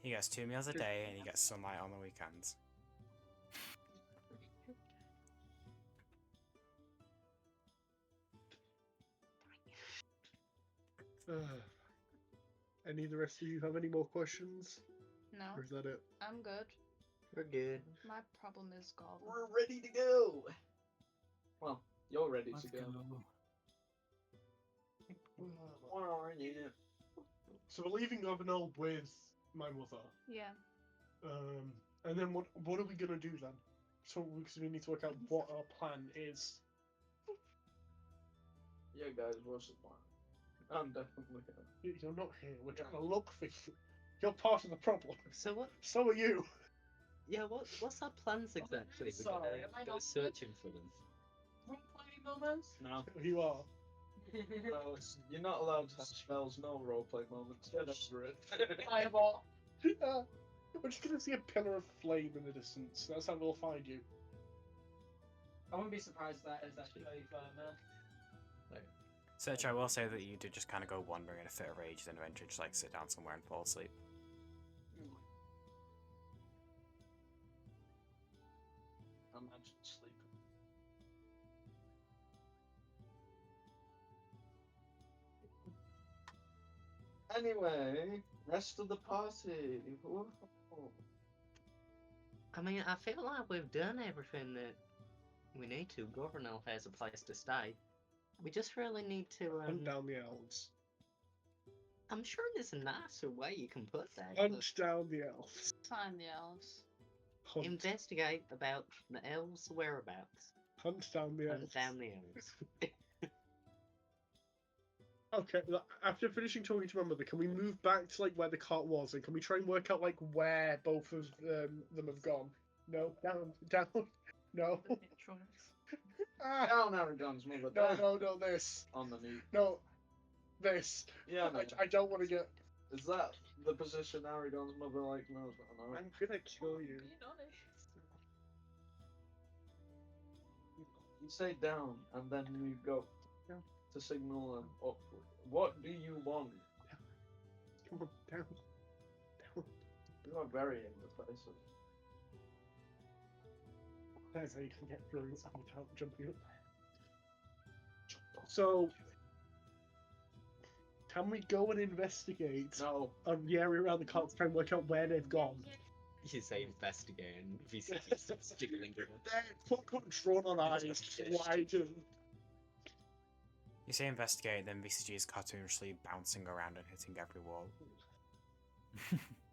He gets 2 meals a day and he gets sunlight on the weekends. Any of the rest of you have any more questions? No, Or is that it? I'm good. We're good. My problem is Gob. We're ready to go. Well, you're ready Let's to go. go. Where are you? So we're leaving Governor with my mother. Yeah. And then what are we gonna do then? So because we need to work out what our plan is. Yeah, guys, what's the plan? I'm definitely here. You're not here. We're trying to look for you. You're part of the problem. So what? So are you. Yeah, what's our plans exactly? We're Sorry, gonna am I go not- searching for them. Role-playing moments? No, You are. no, you're not allowed to have spells, no roleplay moments. Get over it. Fireball. We're just gonna see a pillar of flame in the distance. That's how we'll find you. I wouldn't be surprised if that is actually man. Search, I will say that you did just kind of go wandering in a fit of rage, then eventually just like sit down somewhere and fall asleep. Imagine sleeping. Anyway, rest of the party. Whoa. I mean, I feel like we've done everything that we need to. Governor has a place to stay. We just really need to. Hunt down the elves. I'm sure there's a nicer way you can put that. Hunt down the elves. Find the elves. But investigate about the elves' whereabouts. Hunt down the elves. Hunt down the elves. Okay, after finishing talking to my mother, can we move back to like where the cart was, and can we try and work out like where both of them have gone? No, down, no. Down Aragon's mother. No, this. Underneath. No, this. Yeah, no. I don't want to get. Is that the position Aragon's mother like knows about? No. I'm gonna kill you. You say down, and then you go to signal them up. What do you want? Come on, down. You are very indecisive. That's how you can get through without jumping up. So, can we go and investigate No. on the area around the cart to try and work out where they've gone? You say investigate and VCT starts jiggling around. Put drawn on eyes, widen. You say investigate, then VCG is cartoonishly bouncing around and hitting every wall.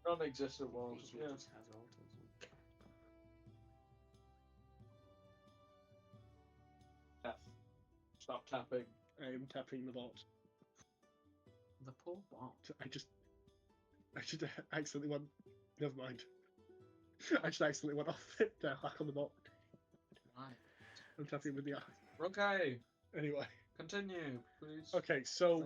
Non-existent walls. Yeah. Tap. Stop tapping. I am tapping the bot. The poor bot. I just accidentally went. Never mind. I just accidentally went off it. Back on the bot. Why? I'm tapping with the eye. Okay. Anyway. Continue, please. Okay, so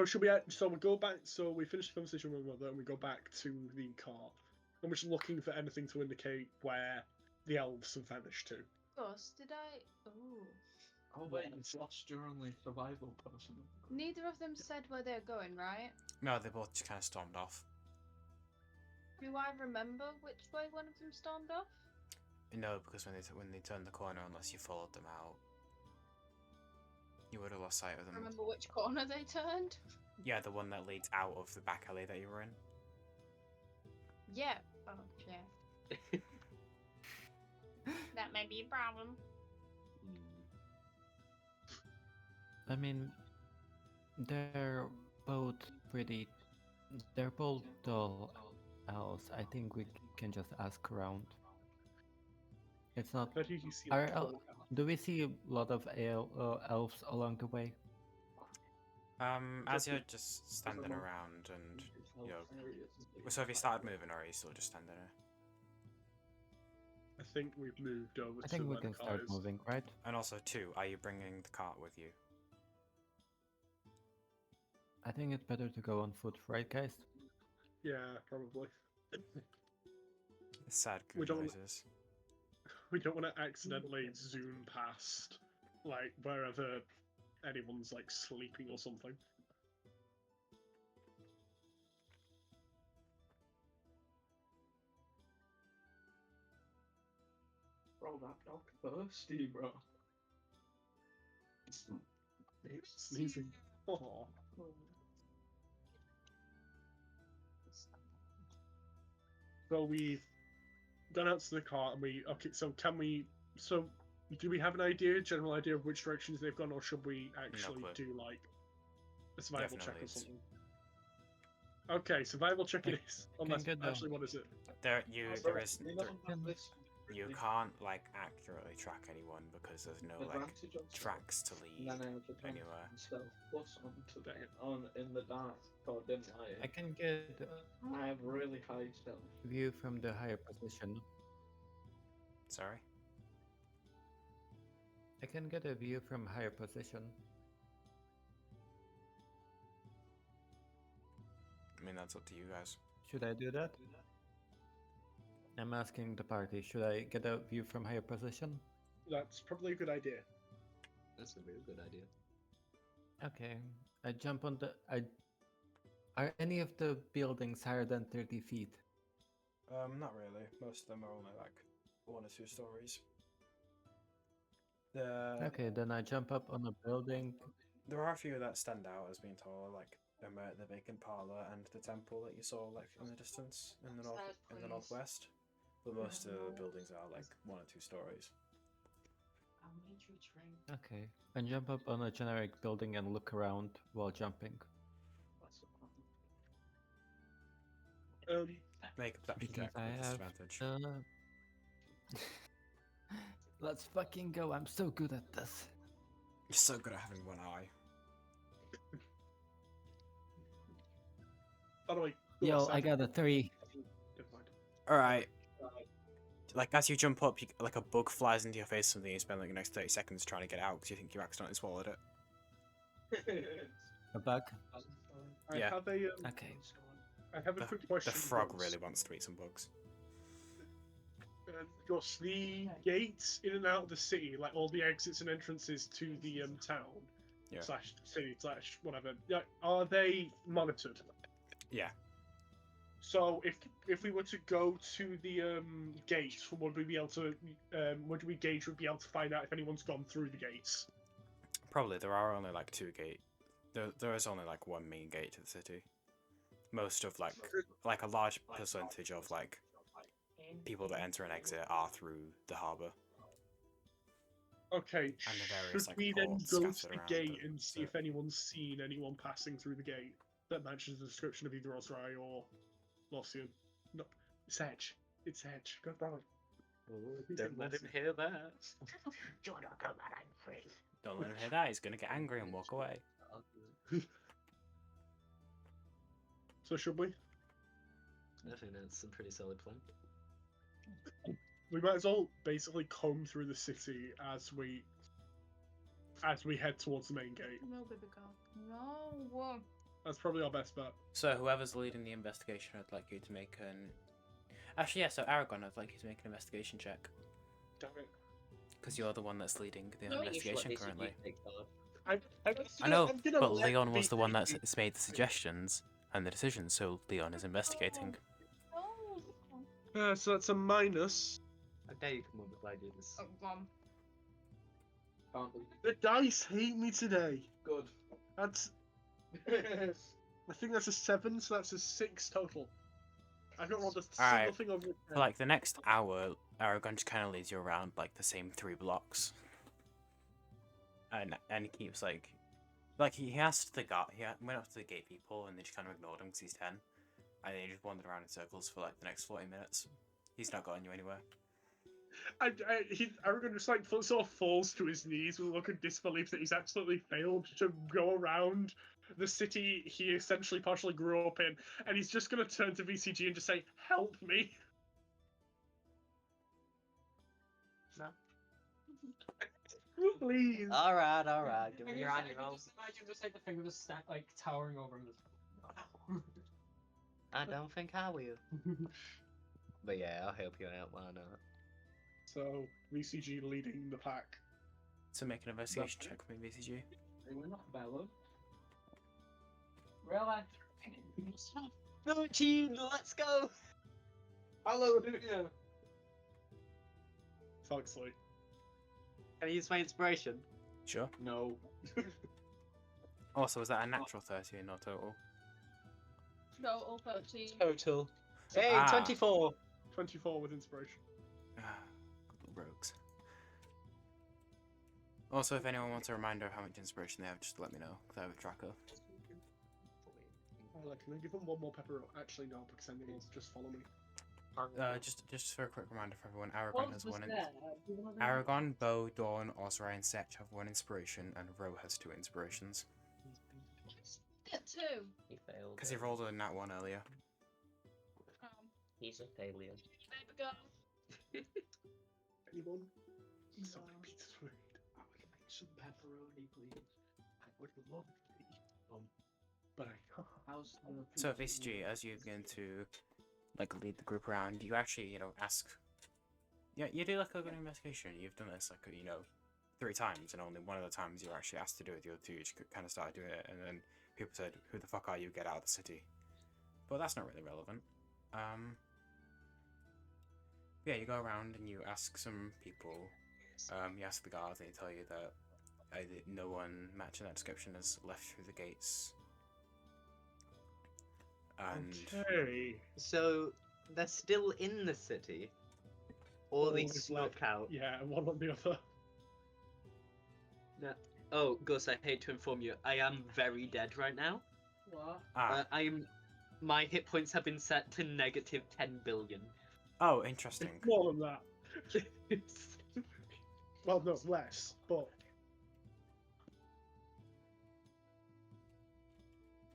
should we? So we go back. So we finish the conversation with my mother, and we go back to the car. I'm just looking for anything to indicate where the elves have vanished to. Gus, did I? Ooh. Oh wait, it's lost your only survival person. Neither of them said where they're going, right? No, they both just kind of stormed off. Do I remember which way one of them stormed off? No, because when they turned the corner, unless you followed them out, you would have lost sight of them. Remember which corner they turned? Yeah, the one that leads out of the back alley that you were in. Yeah. Oh, yeah. That may be a problem. I mean, they're both pretty. They're both tall elves. I think we can just ask around. It's not. But you see Do we see a lot of elves along the way? As you're just standing around and, you know, so have you started moving or are you still just standing there? I think we've moved over. I think to we where can the car start is. moving, right? And also, too, are you bringing the cart with you? I think it's better to go on foot, right, guys? Yeah, probably. Sad We good don't- noises. We don't want to accidentally zoom past, like, wherever anyone's, like, sleeping or something. Bro, that dog thirsty, bro. Sneezing. Oh. So we've gone out to the car and so can we, so do we have an general idea of which directions they've gone, or should we actually clue. do like a survival Definitely check or leads. something? Okay, survival check it is. Unless, get down. actually, what is it? There is You know this you can't like accurately track anyone because there's no like Advantage on tracks to lead And then I have advantage anywhere. on stealth plus on today on in the dark. Oh, didn't I I? can get I have really high stealth. a view from the higher position. Sorry. I can get a view from higher position. I mean, that's up to you guys. Should I do that? I'm asking the party, should I get a view from higher position? That's probably a good idea. That's a very good idea. Okay. I jump on the... Are any of the buildings higher than 30 feet? Not really. Most of them are only like 1 or 2 stories. The Okay, then I jump up on a building. There are a few that stand out as being taller, like the vacant parlor and the temple that you saw like in the distance in the northwest. But most of the buildings are like 1 or 2 stories. Okay. And jump up on a generic building and look around while jumping. Make that Because check I with have... disadvantage. Let's fucking go, I'm so good at this. You're so good at having one eye. By the way, Yo, I got a 3. Alright. Like, as you jump up, like a bug flies into your face or something, you spend like the next 30 seconds trying to get out because you think you accidentally swallowed it. A bug? I have a, Okay. I have a quick question. The frog Ross. really wants to eat some bugs. Ross, the gates in and out of the city, like all the exits and entrances to the town, Yeah. slash city, slash whatever, are they monitored? Yeah. So if we were to go to the gates, would we be able to would we gauge would be able to find out if anyone's gone through the gates? Probably. There are only like 2 gates. There is only like 1 main gate to the city. Most of like a large percentage of like people that enter and exit are through the harbour. Okay. And the various, Should like, we then ports go to scattered the around gate the- and see if anyone's seen anyone passing through the gate that matches the description of either Osrai or Lossian? No, it's Edge. It's Edge. God damn it. Don't let him hear that. Don't let him hear that. He's gonna get angry and walk away. So should we? I think that's a pretty solid plan. We might as well basically comb through the city as we head towards the main gate. No, baby girl. No. That's probably our best bet. So whoever's leading the investigation, I'd like you to make an... Actually, yeah, so Aragon, I'd like you to make an investigation check. Damn it. Because you're the one that's leading the No, investigation currently. I know, I'm gonna but let Leon was the one BCG that's made the suggestions and the decisions, so Leon is investigating. So that's a minus. I dare you come on with ideas. Oh, Mom. Can't believe The dice hate me today. Good. That's. I think that's a 7, so that's a 6 total. I don't roll the Alright, single thing over. for like the next hour, Aragon just kind of leads you around like the same 3 blocks. And he keeps like he asked the guy, went up to the gate people and they just kind of ignored him because he's 10. And then he just wandered around in circles for like the next 40 minutes. He's not gotten you anywhere. Aragon just like sort of falls to his knees with a look of disbelief that he's absolutely failed to go around the city he essentially partially grew up in, and he's just going to turn to VCG and just say, "Help me!" No. Please. All right. Give me your on your own. Just imagine just like the finger just like towering over him. I don't think I will. But yeah, I'll help you out. Why not? So VCG leading the pack. So make an investigation check for me, VCG. We're not bellowed. Really? 13, let's go! Hallelujah. Foxley. Can I use my inspiration? Sure. No. Also, was that a natural 13 or total? No, all 13. Total. Hey, Ah. 24! 24 with inspiration. Rogues. Also, if anyone wants a reminder of how much inspiration they have, just let me know, because I have a tracker. Can I give him one more pepper? Actually, no, because then he'll just follow me. Just for a quick reminder for everyone, Aragon has was one. there? Do you wanna know? Aragon, Bo, Dawn, Osra, and Setch have one inspiration, and Ro has 2 inspirations. Get 2. He failed. Because he rolled a nat 1 earlier. He's a failure. Baby girl. Anyone? Somebody pizza food. I would like some pepperoni, please. I would love to eat but I How's the So VCG, as you begin to like lead the group around, you actually, ask. Yeah, you do like a good investigation. You've done this like 3 times, and only one of the times you were actually asked to do it. The other 2 you just kind of started doing it, and then people said, "Who the fuck are you? Get out of the city." But that's not really relevant. Yeah, you go around and you ask some people. You ask the guards, and they tell you that no one matching that description has left through the gates. And okay. So they're still in the city, or they All is snuck left. out. Yeah, and one on the other. No. Oh, Gus, I hate to inform you, I am very dead right now. what? My hit points have been set to negative 10 billion. Oh, interesting. More than that. Well, no, less, but.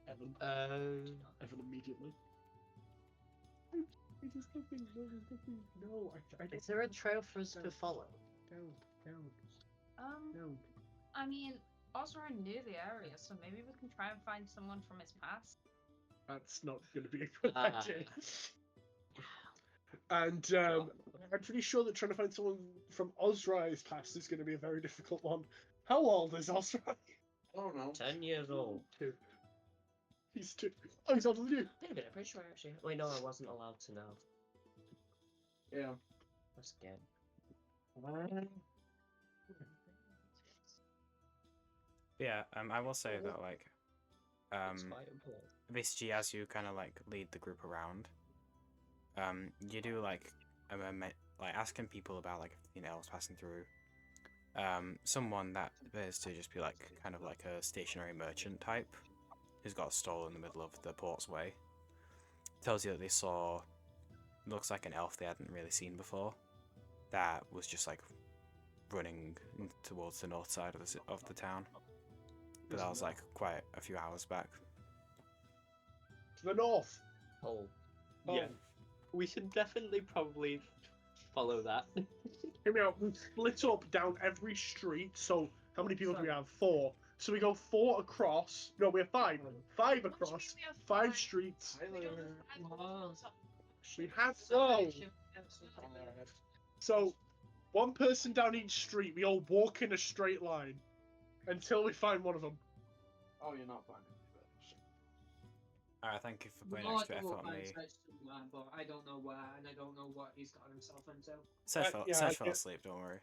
Evan. Evan immediately. There's nothing. No, there's nothing. No, I Is there a trail for us to follow? Down. I mean, Osra knew the area, so maybe we can try and find someone from his past. That's not going to be a good Ah. idea. And I'm pretty sure that trying to find someone from Ozrai's past is going to be a very difficult one. How old is Ozrai? I don't know. 10 years old. 2. He's 2. Oh, he's older than you. David, I'm pretty sure actually. Wait, no, I wasn't allowed to know. Yeah. That's good. Yeah, I will say that It's quite important. VCG, as you kind of lead the group around, you do asking people about anything else passing through. Someone that appears to just be kind of like a stationary merchant type, who's got a stall in the middle of the port's way, tells you that they saw, looks like an elf they hadn't really seen before, that was just running towards the north side of the town. But that was quite a few hours back. To the north. Oh. Yeah. We should definitely probably follow that. Hear me out. We split up down every street. So how many people do we have? 4. So we go 4 across. No, we have 5. 5 across. 5 streets. We have so 1 person down each street. We all walk in a straight line until we find one of them. Oh, you're not finding Alright, thank you for putting Well, extra I will effort on find me. Sedge somewhere, but I don't know where, and I don't know what he's gotten himself into. Sedge yeah, fell asleep, don't worry.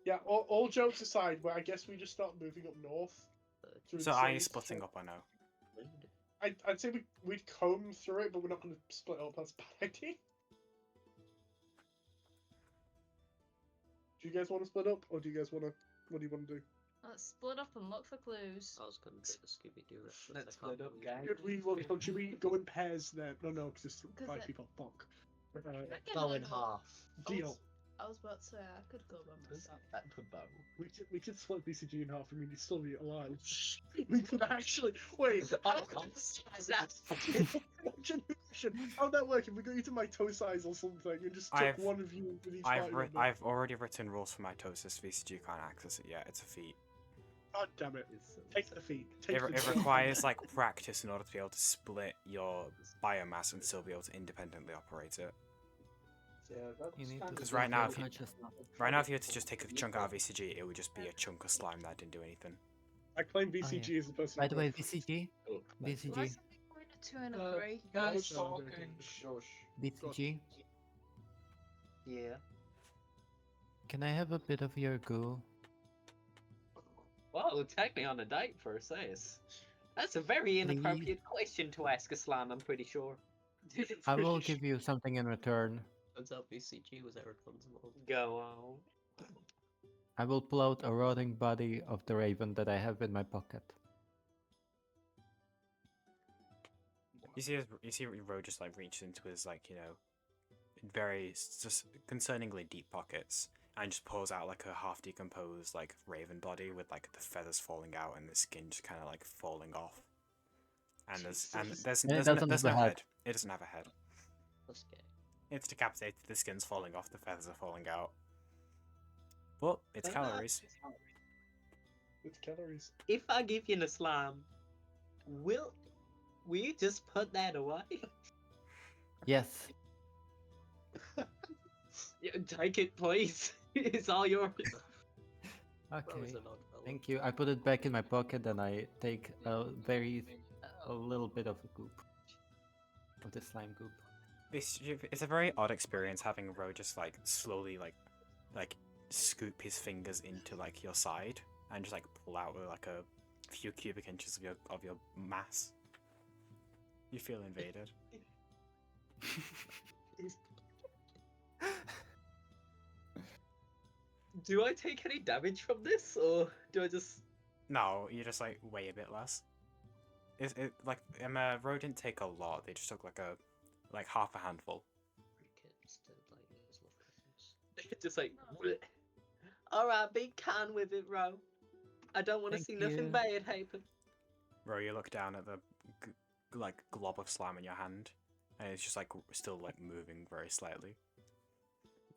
Yeah, all jokes aside, but I guess we just start moving up north. through So the are you city. splitting up, I know? I'd say we'd comb through it, but we're not going to split up. That's a bad idea. Do you guys want to split up, or do you guys want to? What do you want to do? Let's split up and look for clues. I was gonna do the Scooby-Doo reference. Let's I can't split up, believe guys. Should we go in pairs then? No, because there's 5 people. Fuck. Go in half. Deal. I was about to say I could go by myself. We could split BCG in half. I mean, you'd still be alive. We could actually wait. How'd that work? If we got you to mitosis or something, and just took one of you with each party member? I've already written rules for mitosis. VCG can't access it yet. It's a feat. God damn it! Take the feet. It requires practice in order to be able to split your biomass and still be able to independently operate it. Because right now, if you had to just take a chunk out of VCG, it would just be a chunk of slime that didn't do anything. I claim VCG as the person. By the way, VCG, VCG, Why is it going to 2 and a 3? Guys, VCG. Yeah. Can I have a bit of your goo? Well, take me on a date for says. That's a very inappropriate question to ask a slime, I'm pretty sure. I will give you something in return. Turns out BCG was Aragon's mom. Go on. I will pull out a rotting body of the raven that I have in my pocket. You see Ro just reaches into his just concerningly deep pockets, and just pulls out like a half decomposed like raven body with like the feathers falling out and the skin just kind of like falling off. And there's And it there's doesn't there's have no a head. head. It doesn't have a head. That's gay. It's decapitated. The skin's falling off. The feathers are falling out. But it's Fair enough. calories. It's calories. If I give you the slime, will you just put that away? Yes. Yeah, take it, please. It's all yours. Okay. Thank you. I put it back in my pocket and I take a little bit of a goop. Of the slime goop. It's a very odd experience having Ro just like slowly like scoop his fingers into like your side and just like pull out like a few cubic inches of your mass. You feel invaded. Do I take any damage from this, or do I just? No, you just like weigh a bit less. It like Ro didn't take a lot. They just took like half a handful. Just like, all right, be kind with it, Ro. I don't want to Thank see nothing you. bad happen. Ro, you look down at the like glob of slime in your hand, and it's just like still like moving very slightly.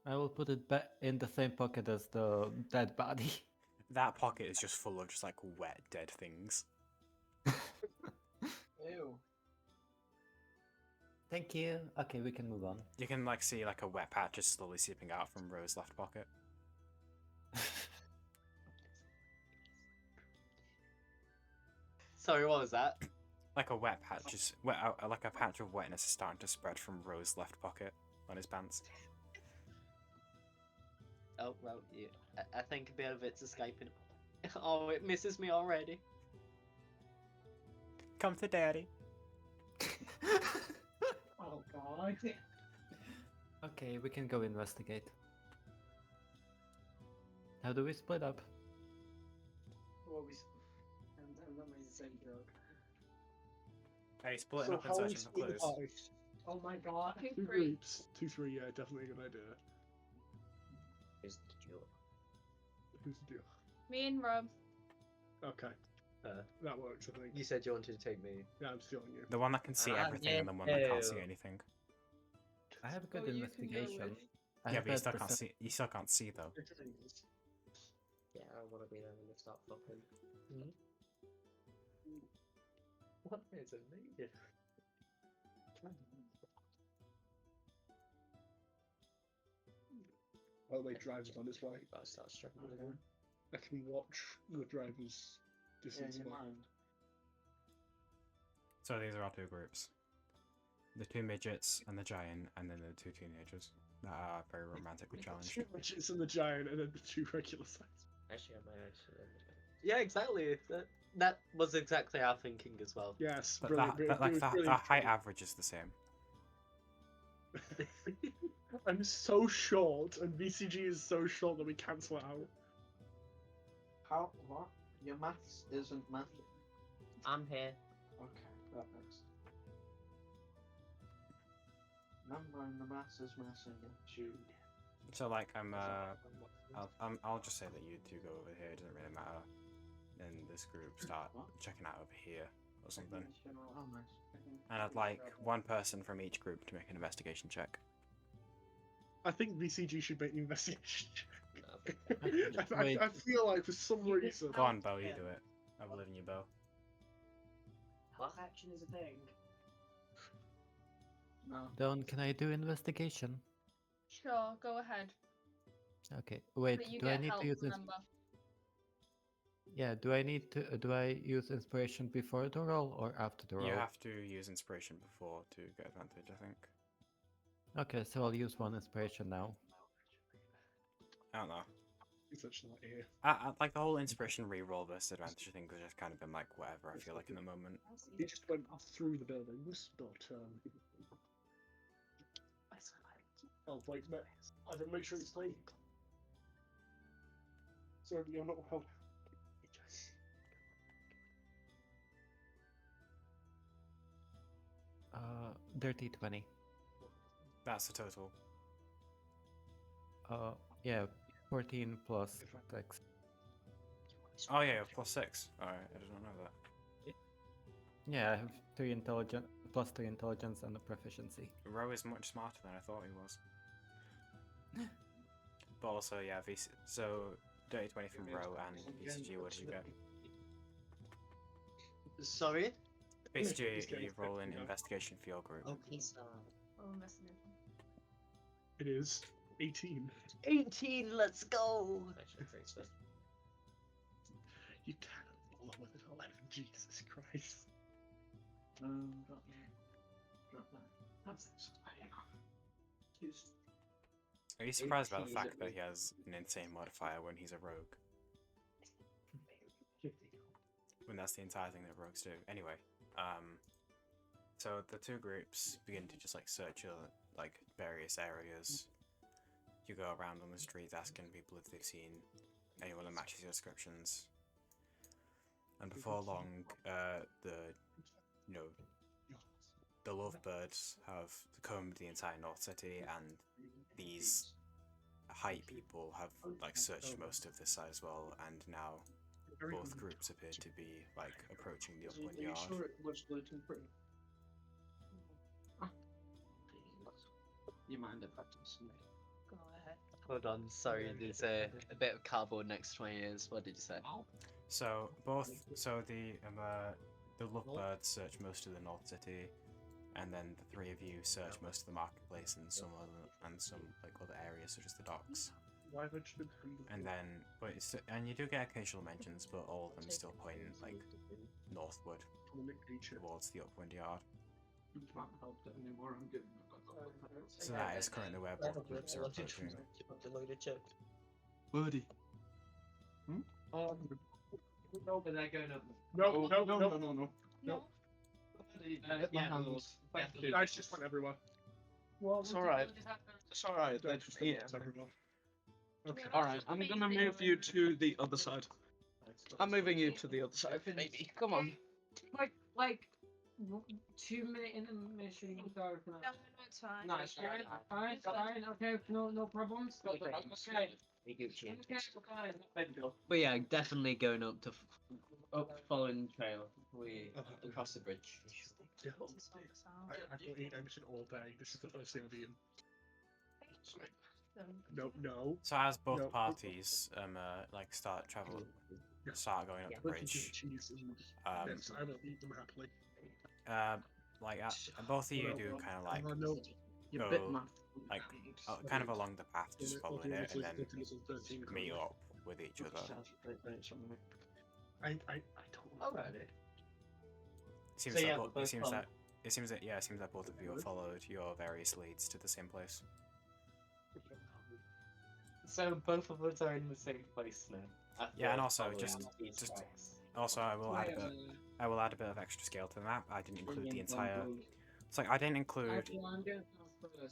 I will put it back in the same pocket as the dead body. That pocket is just full of just like wet dead things. Ew. Thank you. Okay, we can move on. You can like see like a wet patch just slowly seeping out from Ro's left pocket. Sorry, what was that? Like a wet patch is like a patch of wetness is starting to spread from Ro's left pocket on his pants. Oh, well, yeah. I think a bit of it's escaping. Oh, it misses me already. Come to daddy. Oh god. Okay, we can go investigate. How do we split up? What we? I'm not making the same joke. Hey, splitting up and how are we searching for splitting clues. apart? Oh my god. Two groups. 2-3, yeah, definitely a good idea. Is the joke. Who's the deal? Me and Rob. Okay. That works, I think. You said you wanted to take me. Yeah, I'm stealing you. The one that can see Ah, everything and the one that can't see yeah. anything. I have good Oh, you can go investigation. with- I Yeah, have but you bad still can't percep- see. You still can't see though. Yeah, I want to be there when they start fucking. Hmm? What is it needed? By the way, driver's on his way. I start struggling. I can watch the driver's distance. Yeah, mark. mind. So these are our two groups. The two midgets and the giant, and then the two teenagers that are very romantically challenged. Two midgets and the giant, and then the two regular size. Actually, I might actually. Yeah, exactly. That was exactly our thinking as well. Yes, But brilliant. the height average is the same. I'm so short, and VCG is so short that we cancel it out. How? What? Your maths isn't math. I'm here. Okay, that makes. Number in the maths is magnitude. So like I'll just say that you two go over here. It doesn't really matter. Then this group start checking out over here or something. Oh, nice. And I'd like one person from each group to make an investigation check. I think VCG should make the investigation check. Wait. I feel like for some reason. Go on, Bo, you do it. I believe in you, Bo. What action is a thing? No. Don, can I do investigation? Sure, go ahead. Okay. Wait, But you do I get need help, to use remember. Yeah, do I need to do I use inspiration before the roll or after the roll? You have to use inspiration before to get advantage, I think. Okay, so I'll use one inspiration now. I don't know. It's actually not here. Like the whole inspiration reroll versus advantage thing has just kind of been like whatever I feel like in the moment. He just went through the buildings, but oh wait, no, I didn't make sure it's playing. Sorry, you're not well. Dirty 20. That's the total. Yeah, 14 plus 6. Oh yeah, +6. Alright, I did not know that. Yeah, I have 3 intelligence, plus 3 intelligence and a proficiency. Ro is much smarter than I thought he was. But also, yeah, so dirty 20 from Ro and VCG, what did you get? Sorry? VCG, you roll in investigation for your group. Okay, so. Oh, I'm messing with It is 18. 18, let's go! You can't follow with an 11, Jesus Christ. Are you surprised by the fact that he has an insane modifier when he's a rogue? When that's the entire thing that rogues do. Anyway, so the two groups begin to just like search like various areas. You go around on the streets asking people if they've seen anyone that matches your descriptions. And before long, the lovebirds have combed the entire North City, and these height people have like searched most of this side as well, and now both groups appear to be like approaching the upland yard. You mind if I just Go ahead. Hold on, sorry, there's a bit of cardboard next to my ears. What did you say? So the lovebirds search most of the North City, and then the three of you search most of the marketplace and some like other areas such as the docks. And then, and you do get occasional mentions, but all of them still point like northward towards the upland yard. So that is currently where both groups are approaching. Birdie. No, but they're going up. No. No. Hit my hands. I just went everywhere. It's alright. It's alright. They're just Yeah. everywhere. Okay. Alright, I'm gonna move you to the other side. I'm moving you to the other side, maybe. Come on. Like 2 minute intermission. No, it's fine. No, it's fine. Fine. Okay, no problems. Okay. But yeah, definitely going up to up following the trail. We across the bridge. Yeah. I don't eat anything all day. This is the first thing I've eaten. No. So as both No. parties like start going up the bridge, Yes, I will eat them happily. both of you do kind of like No. go like kind of along the path, just following it, and then meet up with each other. I don't know about it. It seems that both of you have followed your various leads to the same place. So both of us are in the same place now. Yeah, and also Following just these tracks. also I will add a bit of extra scale to the map. I didn't include the entire. It's like I didn't include.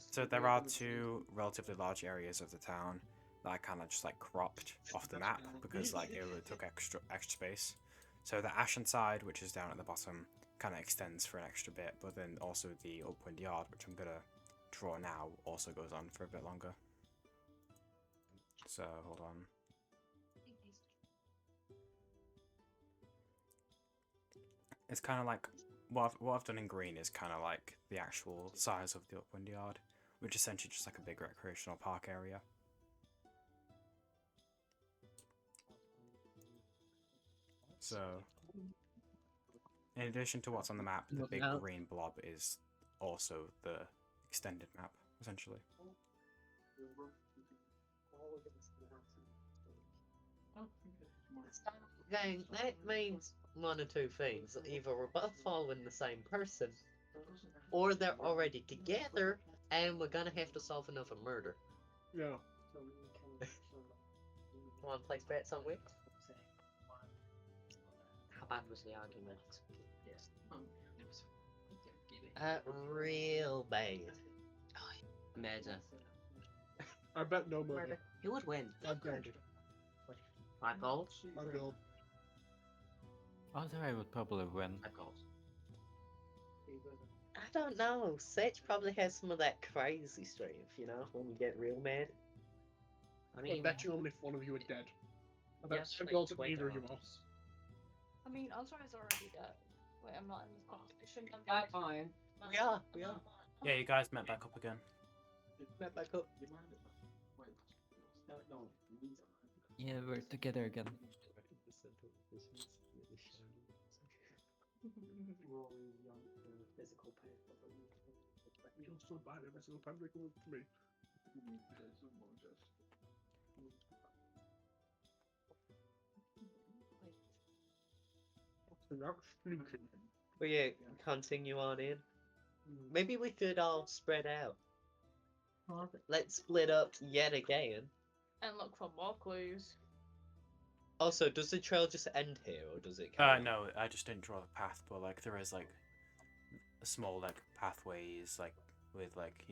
So there are two relatively large areas of the town that I kind of just like cropped off the map because like it took extra space. So the Ashen side, which is down at the bottom, kind of extends for an extra bit, but then also the upland yard, which I'm gonna draw now, also goes on for a bit longer. So hold on. It's kind of like what I've done in green is kind of like the actual size of the upland yard, which is essentially just like a big recreational park area. So, in addition to what's on the map, the big green blob is also the extended map, essentially. Gang, that means one of two things. Either we're both following the same person, or they're already together, and we're gonna have to solve another murder. Yeah. Want to place bets on which? How bad was the argument? Real bad. Imagine. I bet no murder. Who would win? I'm going. 5 gold? I'm going. Also, I would probably win. 5 gold. I don't know. Sage probably has some of that crazy strength, you know, when you get real mad. I I'm mean, betting on if one of you are dead. I bet yes, betting on like neither of you are. Twitter. I mean, Ozra's already dead. Wait, I'm not in this competition. That's fine. We are. Yeah, you guys met back up again. Met back up. Yeah, we're together again. You're so bad every single time they come up to me. But yeah, continue on in. Maybe we could all spread out. Let's split up yet again. And look for more clues. Also, does the trail just end here, or does it? Carry on? No, I just didn't draw the path, but like there is like small like pathways like with like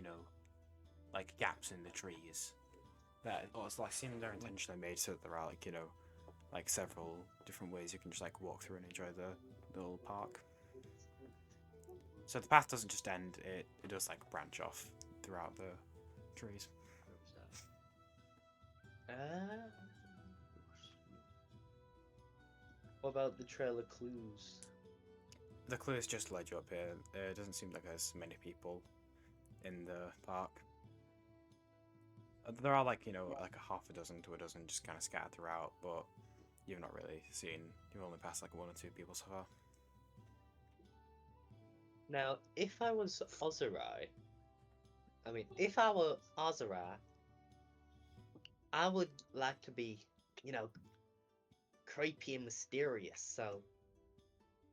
like gaps in the trees that it's like seem they're intentionally made so that there are like like several different ways you can just like walk through and enjoy the little park. So the path doesn't just end; it does like branch off throughout the trees. What about the trail of clues? The clues just led you up here. It doesn't seem like there's many people in the park. There are like like a half a dozen to a dozen just kind of scattered throughout, but you've not really seen. You've only passed like 1 or 2 people so far. Now, if I was if I were Ozrai, I would like to be, creepy and mysterious, so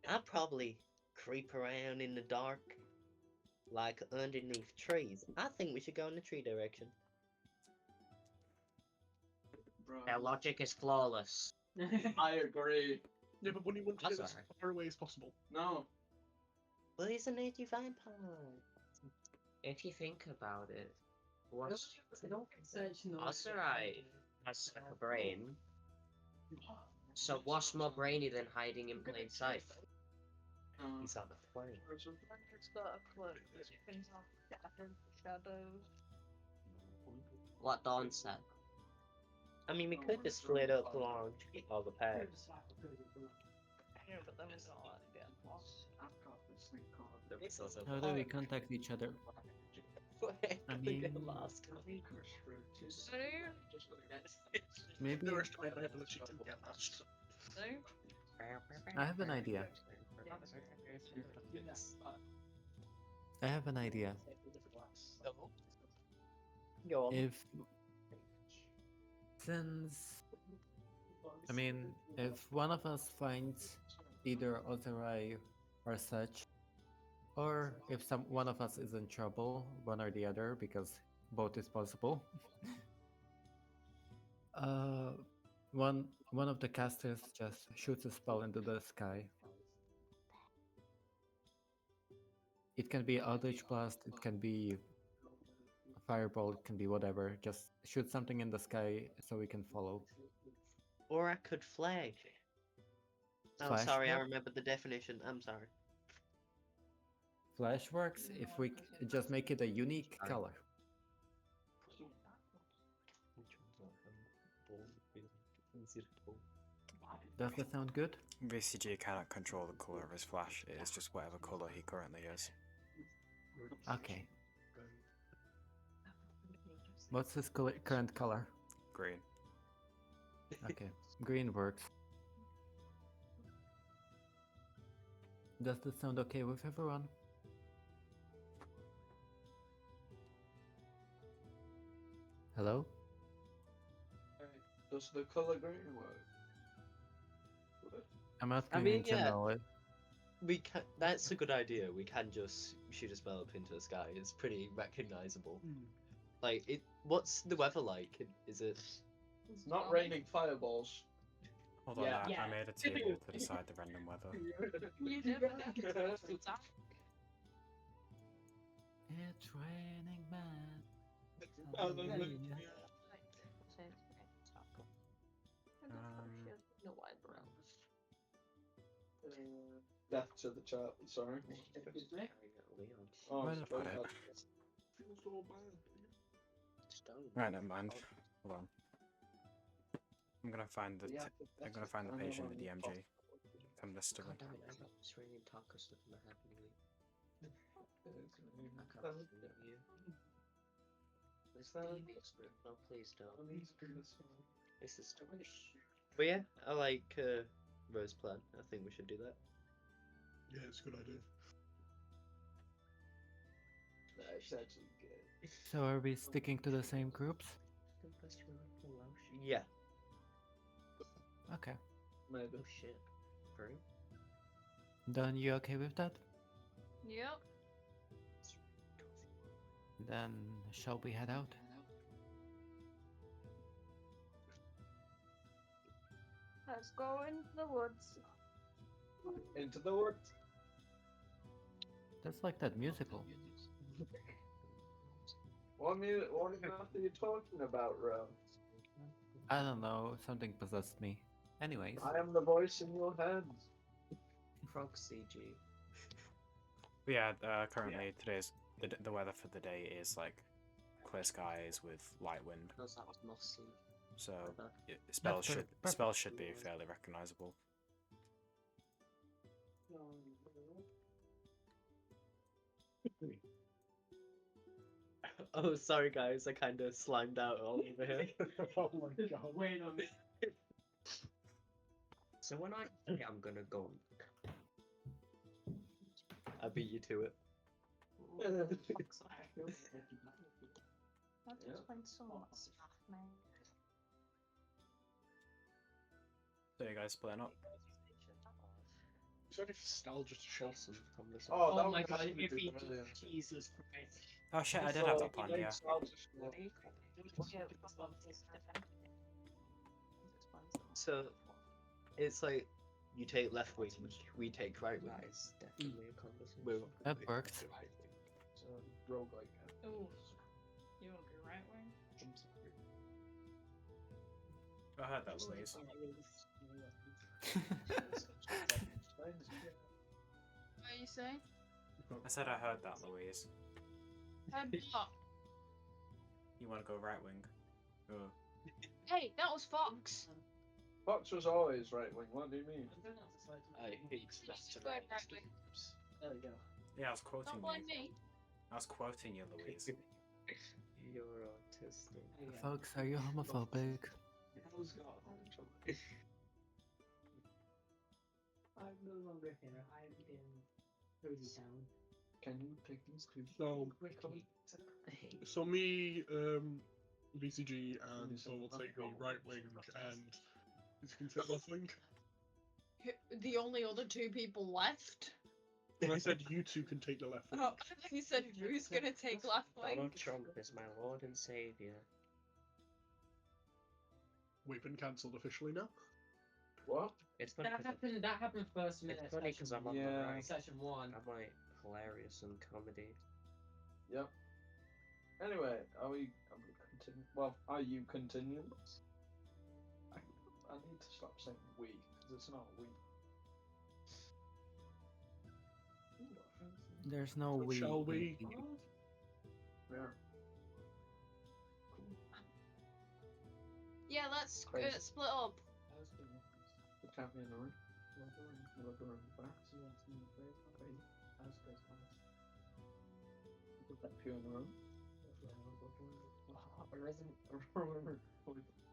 I'd probably creep around in the dark, like underneath trees. I think we should go in the tree direction. Their logic is flawless. I agree. Yeah, but when you want to get That's as alright. far away as possible. No. Well, he's a native vampire. If you think about it, what's Search Ozrai has a brain. So what's more brainy than hiding in plain sight? He's on the plane. It's got a cloak that spins off shadows. What Dawn said. I mean, we could just split up along all the paths. Yeah, but then it's not allowed to get lost. How do we contact each other? I We get mean- lost. So, Maybe The rest of my ability to get lost. so, I have an idea. I have an idea. Go on. If one of us finds either Ozerai or such, or if one of us is in trouble, one or the other, because both is possible. One of the casters just shoots a spell into the sky. It can be Eldritch Blast, it can be a Fireball, it can be whatever. Just shoot something in the sky so we can follow. Or I could flag. Oh, Flash sorry, I work? remembered the definition. I'm sorry. Flash works if we just make it a unique color. Does that sound good? VCG cannot control the color of his flash. It is just whatever color he currently is. Okay. What's his current color? Green. Okay, green works. Does this sound okay with everyone? Hello? Does the colour green work? I'm asking mean, in general. We can. That's a good idea. We can just shoot a spell up into the sky. It's pretty recognizable. Like it. What's the weather like? Is it? It's not raining fireballs. Hold on, Yeah. I made a table to decide the random weather. you never get to It's raining man. No eyebrows. Death to the chat, sorry. Oh, Right it's about very it. bad. Right, never mind. Hold on. I'm gonna find the I'm gonna find the page in the DMG. I'm listed. God damn it, I got Australian taco stuff in my hand anyway. I can't find you. Is that no, please don't. This is too much. But yeah, I like Rose plan. I think we should do that. Yeah, it's a good idea. That's actually good. So are we sticking to the same groups? Yeah. Okay. Maybe. Oh shit. Very. Don, you okay with that? Yep. Then shall we head out? Let's go into the woods. Into the woods. That's like that musical. What are you talking about, Ro? I don't know, something possessed me. Anyways. I am the voice in your head. Frog CG. But yeah, currently today's the weather for the day is like clear skies with light wind. That was mossy. So That's spells should be fairly recognizable. Oh, sorry guys, I kind of slimed out all over here. Oh my god. Wait a minute. So when I say I'm gonna go, I beat you to it. That just went so much, man. So you guys splitting up? Is there any nostalgia to show some? Oh, Oh that my was god, actually if he brilliant. Jesus Christ. Oh shit, I did have that plan, yeah. So it's like you take left wing, we take right wing. It's definitely a conversation. We'll- That works. So, roguelike. Ooh. You want to be right wing? I heard that, Louise. What are you saying? I said I heard that, Louise. Head what? You want to go right wing? Oh. Hey, that was Fox. Fox was always right wing. What do you mean? I hate Just go right wing. There we go. Yeah, I was quoting Don't blame you. me. I was quoting you, Louise. You're autistic. Folks, are you homophobic? I'm no longer here. I'm in Cody Town. Can you take these two? So me, VCG, and so will take the right wing, and you can take left wing. The only other two people left? And I said you two can take the left wing. Oh, I think you said who's gonna take left wing? Donald Trump is my lord and savior. We've been cancelled officially now. What? It's funny That happened first minute. It's funny because I'm on the Yeah. right. Session 1. I'm like hilarious and comedy. Yep. Anyway, are we continue? Well, are you continuing? I need to stop saying we because it's not we. There's no we. Shall we? Yeah. Yeah, let's Crazy. split up. The cat in the room. Look around the back. Put you in the room.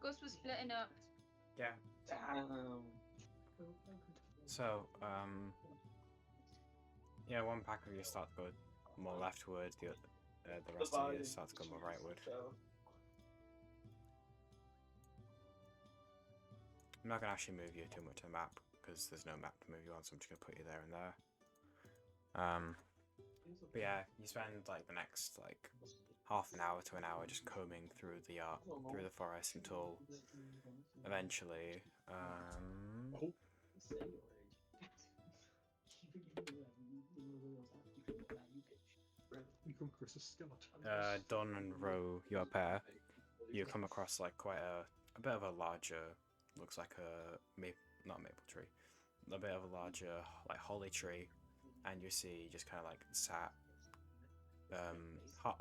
Gus was splitting up. Yeah. Damn. So, yeah, one pack of you start to go more leftward, the rest of you start to go more rightward. I'm not gonna actually move you too much on the map because there's no map to move you on, so I'm just gonna put you there and there. But yeah, you spend like the next like half an hour to an hour just combing through the forest until eventually You come across a skeleton. Don and Ro, your pair, you come across like quite a bit of a larger, looks like a not maple tree, a bit of a larger like holly tree, and you see just kind of like sat,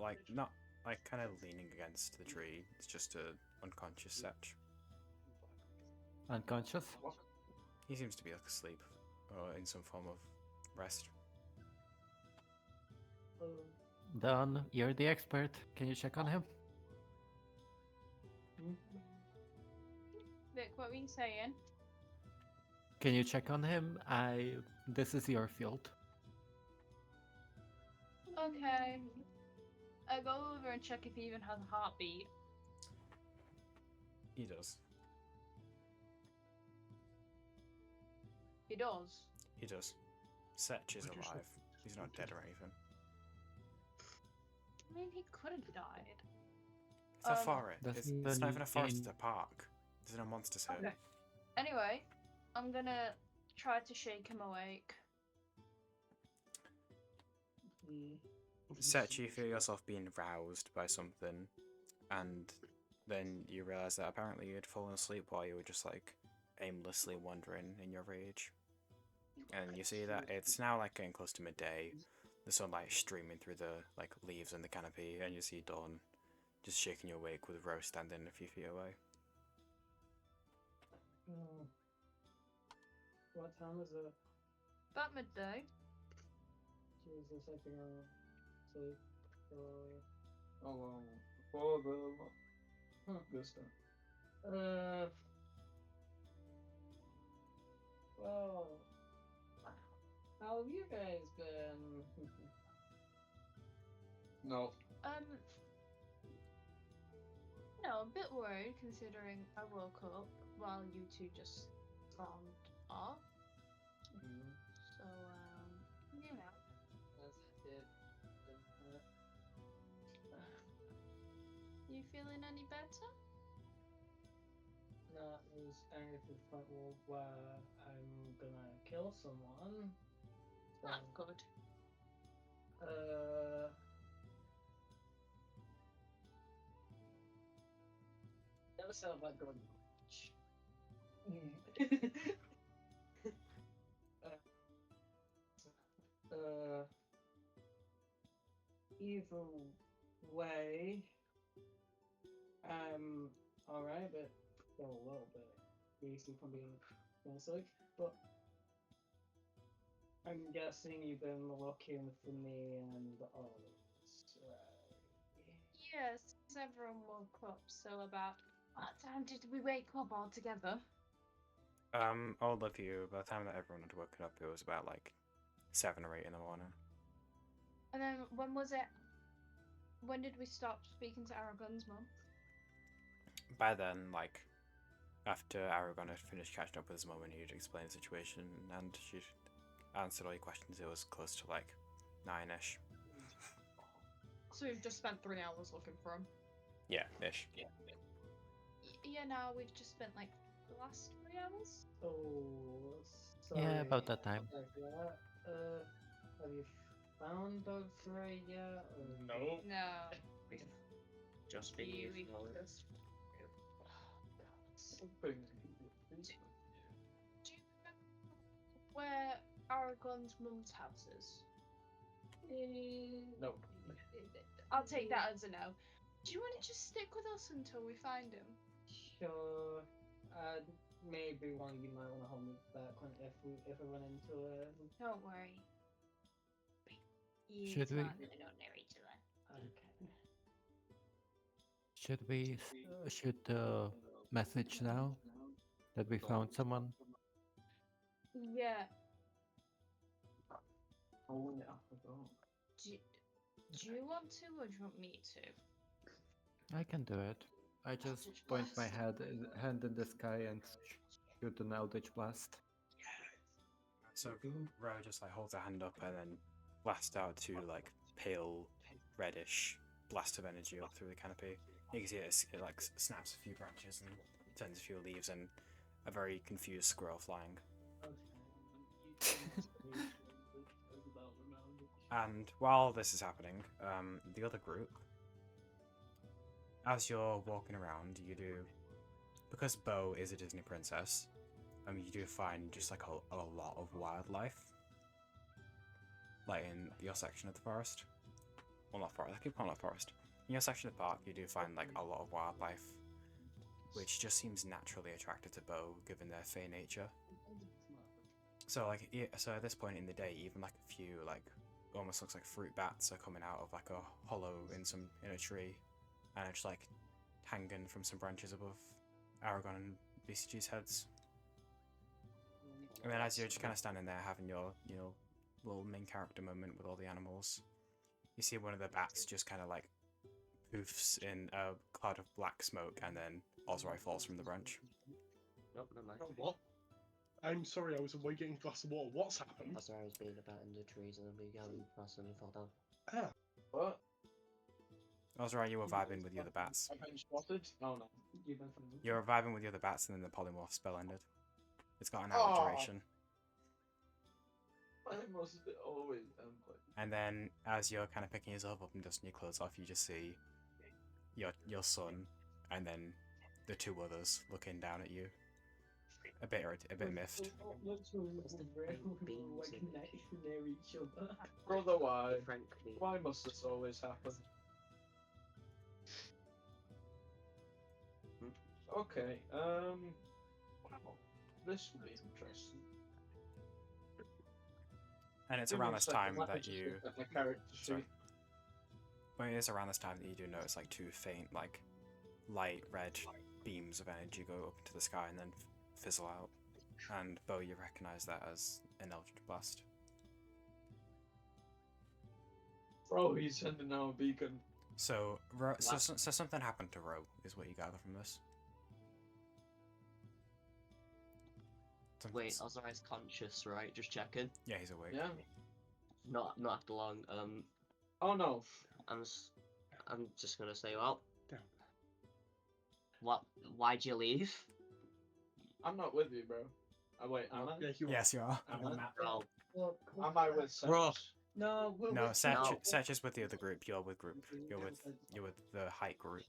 like not like kind of leaning against the tree. It's just a unconscious Setch. Unconscious? He seems to be like asleep or in some form of rest. Don, you're the expert. Can you check on him? Vic, what were you saying? Can you check on him? This is your field. Okay. I go over and check if he even has a heartbeat. He does. He does. He does. Setch is alive. He's not dead or anything. I mean, he could have died. It's a forest. It's not even a forest, mean- it's a park. There's no monsters here. Okay. Anyway, I'm gonna try to shake him awake. Setch, you feel yourself being roused by something, and then you realise that apparently you had fallen asleep while you were just like aimlessly wandering in your rage. And you see that it's now like getting close to midday. The sunlight is streaming through the like leaves in the canopy, and you see Dawn just shaking you awake with Rose standing a few feet away. What time is it? About midday. Jesus, I think I'll sleep. Oh well, before the this stuff. Well, how have you guys been? No. No, a bit worried considering I woke up while you two just stormed off. So, you know. As I did. You feeling any better? Not as angry to the point where I'm gonna kill someone. So, Not good. Never sound like going either way, I'm alright, but still a little bit greasy from being sick. But I'm guessing you've been looking for me and all this, right? Yes, everyone woke up, so about what time did we wake up all together? All of you, by the time that everyone had woken up, it was about like 7 or 8 in the morning. And then when was it? When did we stop speaking to Aragon's mum? By then, like, after Aragon had finished catching up with his mum and he'd explained the situation and she'd answered all your questions, it was close to like 9ish. So we've just spent 3 hours looking for him. Yeah, ish. Yeah, now we've just spent like the last 3 hours. Oh, Yeah, sorry about that time. about that. Have you found those three yet? Or... No. No. Just been You- using all this. Do you remember where Aragon's mum's house is? No. I'll take that as a no. Do you want to just stick with us until we find him? Sure. Maybe one of you might want to hold me back if I run into it. Don't worry. You Should we- don't know each other. Okay. Should message now that we found someone? Yeah. Oh yeah. Do you want to, or do you want me to? I can do it. I just point my hand in the sky and shoot an Eldritch Blast. So Ro just like holds her hand up and then blasts out 2 like pale reddish blast of energy up through the canopy. You can see it like snaps a few branches and turns a few leaves and a very confused squirrel flying. And while this is happening, the other group, as you're walking around, you do, because Bo is a Disney princess, you do find just like a lot of wildlife, like in your section of the forest. Well, not forest. I keep calling it forest. In your section of the park, you do find like a lot of wildlife, which just seems naturally attracted to Bo, given their fey nature. So like, so at this point in the day, even like a few like almost looks like fruit bats are coming out of like a hollow in a tree, and it's like hanging from some branches above Aragon and BCG's heads. And then as you're just kind of standing there having your little main character moment with all the animals, you see one of the bats just kind of like poofs in a cloud of black smoke, and then Ozrai falls from the branch. Nope, never mind. What? I'm sorry, I was away getting a glass of water. What's happened? That's where I was being about in the trees and then we got past and fall down. Ah. What? Ozrai, you were vibing with the other bats. I've been spotted? Oh no. You were vibing with the other bats, and then the polymorph spell ended. It's got an hour Aw. duration. Why must it always end like And then, as you're kind of picking yourself up and dusting your clothes off, you just see your son, and then the two others looking down at you, a bit miffed. Near each other. Brother, why? Frankly. Why must this always happen? Okay, wow. This will be interesting. And it's Give me around a this second, time let me that just you. look at my character Sorry. sheet. Well, it is around this time that you do notice like two faint, like light red beams of energy go up into the sky and then fizzle out. And Bo, you recognise that as an Eldritch Blast. Bro, he's sending out a beacon. So, so something happened to Ro, is what you gather from this. Wait, Ozrai's conscious, right? Just checking. Yeah, he's awake. Yeah. Not after long. Oh no. I'm just gonna say, well, Down. what? Why'd you leave? I'm not with you, bro. Oh wait, am I? Yeah, you are. Yes, you are. Oh, Am I with Seth? Bro. No, No, we're Setch is with the other group. You're with the height group.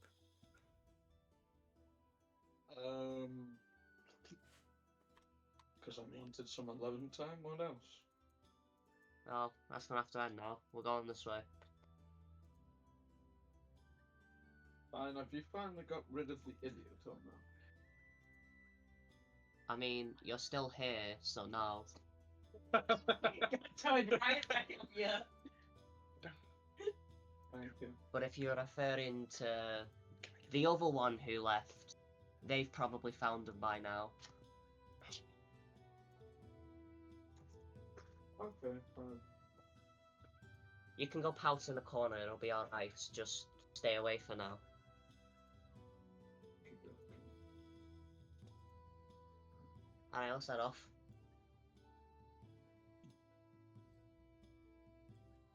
Because I wanted some alone time. What else? oh, that's gonna have to end now. We're going this way. Fine. Have you finally got rid of the idiot or no? I mean, you're still here, so no. Turned right back at you. Thank you. But if you're referring to the other one who left, they've probably found him by now. Okay, fine. You can go pout in the corner, it'll be alright. Just stay away for now. Alright, I'll set off.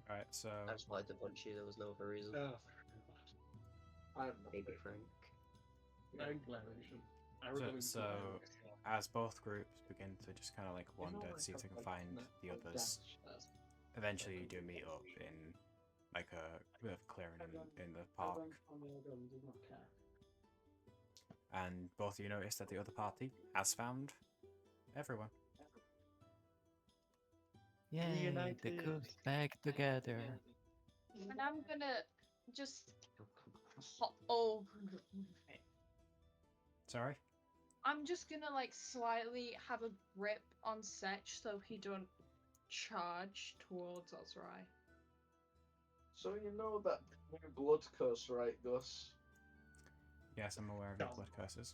Alright, so I just wanted to punch you, there was no other reason. Oh, I'm not Baby with Frank. so as both groups begin to just kind of like wander, see if they can find the others. Eventually, you do meet up in like a bit of clearing in the park, and both of you notice that the other party has found everyone. Yay, the group's back together. And I'm gonna just hop over. Sorry? I'm just gonna like slightly have a grip on Setch so he don't charge towards Ozrai. So you know that new blood curse, right, Gus? Yes, I'm aware of your blood curses.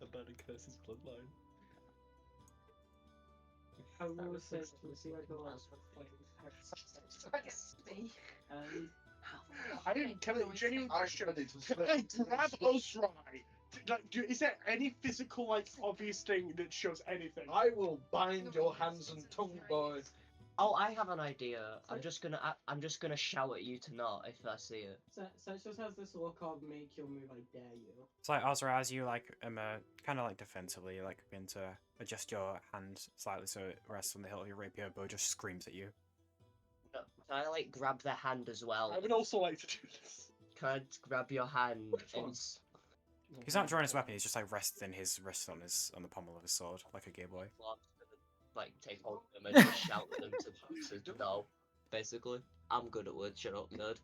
The burning curse is bloodline. I will say to see like the last I didn't tell it. Genuine question. ready to Can I grab Ozrai? Like, is there any physical, like, obvious thing that shows anything? I will bind your hands and tongue, boy. Oh, I have an idea. I'm just gonna shout at you to not if I see it. Setch just has this look of make your move, I dare you. It's like Ozra, as you like kind of like defensively like begin to adjust your hand slightly so it rests on the hilt of your rapier. Bo just screams at you. No, can I like grab their hand as well? I would also like to do this. Can I grab your hand? one? And He's not drawing his weapon. He's just like resting his wrist on the pommel of his sword like a gay boy. like take hold of them and just shout at them to no. Basically, I'm good at words. Shut up, nerd.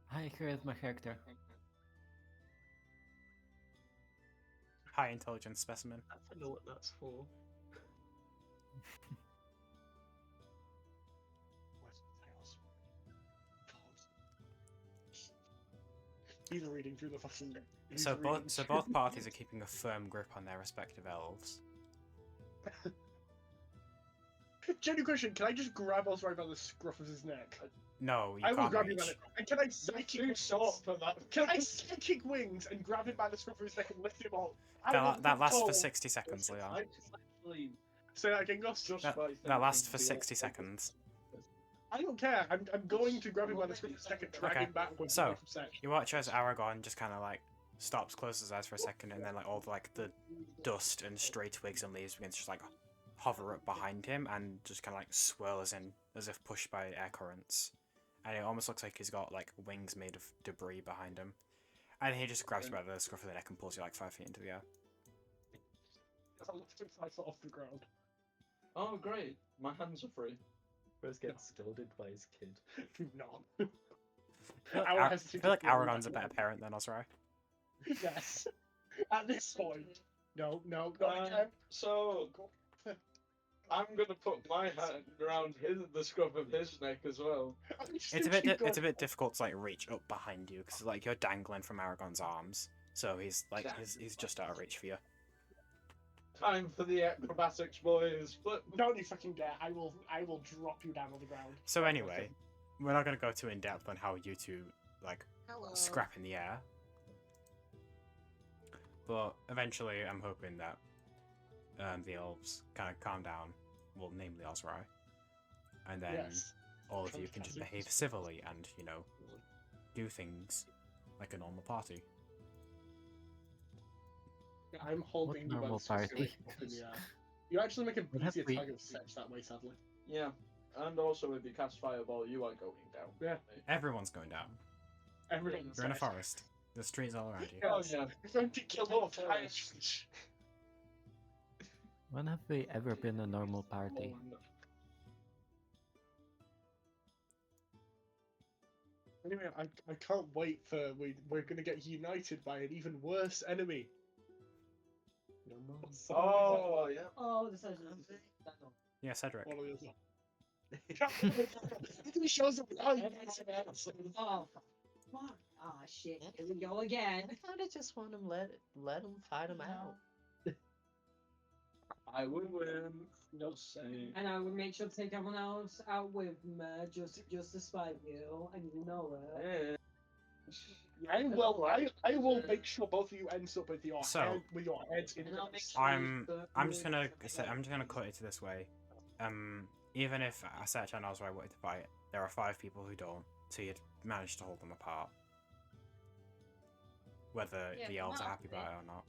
Hi, charisma character. High intelligence specimen. I don't know what that's for. He's reading through the fucking. So both parties are keeping a firm grip on their respective elves. Genuine question: can I just grab Osrai by the scruff of his neck? No, you I will can't grab him by reach. the. And can I psychic wings? For that. Can I psychic wings and grab him by the scruff of his neck and lift him up? That lasts for 60 seconds, Leon. Say that again, Gus. That lasts for 60 seconds. I don't care. I'm going to grab him by the scruff of his neck and drag Okay, him backwards. so away from Seth. you watch as Aragon just kind of like stops, closes his eyes for a second, and then like all the dust and stray twigs and leaves begins to just like hover up behind him and just kind of like swirls in as if pushed by air currents, and it almost looks like he's got like wings made of debris behind him, and he just grabs you by the scruff of the neck and pulls you like 5 feet into the air. I lift him 5 foot off the ground. Oh, great. My hands are free. Rose gets scolded by his kid. No. I feel like Aragon's a better parent than Osrai. Yes. At this point. No, not again. So I'm gonna put my hand around the scruff of his neck as well. It's a bit difficult to like reach up behind you because like you're dangling from Aragon's arms, so he's like he's just out of reach for you. Time for the acrobatics, boys. Flip. Don't you fucking dare! I will drop you down on the ground. So anyway, we're not gonna go too in depth on how you two like scrap in the air, but eventually I'm hoping that the elves kind of calm down. Well, namely Osrai, and then all of you can just behave civilly and do things like a normal party. I'm holding What normal party? You actually make an What have easier we- target of Setch that way, sadly. Yeah, and also if you cast fireball, you are going down. Yeah. Everyone's going down. Everything's You're in a Setch. forest. There's trees all around you. Oh yeah. You're going to kill all fires. When have we ever been a normal party? Anyway, I can't wait for we're gonna get united by an even worse enemy. Oh yeah. Oh, this is. Yeah, Cedric. One of the other. He shows up behind you. Oh, fuck. Ah, shit. Here we go again. I kind of just want him let him fight him out. I will win. No say. And I would make sure to take everyone else out with me, just to spite you, and you know it. I will make sure both of you ends up with your heads in And I'll make the sure I'm just gonna cut it this way. Even if Setch and Osrai wanted to fight, there are 5 people who don't, so you'd manage to hold them apart. Whether Yeah, the but elves are not happy about it or not.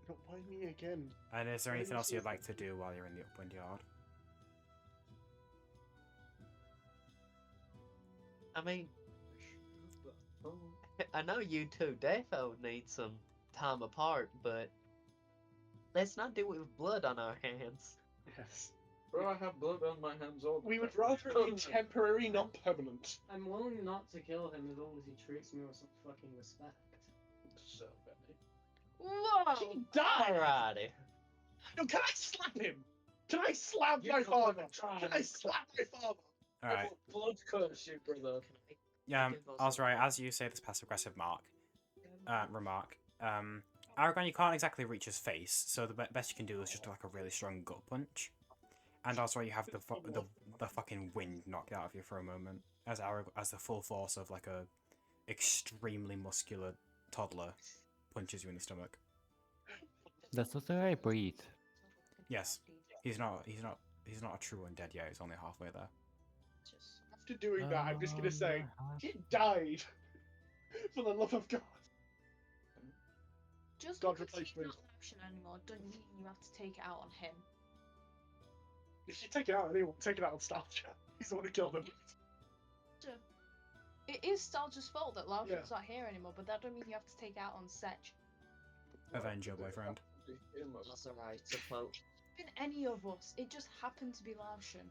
Don't mind me again. And is there anything else you'd like to do while you're in the Upwind Yard? I mean, I know you two defo need some time apart, but let's not do it with blood on our hands. Yes. Bro, I have blood on my hands all the We would time. rather it be temporary, not permanent. I'm willing not to kill him as long as he treats me with some fucking respect. So bad. Whoa! He died! Alrighty. No, can I slap him? Can I slap my father? Can I slap my father? Alright. Blood curse you, brother. Yeah, Osrai, as you say this passive-aggressive remark, Aragon, you can't exactly reach his face, so the best you can do is just like a really strong gut punch. And Osrai, you have the fucking wind knocked out of you for a moment, as the full force of like a extremely muscular toddler punches you in the stomach. That's also I breathe. Yes, he's not a true undead yet. He's only halfway there. After doing that, I'm just gonna say, he died! For the love of God! Just God because replace he's me. not an option anymore doesn't mean you have to take it out on him. If you take it out, anyone, take it out on Stalcher. He's the one who killed him. It is Stalger's fault that Larkin's Yeah. not here anymore, but that don't mean you have to take it out on Setch. Avenge your boyfriend. That's alright. To quote been any of us. It just happened to be Larshan.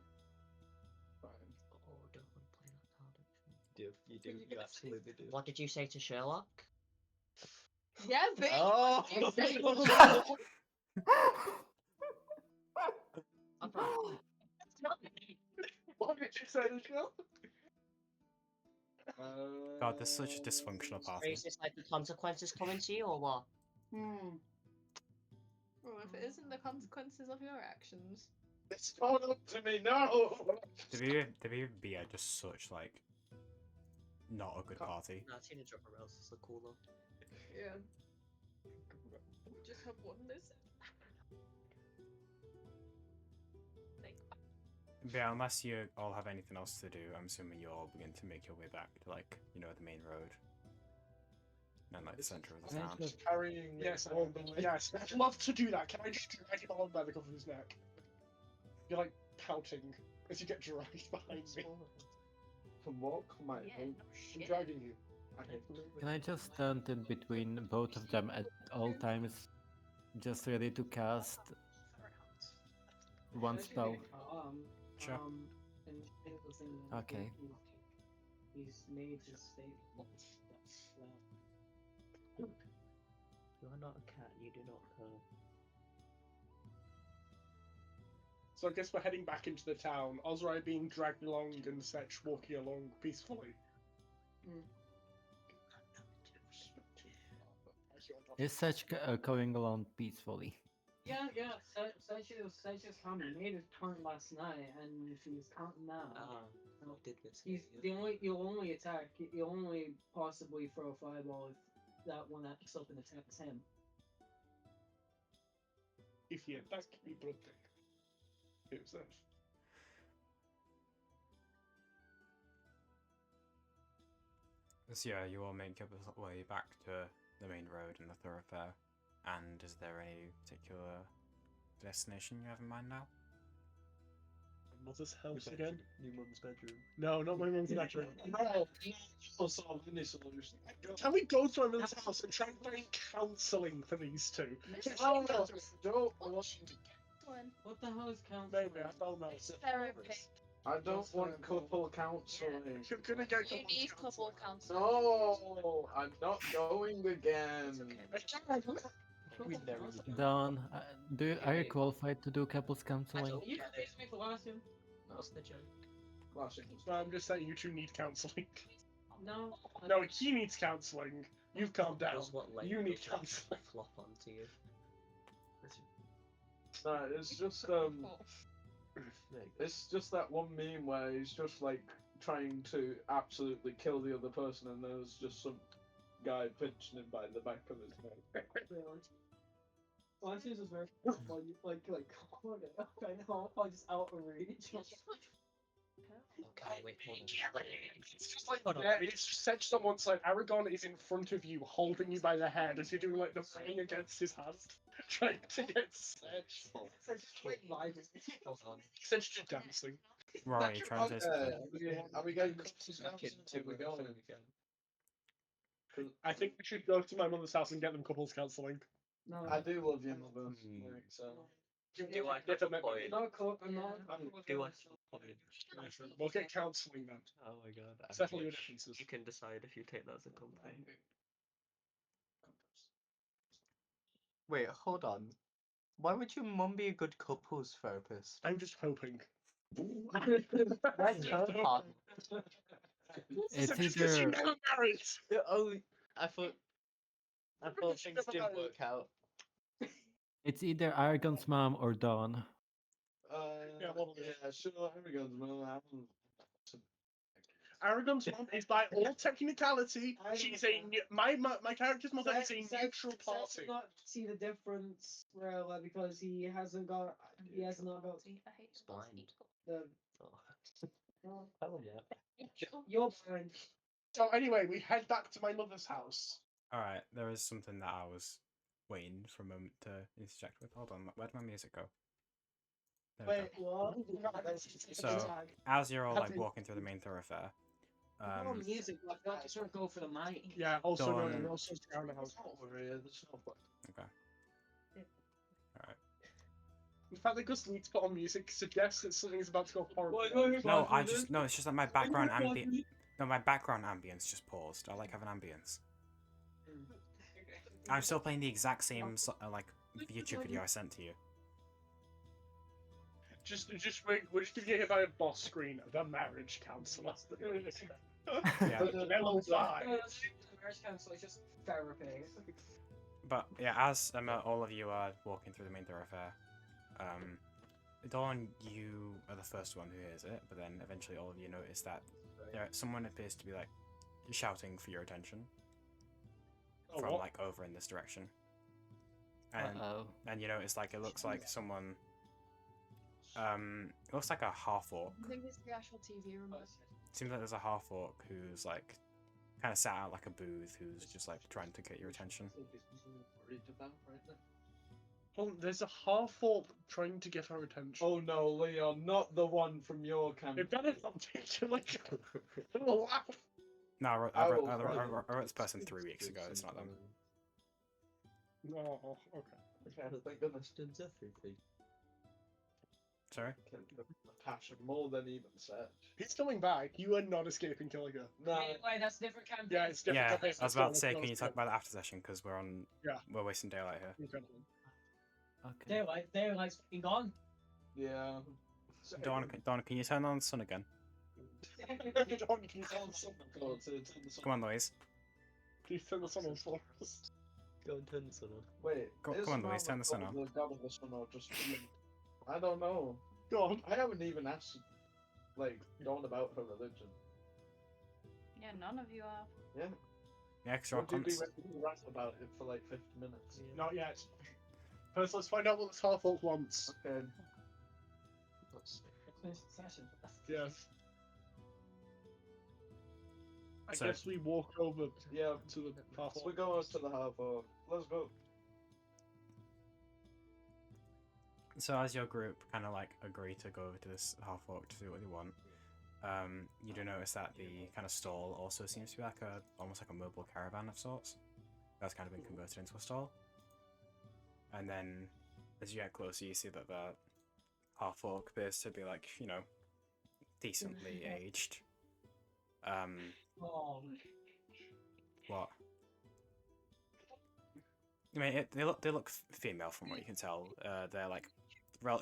Oh, don't want to play that card. You do. You absolutely do. What did you say to Sherlock? Yeah, but Oh! What did you say to Sherlock? God, there's such a dysfunctional party. Is this like the consequences coming to you or what? Well, if it isn't the consequences of your actions. It's not up to me, no! The BB are just such, like, not a good party. Nah, teenage drop rails is so cool though. Yeah. Just have one list. Yeah, unless you all have anything else to do, I'm assuming you all begin to make your way back to, like, you know, the main road. And, like, the centre of the town. Carrying Yes, yes. I'd love to do that. Can I just drag him on by the cuff of his neck? You're like pouting as you get dragged behind me. From walk, my I'm dragging you. Can I just stand in between both of them at all times, just ready to cast one spell? Sure. And it was in Okay. He's made his statement. You are not a cat, you do not purr. So I guess we're heading back into the town. Ozrai being dragged along and Setch walking along peacefully. Is such going along peacefully? Yeah. Sergio's coming. He made his turn last night, and if he's counting now, Did this. he's the only. You'll only attack. You'll only possibly throw a fireball if that one acts up and attacks him. If he attacks me, protect himself. So yeah, you all make your way back to the main road and the thoroughfare. And is there any particular destination you have in mind now? Mother's house again? Your mum's bedroom. No, not my mum's bedroom. No, solve any solution. Can we go to my mother's house and try and find counselling for these two? Don't want What the hell is counseling? Maybe, I don't know. Therapy. I don't want couple counselling. You're gonna get You need couple counseling. No, I'm not going again. Dawn, are you qualified to do couples counseling? You can face me for last year. That's the joke. No, I'm just saying you two need counselling. No. No, he needs counselling. You've calmed down. Does what You need does counselling. flop onto you. No, it's just that one meme where he's just like trying to absolutely kill the other person, and there's just some guy pinching him by the back of his neck. Last year's was very like I know I just out of reach. Okay, wait, hold on. It's just like that. It's just said someone's like Aragon is in front of you, holding you by the head as you're doing like the thing against his hand, trying to get Sedge. Hold on. Sedge just dancing. Rory, try to Are we going to we going again? I think we should go to my mother's house and get them couples counselling. No. I do love your mother. Like, so. Do I Different have a point? I'm not. Do I have a point? We'll get counselling then. Oh my god. Settle your differences. You can decide if you take that as a complaint. Wait, hold on. Why would your mum be a good couples therapist? I'm just hoping. That's her part. It's Just either you got married. Oh, I thought things didn't work out. it's either Aragon's mom or Dawn. Yeah, sure. Aragon's mom. Aragon's mom is by all technicality. She's a my character's mother is a neutral party. Not see the difference, really, because he has not got Blind. the. Oh yeah. You're blind. So anyway, we head back to my mother's house. Alright, there is something that I was waiting for a moment to interject with. Hold on, where'd my music go? There we Wait, what? So, as you're all like walking through the main thoroughfare, No music, like that. Just want to go for the mic. Yeah, also no, Dawn. we also surround the house. Okay. Alright. The fact that Gus needs to put on music suggests that something's about to go horribly. No, it's just that my background my background ambience just paused. I like having ambience. I'm still playing the exact same like YouTube video I sent to you. We're just gonna get hit by a boss screen of the marriage counselor. Yeah. Mellow vibe. Marriage council is just therapy. But yeah, as all of you are walking through the main thoroughfare, Dawn, you are the first one who hears it, but then eventually all of you notice that someone appears to be like shouting for your attention from what? like over in this direction, and and you notice like it looks like someone. It looks like a half orc. I think it's the actual TV remote. Seems like there's a half orc who's like kind of sat out like a booth, who's just like trying to get your attention. Oh, there's a half orc trying to get our attention. Oh no, Leon, not the one from your camp. It better not take you like. No, I wrote this person 3 weeks ago. It's not them. No, okay. Okay, thank goodness. Sorry? Passion more than even search. He's coming back. You are not escaping Killiger. No. Wait, that's a different campaign. Yeah, it's different. Yeah, campaign. I was about to say, can you talk about the after session because we're wasting daylight here. Okay. Daylight's fucking gone. Yeah. Donna, can you turn on the sun again? Come on, Louise. Please turn the sun on for us. Go and turn the sun on. Wait. Come on, Louise, turn the sun on. I don't know. Go on. I haven't even asked, like, Dawn about her religion. Yeah, none of you have. Yeah. Yeah, because you're What did we cons. rant about it for like 50 minutes? Not yet. First, let's find out what this half orc wants. Okay. Yes. I So- guess we walk over Yeah. to the half We orc. go to the half orc. Let's go. So as your group kind of like agree to go over to this half orc to do what they want, you do notice that the kind of stall also seems to be like almost like a mobile caravan of sorts. That's kind of been converted into a stall. And then as you get closer, you see that the half orc appears to be like, you know, decently aged. Oh. What? I mean, they look female from what you can tell. They're like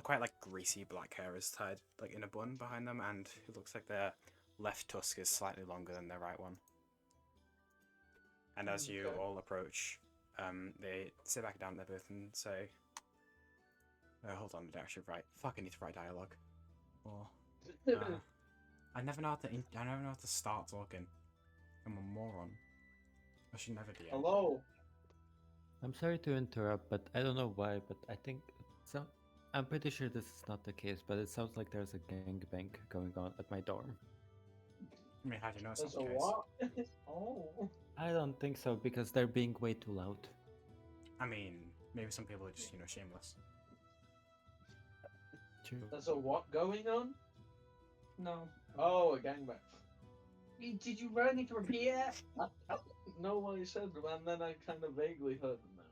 quite like greasy black hair is tied like in a bun behind them, and it looks like their left tusk is slightly longer than their right one. And as you all approach, they sit back down in their booth and say, "Hold on, I don't actually write. Fuck, I need to write dialogue." Or I never know how to start talking. I'm a moron. I should never DM. Hello. I'm sorry to interrupt, but I don't know why, but I think I'm pretty sure this is not the case, but it sounds like there's a gangbang going on at my dorm. I mean, how do you know it's not There's the a case? what? Oh. I don't think so because they're being way too loud. I mean, maybe some people are just, you know, shameless. True. There's a what going on? No. Oh, a gangbang. Did you really need to repeat it? I didn't know what he said, and then I kind of vaguely heard him now.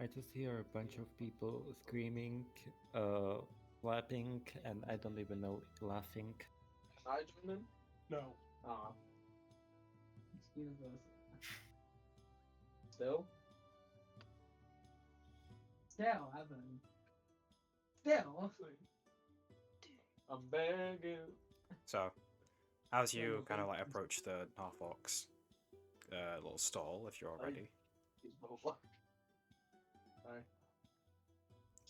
I just hear a bunch of people screaming, clapping, and I don't even know, laughing. Can I join in? No. Ah. Universe. Still? Still, Evan. Still. I'm begging. So, as you kind of like approach the half orcs little stall, if you're all ready. Alright.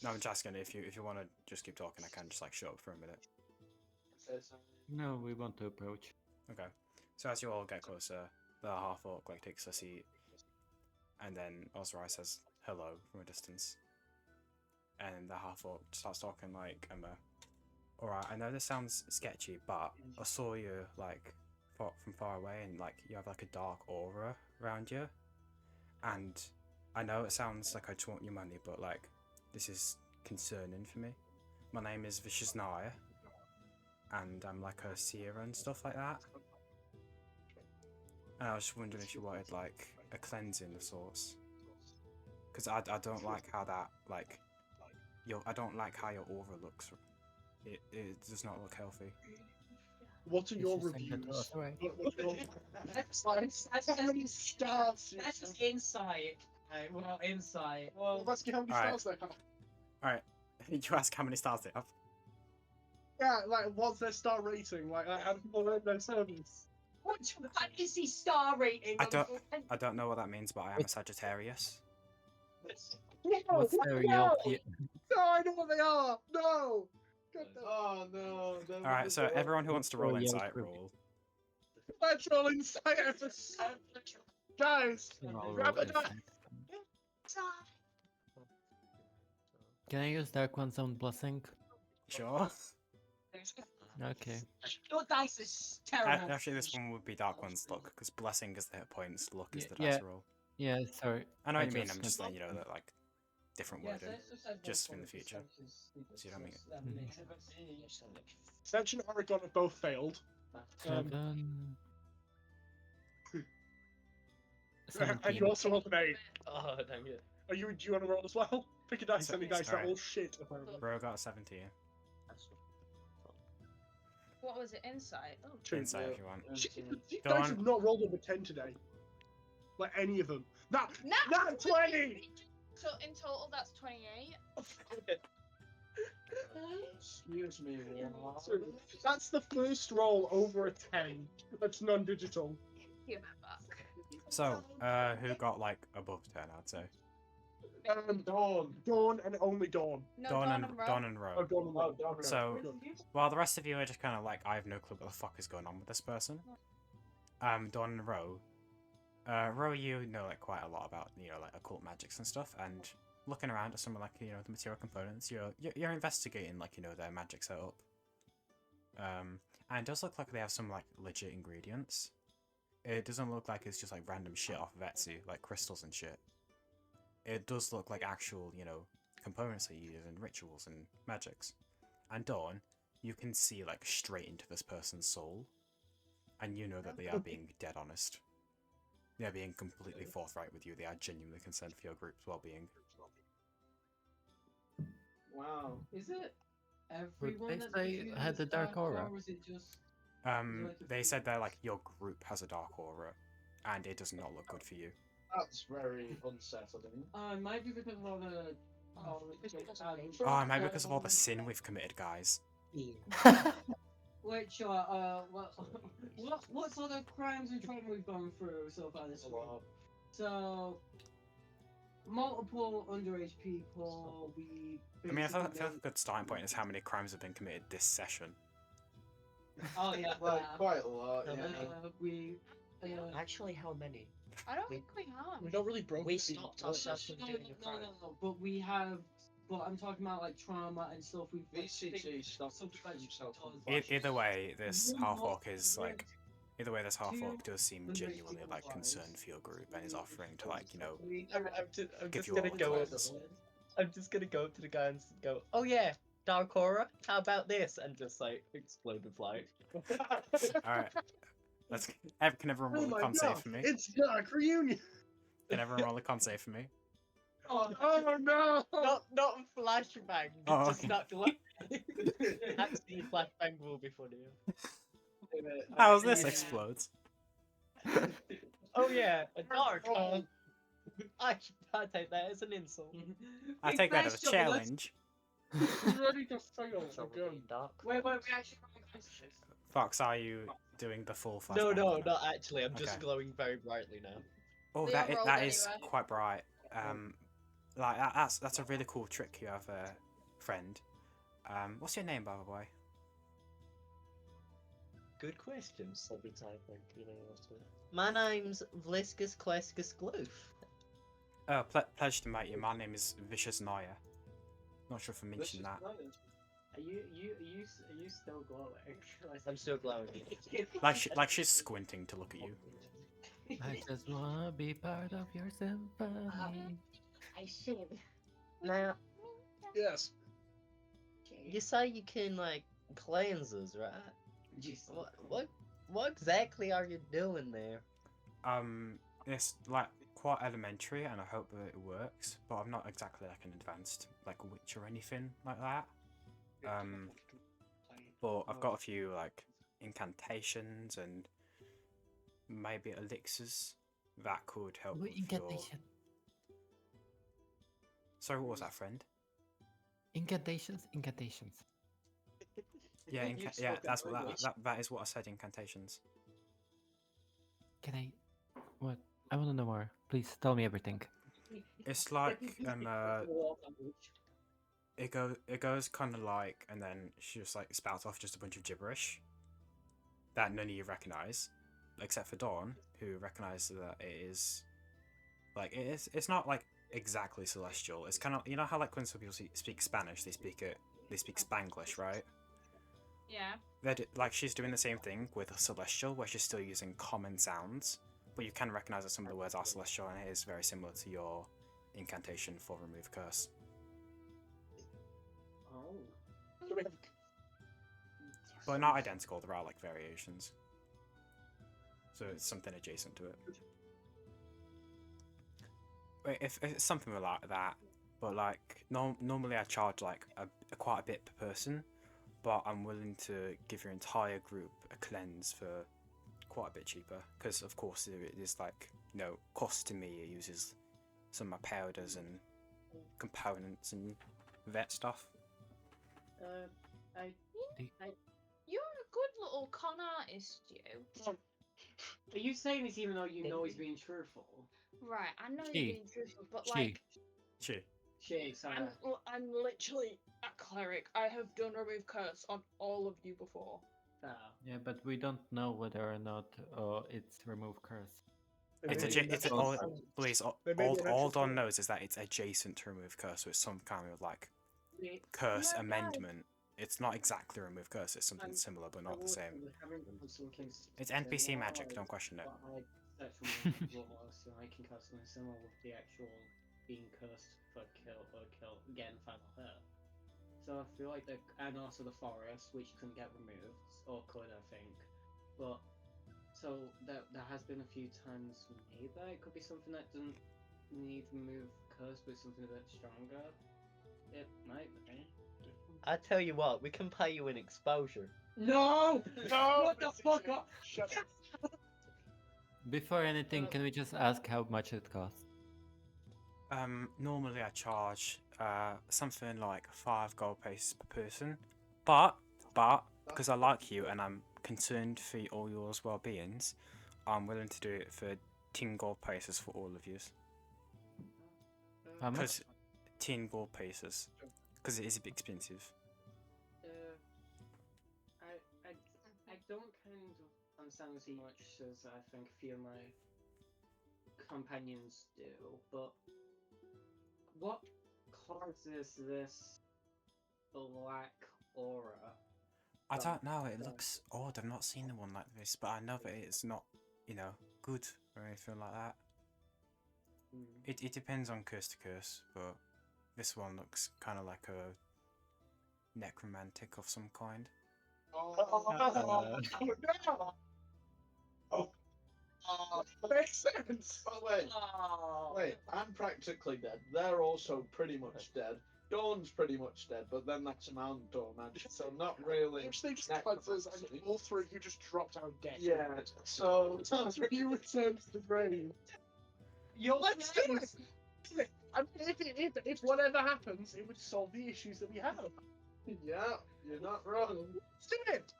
No, I'm just asking if you want to just keep talking, I can just like shut up for a minute. No, we want to approach. Okay. So as you all get closer, the half orc like takes a seat, and then Ozrai says hello from a distance, and the half orc starts talking like alright, I know this sounds sketchy, but I saw you like from far away, and like you have like a dark aura around you, and I know it sounds like I just want your money, but like this is concerning for me. My name is Visha's and I'm like a seer and stuff like that. And I was just wondering if you wanted like a cleansing of sorts. Because I don't like how that, like, I don't like how your aura looks. It does not look healthy. What are It's your just saying that to reviews? us, right? That's How many stars? just insight. Well, insight. Well, let's get how many Alright. stars they have. Alright, you ask how many stars they have. Yeah, like, what's their star rating? Like, how do people rate their service? What is the star rating? I don't know what that means, but I am a Sagittarius. What's their European? No, I know what they are! No! Oh no. Alright, so everyone who wants to roll Oh, yeah, insight, true. roll. Let's roll insight episode! Guys! I'll grab roll a die! insight. Can I use Dark One Sound Blessing? Sure. Okay. Your dice is terrible. Actually, this one would be Dark One's luck, because blessing is the hit points, luck is the Yeah. dice roll. Yeah, sorry. I know what you mean, just I'm just meant- letting you know that, like, different wording. Just in the future. So you don't mean Ascension and Aragon have both failed. 7. And 17. you also rolled an 8. Oh, dang it. Do you want to roll as well? Pick a dice, any dice, they're Alright. all shit, apparently. Bro got a 17. What was it? Insight. Oh, Insight if you want. You Go guys on. have not rolled over 10 today. Like, any of them. Not 20! So in total, that's 28. Excuse me. So that's the first roll over a 10. That's non-digital. Give it back. So, who got, like, above 10, I'd say? Dawn. Dawn and only Dawn. No, Dawn and Row. Dawn and Row. Oh, Dawn and Row. So, while the rest of you are just kind of like, I have no clue what the fuck is going on with this person. Dawn and Row. Row, you know, like, quite a lot about, you know, like, occult magics and stuff, and looking around at some of, like, you know, the material components, you're investigating, like, you know, their magic setup. And it does look like they have some, like, legit ingredients. It doesn't look like it's just, like, random shit off of Etsy, like crystals and shit. It does look like actual, you know, components they use in rituals and magics. And Dawn, you can see, like, straight into this person's soul. And you know that they are being dead honest. They are being completely forthright with you. They are genuinely concerned for your group's well-being. Wow. Is it everyone they that's say confused had the with dark aura? or is it just... They said that, like, your group has a dark aura, and it does not look good for you. That's very unsettling. It might be because of all the... Oh, it might be because of all the sin we've committed, guys. Wait, sure, what sort of crimes and trauma we've gone through so far this week? So, multiple underage people, we... I mean, I feel like a good starting point is how many crimes have been committed this session. Oh yeah, Like, quite a lot, yeah. we... Actually, how many? I don't think we have. We don't really broke We the stopped law. ourselves from doing a crime. No, but we have... But I'm talking about like trauma and stuff. We've VCG stopped something like himself from Either way, this half-orc is, like... Either way, this half-orc does seem genuinely, like, concerned for your group and is offering to, like, you know... I'm give just you all gonna the go up. clothes. I'm just gonna go up to the guy and go, "Oh yeah, dark aura. How about this?" And just like explode with light. Alright. Can everyone roll a con save for me? It's Dark Reunion! Can everyone roll a con save for me? Oh no! Not flashbang. Oh, Just okay. not like. Actually, flashbang will be funnier. How's this explodes? Oh yeah, a dark. I take that as an insult. I take that as a challenge. He's ready to fail again. Wait, we actually... Fox, are you doing the full flashback? No, or not? not actually. I'm just Okay. glowing very brightly now. Oh, They all rolled that is anyway. quite bright. Like that's a really cool trick you have, friend. What's your name, by the way? Good question. My name's Vliscus Klescus Gloof. Oh, pleasure to meet you. My name is Visha Naya. Not sure if I mentioned that. Are you still glowing? I'm still glowing. Like she's squinting to look at you. I just wanna be part of your symphony. I see. Now, Yes. you say you can like cleanse us, right? What exactly are you doing there? It's like quite elementary, and I hope that it works. But I'm not exactly like an advanced like witch or anything like that. But I've got a few like incantations and maybe elixirs that could help What with your... incantation? Sorry, what was that, friend? Incantations, incantations. Yeah, You've yeah, spoken that's what English. that is what I said. Incantations. Can I? What? I want to know more. Please tell me everything. It's like it goes kind of like, and then she just like spouts off just a bunch of gibberish that none of you recognize, except for Dawn, who recognizes that it is like it's not like exactly celestial. It's kind of, you know how like when some people speak Spanish, they speak Spanglish, right? Yeah. Like she's doing the same thing with celestial, where she's still using common sounds, but you can recognize that some of the words are celestial, and it is very similar to your incantation for remove curse. Oh. But not identical, there are like variations. So it's something adjacent to it. If it's something like that, but like normally I charge like quite a bit per person, but I'm willing to give your entire group a cleanse for quite a bit cheaper, because of course it is like, you know, cost to me. It uses some of my powders and components and vet stuff. You're a good little con artist, you. Are you saying this even though you know he's being truthful? Right, I know She. you're being truthful, but She. like, Shay, sorry. I'm literally a cleric. I have done remove curse on all of you before. Yeah, but we don't know whether or not it's remove curse. It's all, please, all Don knows is that it's adjacent to remove curse, so it's some kind of like curse amendment. It's not exactly remove curse, it's something similar but not the same. It's NPC magic, don't question it. I can cast something similar with the actual being cursed for kill again final hurt. So I feel like and also the forest, which couldn't get removed, or could, I think. But so there has been a few times maybe it could be something that doesn't need remove curse, but something a bit stronger. It might be. I tell you what, we can pay you in exposure. No! What the fuck up? Shut up. Before anything, can we just ask how much it costs? Normally I charge something like 5 gold pieces per person, but because I like you and I'm concerned for all yours well-beings, I'm willing to do it for 10 gold pieces for all of you. How much? Because 10 gold pieces, because it is a bit expensive. I don't kind of understand as much as I think a few of my companions do, but what causes this black aura? I don't know, it looks odd. I've not seen one like this, but I know that it's not, you know, good or anything like that. It depends on curse to curse, but this one looks kind of like a necromantic of some kind. Makes sense. Oh, wait, I'm practically dead. They're also pretty much dead. Dawn's pretty much dead, but then that's an outdoor magic, so not really. Which they just cleanses, and all three of you just dropped down dead. Yeah, so That's when you return to the grave. Let's do it! I mean, if whatever happens, it would solve the issues that we have. yeah, you're not wrong. Let's do it!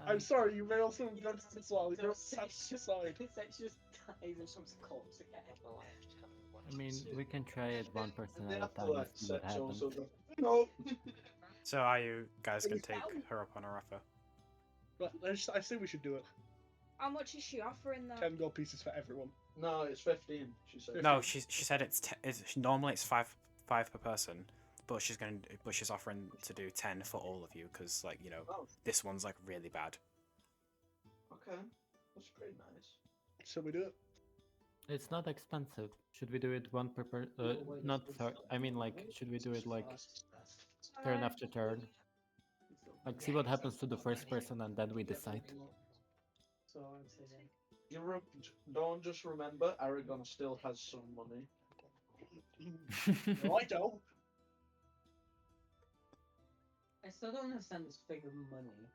I'm sorry, you may also go to the slide. You're such a side. It's just dies and some corpse again. I mean, we can try it one person at a time and see what happens. No. So are you guys gonna take her up on her offer? But I say we should do it. How much is she offering though? 10 gold pieces for everyone. No, it's 15. She said. No, she said it's normally it's five per person, but she's offering to do 10 for all of you because, like, you know, this one's like really bad. Okay, that's pretty nice. So we do it. It's not expensive. Should we do it one per not third? I mean, like, should we do it like turn after turn? Like, see what happens to the first person and then we decide. don't just remember, Aragon still has some money. No, I don't. I still don't understand this thing of money.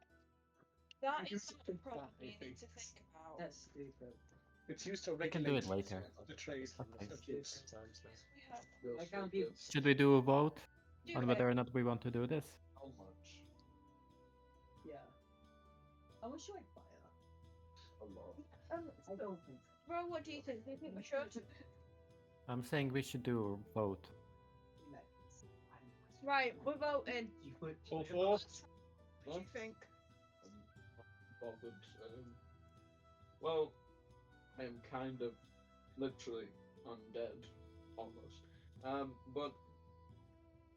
That You is should not a think problem that, you I need think. to think about. That's stupid. It's used to We can regulate do it later. the trade. Okay. of goods. We have I can't be. Should we do a vote do on it. whether or not we want to do this? How much? Yeah. How much should I buy A lot. I don't think. Bro, what do you think? Do you think we should? I'm saying we should do a vote. Right, we're voting. All for? What do you think? Bothered. Well, I am kind of literally undead, almost. But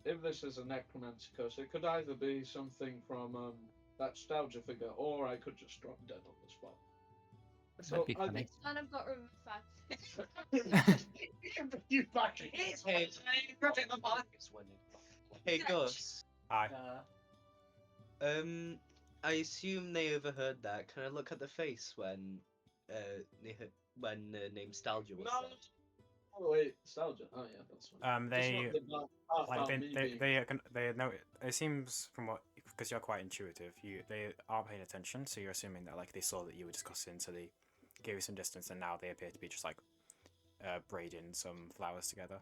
if this is a necromancy curse, it could either be something from that nostalgia figure, or I could just drop dead on the spot. That'd be I funny. And I've got room for 5. You back. Hey, hey, Gus. Hi. I assume they overheard that. Can I look at the face when name Nostalgia was No. said? Oh wait, nostalgia. Oh yeah, that's fine. They It's not the like about me being- they know. It seems from what, because you're quite intuitive, they aren't paying attention, so you're assuming that like they saw that you were discussing, so they gave you some distance, and now they appear to be just like braiding some flowers together.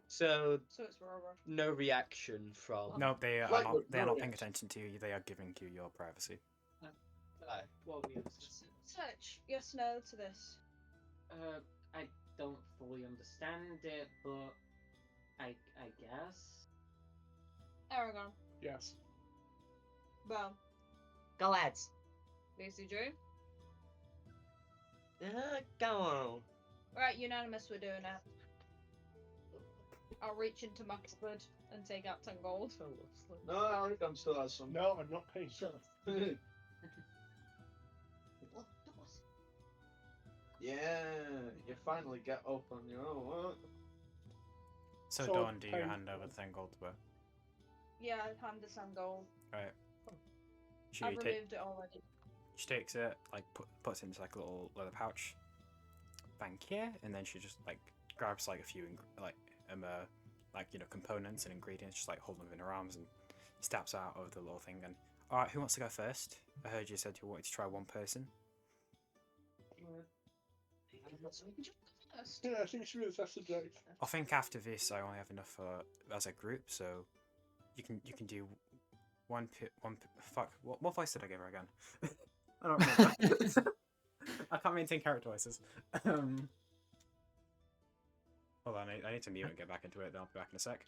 So So it's Rora. no reaction from. No, they are Like, not. They are no, not paying yes. attention to you. They are giving you your privacy. Well, Search yes, no to this. I don't fully understand it, but I guess. Aragon. Yes. Well, Go lads. BCG. Go on. Right, unanimous, we're doing it. I'll reach into my cupboard and take out 10 gold. No, Aragon still has some. No, I'm not paying. Yeah, you finally get up on your own. What? So, So, Dawn, do you paying- hand over the 10 gold to her? Yeah, I've handed some gold. Right. She I've removed it already. she takes it, like puts it into like a little leather pouch. Thank you. And then she just like grabs like a few components and ingredients, just like holding them in her arms, and steps out of the little thing. And all right, who wants to go first? I heard you said you wanted to try one person. First. Yeah, I think she was that's the joke. I think after this, I only have enough for as a group, so you can do fuck. What voice did I give her again? I don't remember. I can't maintain character voices. Hold on, I need to mute and get back into it. Then I'll be back in a sec.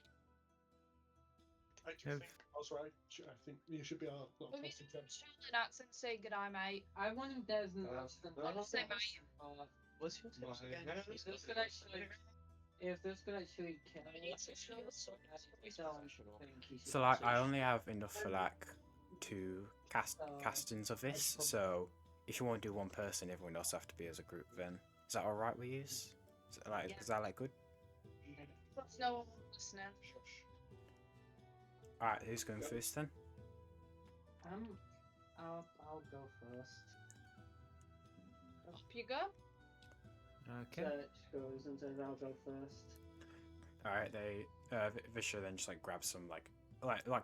I do think I was right. I think you should be our Well, you hosting should terms. an accent say goodbye, mate. I want there's an Uh, accent. no, no, Say mate. What's your tips again? If this could actually kill me, So like, I only have enough for like 2 castings of this. So if you want to do one person, everyone else have to be as a group. Then is that all right with you? Is that like good? That's no one listening. All right, who's going first then? I'll go first. Up you go. Okay. Search goes and says I'll go first. All right, they Visha then just like grabs some like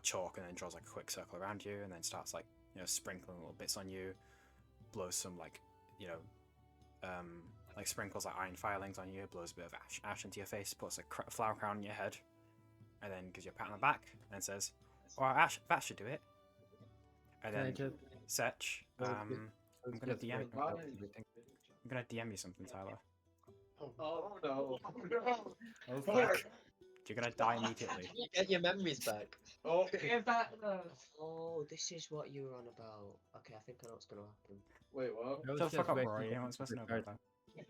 chalk and then draws like a quick circle around you, and then starts like sprinkling little bits on you, blows some like like sprinkles like iron filings on you, blows a bit of ash into your face, puts a flower crown on your head, and then gives you a pat on the back and says, "Well, Ash, that should do it." And Can I then just- Setch, I'm gonna just DM. wait Bye. I'm gonna DM you something, Tyler. Oh no. Oh fuck! You're gonna die immediately. Get your memories back. Oh. If that Oh, this is what you were on about. Okay, I think I know what's gonna happen. Wait, what? I was Shut the fuck just up, waiting Rory. for You're not supposed to know about that. You're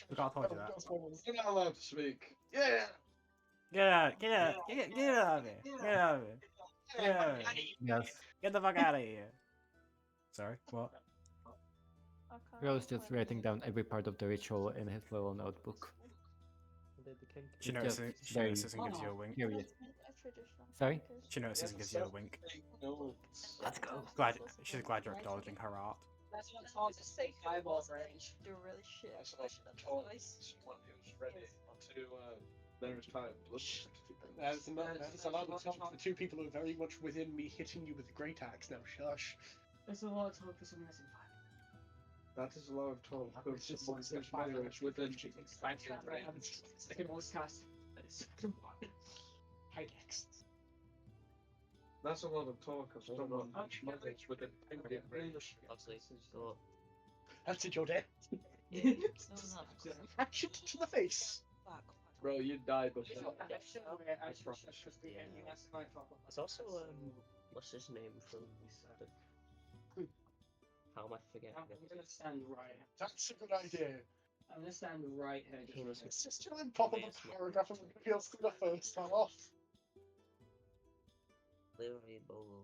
Forgot I told you that. not allowed to speak. Yeah. Get out of here! Get out of here! Get out of here! Get out of here! Yes. Get the fuck out of here! Sorry, what? I was just writing down every part of the ritual in his little notebook. She It's notices, just she very notices and gives you a wink. curious. Sorry? She notices and gives you a wink. No. She's glad you're acknowledging her art. That's what Tom's Just say eyeball range. do really shit. That's what I'm told. Someone who's ready to there is time. That's a lot of talk for two people who are very much within me hitting you with the great axe. Now, shush. That's a lot of talk for someone that's in five. That is a lot of talk. It's just within Second most cast. Second one. high dex. That's a lot of talk of someone who's within Obviously, so That's it, you're dead. it's Action to the face. Bro, you die before. also what's his name from the... How am I forgetting I'm it? gonna stand right. That's a good idea. I'm gonna stand right here. He was It's just trying to pop up a paragraph and reveals the first time off. Literally Bolo.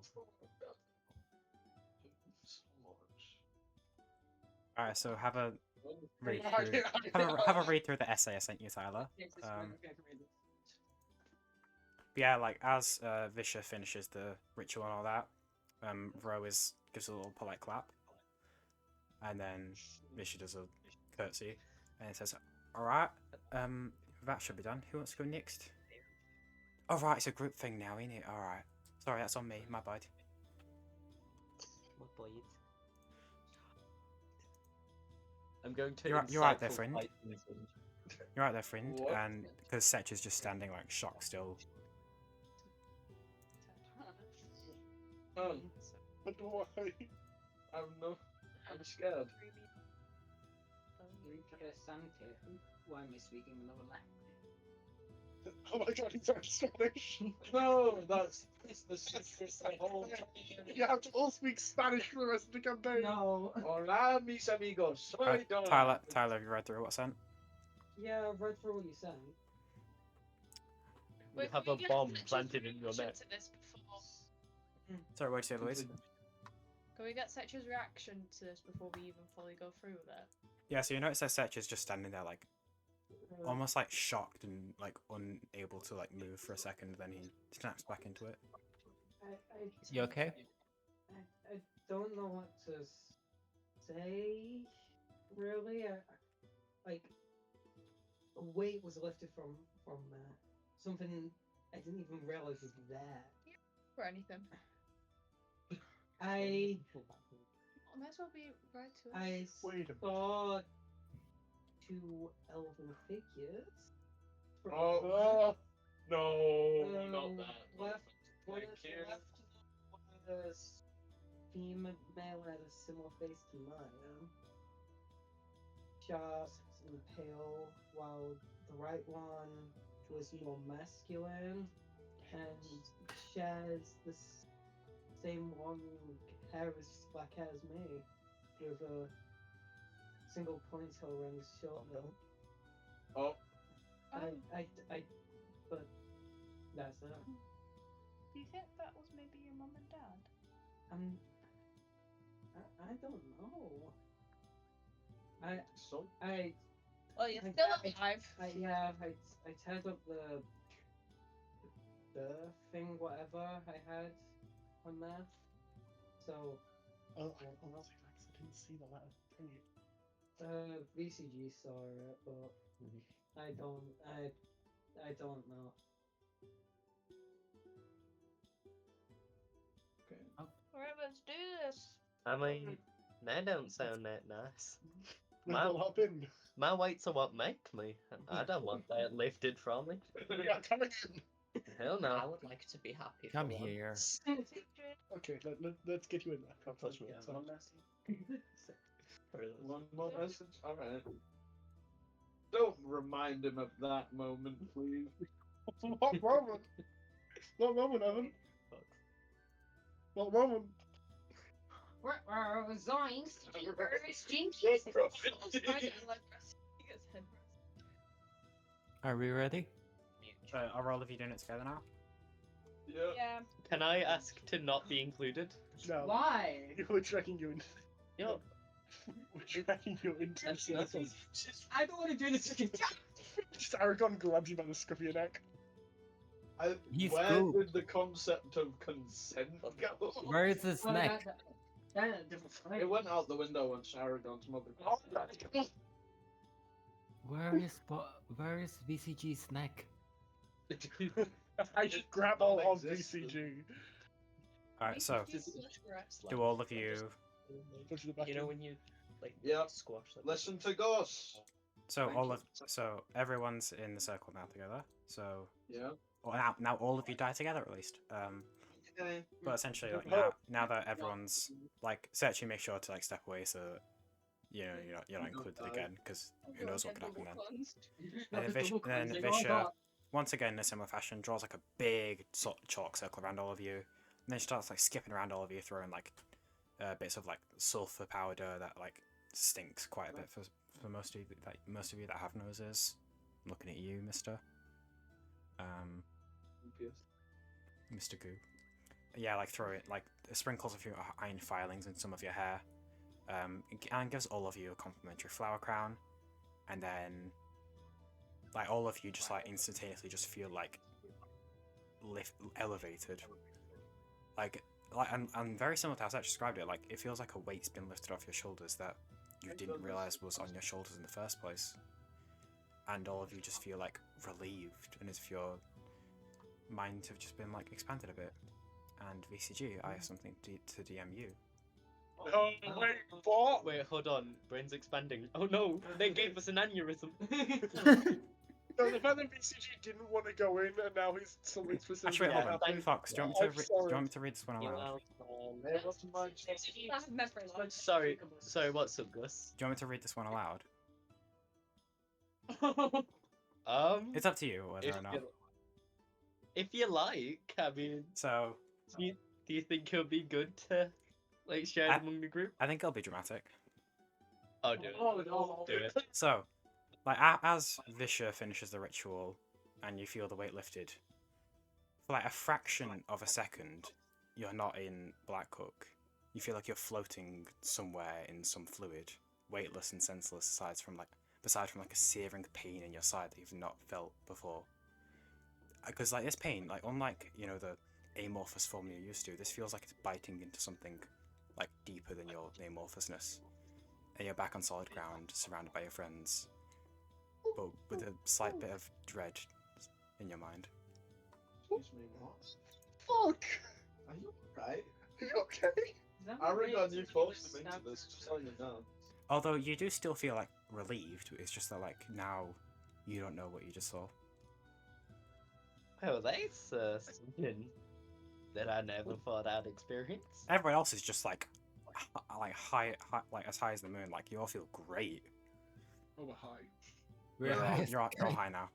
Alright, so have a read through. Have a read through the essay I sent you, Tyler. But yeah, like as Visha finishes the ritual and all that, Ro gives a little polite clap, and then Visha does a curtsy, and it says, "All right, that should be done. Who wants to go next?" All right, it's a group thing now, ain't it? All right. Sorry, that's on me. My bad. My boy. I'm going to. You're right there, insightful friend. fight in this one. You're right there, friend. What? And because Setch is just standing like shocked still. But why? I'm scared. Why am I speaking another language? Oh my god, he's already Spanish. No, that's the secret of the whole. You have to all speak Spanish for the rest of the campaign. No. Hola, mis amigos. Soy Don. Tyler, have you read through what's sent? Yeah, I've read through what you sent. You Wait, have can a we get bomb Setch's planted in your reaction neck. to this before- Sorry, what did you say, Louise? Can we get Setch's reaction to this before we even fully go through with it? Yeah, so you notice that Setch is just standing there like almost like shocked and like unable to like move for a second, then he snaps back into it. You okay? I don't know what to say, really. Like, a weight was lifted from something I didn't even realize was there. Or anything. I Might as well be right to it. I Wait a saw two elven figures. Oh, no, not that. Left, one Thank you. was female had a similar face to mine. Sharp and pale, while the right one was more masculine and shares the same long hair as black hair as me, with a single ponytail around his shoulder. Oh, But that's it. Do you think that was maybe your mum and dad? I don't know. so Well, you're I- still I- alive. I tied up the thing, whatever I had on there. So, Oh, I didn't see the letter. VCG saw it, but I don't know. Alright, let's do this. I mean, that don't sound that nice. Well, hop in. My weights are what make me. I don't want that lifted from me. Yeah, come in. Hell I no. would like to be happy. For Come once. here. Okay, let's get you in there. Don't touch me. one more message. All right. Don't remind him of that moment, please. What moment? What moment, Evan? What moment? Zoinks! Are we ready? I'll roll if you're doing it together now. Yeah. Yeah. Can I ask to not be included? No. Why? We're tracking you in. Yo, We're tracking you into circles. I don't want to do this again. Just Aragon grabs you by the scruff of your neck. He's Where cool. did the concept of consent go? Where is his neck? Then a different fight. It went out the window once Aragon's mother. Where is VCG's neck? I should grab all of VCG. Alright, so do all of you? Push the back You know in. when you like Yeah. squash them? Listen to Gus. So everyone's in the circle now together. So Yeah. well, now all of you die together at least. Okay. But essentially, like now that everyone's like, actually make sure to like step away so that, you know you're not included again, because who knows what could happen then. And then Visha, once again in a similar fashion, draws like a big sort of chalk circle around all of you, and then starts like skipping around all of you, throwing like bits of like sulfur powder that like stinks quite a bit for most of you that have noses. I'm looking at you, Mister. Mr. Goo. Yeah, like throw it like sprinkles of your iron filings in some of your hair, and gives all of you a complimentary flower crown, and then like all of you just like instantaneously just feel like elevated, like and very similar to how I described it. Like it feels like a weight's been lifted off your shoulders that you didn't realize was on your shoulders in the first place, and all of you just feel like relieved, and as if your minds have just been like expanded a bit. And VCG, I have something to DM you. Oh, wait, what? Wait, hold on. Brain's expanding. Oh no, they gave us an aneurysm. No, the fact that BCG didn't want to go in and now he's something specific. Actually, wait, hold on. Fox, do you want me to read this one You aloud? Sorry, what's up, Gus? Do you want me to read this one aloud? It's up to you whether or not. If you like, I mean. So. Do you think it'll be good to like share it among the group? I think it'll be dramatic. Oh, do it. Do it. So, like as Visha finishes the ritual, and you feel the weight lifted, for like a fraction of a second, you're not in Blackhook. You feel like you're floating somewhere in some fluid, weightless and senseless, aside from like a searing pain in your side that you've not felt before. Because like this pain, like unlike the amorphous form you're used to, this feels like it's biting into something like deeper than your amorphousness, and you're back on solid ground, surrounded by your friends, but with a slight bit of dread in your mind. Excuse me, what? Fuck! Are you right? Are you okay? Aragon, you forced them into this, just so you know. Although you do still feel like relieved, it's just that like now you don't know what you just saw. Oh, that's something that I never thought I'd experience. Everyone else is just like high, like as high as the moon. Like you all feel great. Oh, we're high. You're all high now.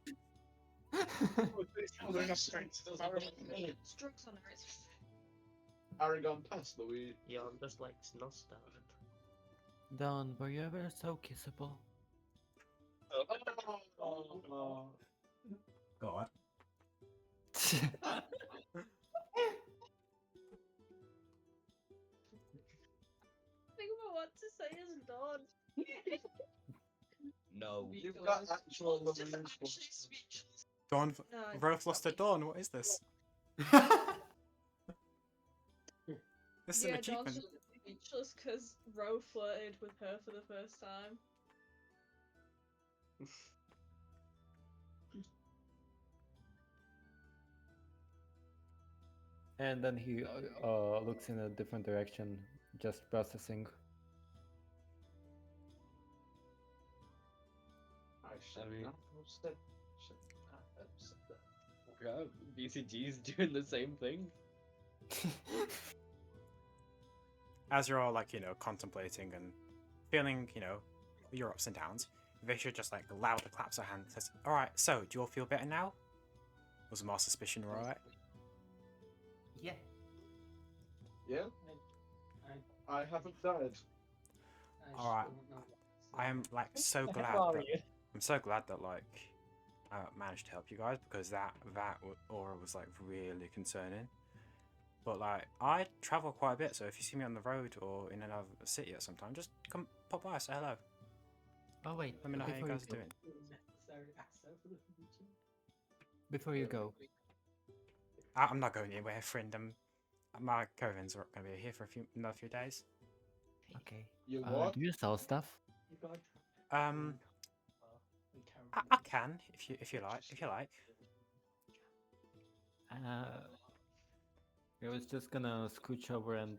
Aragon, pass the weed. Yeah, I'm just like not starved. Don, were you ever so kissable? God. Think about what to say is done. No. You've got actual Dawn, No, Roth lost a Dawn. What is this? This is an Dawn's achievement. just speechless because Ro flirted with her for the first time. And then he looks in a different direction, just processing. Yeah, BCG's doing the same thing. As you're all like contemplating and feeling your ups and downs, Visha just like loudly claps her hand and says, "All right, so do you all feel better now? Was more suspicion alright?" Yeah. Yeah? I haven't died. Alright. I am like so glad How are that, you? I'm so glad that like I managed to help you guys, because that aura was like really concerning. But like I travel quite a bit, so if you see me on the road or in another city at some time, just come pop by, say hello. Oh wait, Let me know how you before guys go- are doing. Before you go, I'm not going anywhere, friend. My caravans are going to be here for another few days. Okay. You what? Do you sell stuff? I can if you like. I was just gonna scooch over and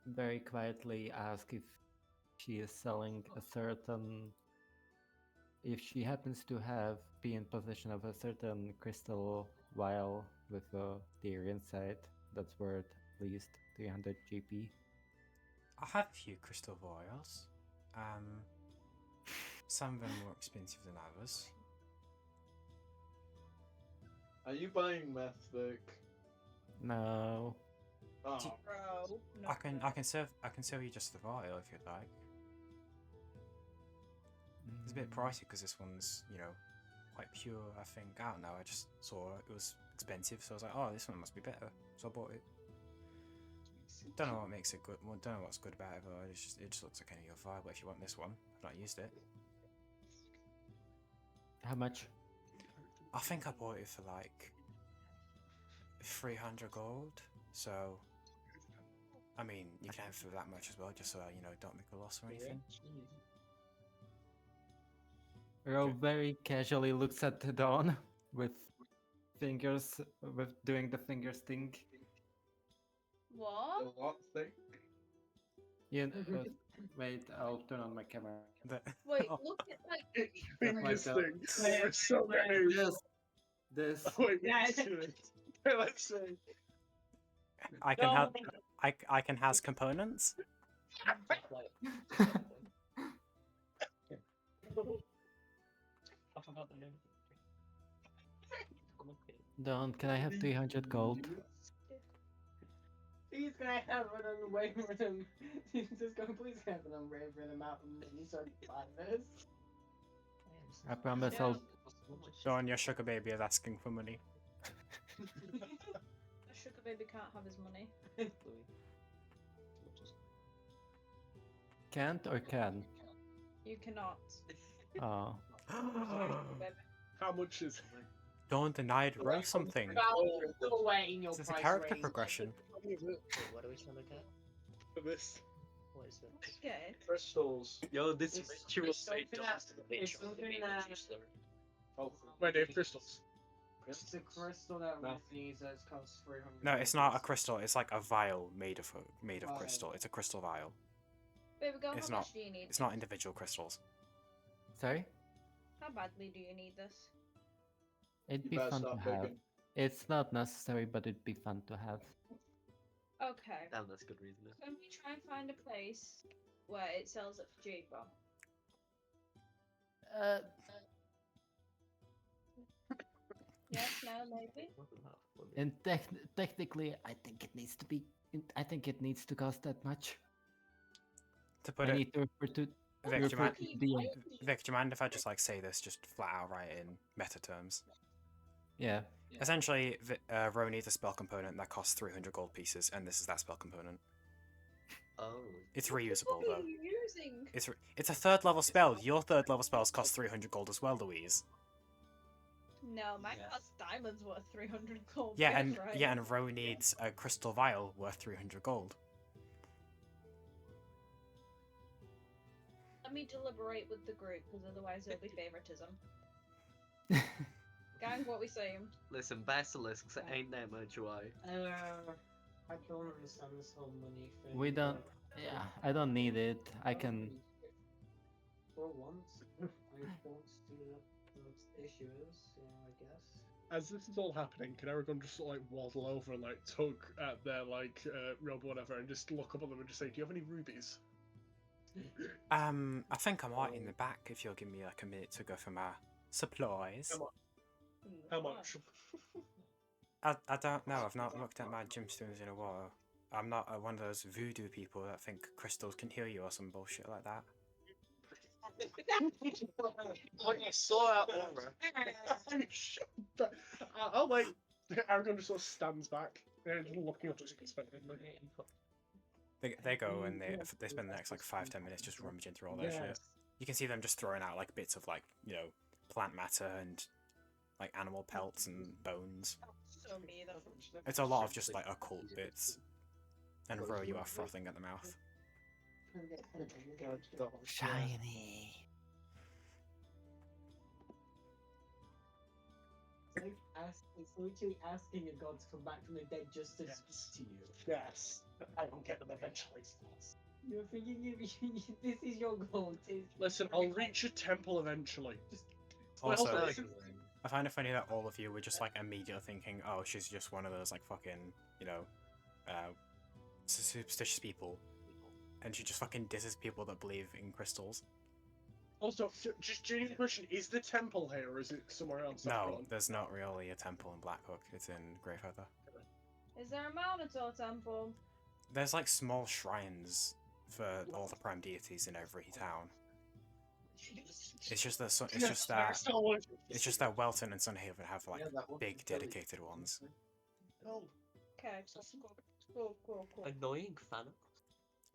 very quietly ask if she is selling a certain. If she happens to be in possession of a certain crystal vial with a deer inside that's worth at least 300 GP. I have a few crystal vials. Some of them more expensive than others. Are you buying meth, Vic? No. Oh. Bro, no. I can sell you just the vial if you'd like. It's a bit pricey because this one's, you know, quite pure. I think I don't know. I just saw it was expensive, so I was like, oh, this one must be better. So I bought it. Don't know what makes it good. Well, don't know what's good about it, but it just looks like any other vial. But if you want this one, I've not used it. How much? I think I bought it for like 300 gold. So, I mean, you can have it for that much as well, just so you know, don't make a loss or anything. Ro very casually looks at the Dawn with doing the fingers thing. What? The what thing? Wait, I'll turn on my camera. Wait, look at like. Fingers that. thing. There's so many. This. Wait, let's do it. Let's see. I can have I can has components. Dawn, can I have 300 gold? He's gonna have an away rhythm. He's just going, please have an away rhythm out and then he's starting to buy this. I promise I'll. Dawn, your sugar baby is asking for money. A sugar baby can't have his money. Can't or can? You cannot. Oh. How much is it? Dawn denied Rose something. Still waiting your This is a price character range. progression. Wait, what are we trying to get? For this? What is it? Okay. Crystals. Yo, this It's- ritual it's something it's something that- Oh, Where do you have crystals? It's a crystal that No. needs that costs 300. No, it's not a crystal. It's like a vial made of Vial. crystal. It's a crystal vial. Baby girl, It's how not. much do you need? It's not individual crystals. Sorry? How badly do you need this? It'd you be better fun to start have. begging. It's not necessary, but it'd be fun to have. Okay. Damn, that's good reasoning. Can we try and find a place where it sells it for cheaper? Yes, no, maybe. And technically, I think it needs to be. I think it needs to cost that much. To put I it, need to refer to. Vic, do you refer mind? to the. Vic, do you mind if I just like say this just flat out right in meta terms? Yeah. Essentially, Ro needs a spell component that costs 300 gold pieces, and this is that spell component. Oh. It's reusable What are though. you using? It's a third level spell. Your third level spells cost 300 gold as well, Louise. No, mine costs diamonds worth 300 gold. Yeah, Yes, and right. yeah, and Ro needs a crystal vial worth 300 gold. Let me deliberate with the group, because otherwise there'll be favoritism. Gang, what we saying? Listen, basilisks ain't that much why. I don't understand this whole money thing. We don't. but- Yeah, I don't need it. I can. For once, I won't do that issues, I guess. As this is all happening, can Aragon just sort of like waddle over and like tug at their like robe or whatever and just look up at them and just say, "Do you have any rubies?" I think I might in the back if you'll give me like a minute to go for my supplies. How much? I don't know. I've not looked at my gemstones in a while. I'm not one of those voodoo people that think crystals can heal you or some bullshit like that. What you saw out there. I'll like. Aragon just sort of stands back, looking up as expectantly. They go and they spend the next like 5-10 minutes just rummaging through all their shit. You can see them just throwing out like bits of like, you know, plant matter and like animal pelts and bones. So me, It's a lot of just like occult bits. And Ro, you are frothing at the mouth. Shiny. It's literally asking a god to come back from the dead just to speak to you. Yes. I will get them eventually. You're thinking this is your goal. Listen, I'll reach a temple eventually. Also, Well, I find it funny that all of you were just like immediately thinking, "Oh, she's just one of those like fucking, superstitious people," and she just fucking disses people that believe in crystals. Also, just genuine question: is the temple here, or is it somewhere else? No, there's not really a temple in Blackhook. It's in Greyfeather. Is there a Minotaur temple? There's like small shrines for all the prime deities in every town. It's just that it's just that Welton and Sunhaven have like big dedicated ones. Okay, cool. Annoying fan.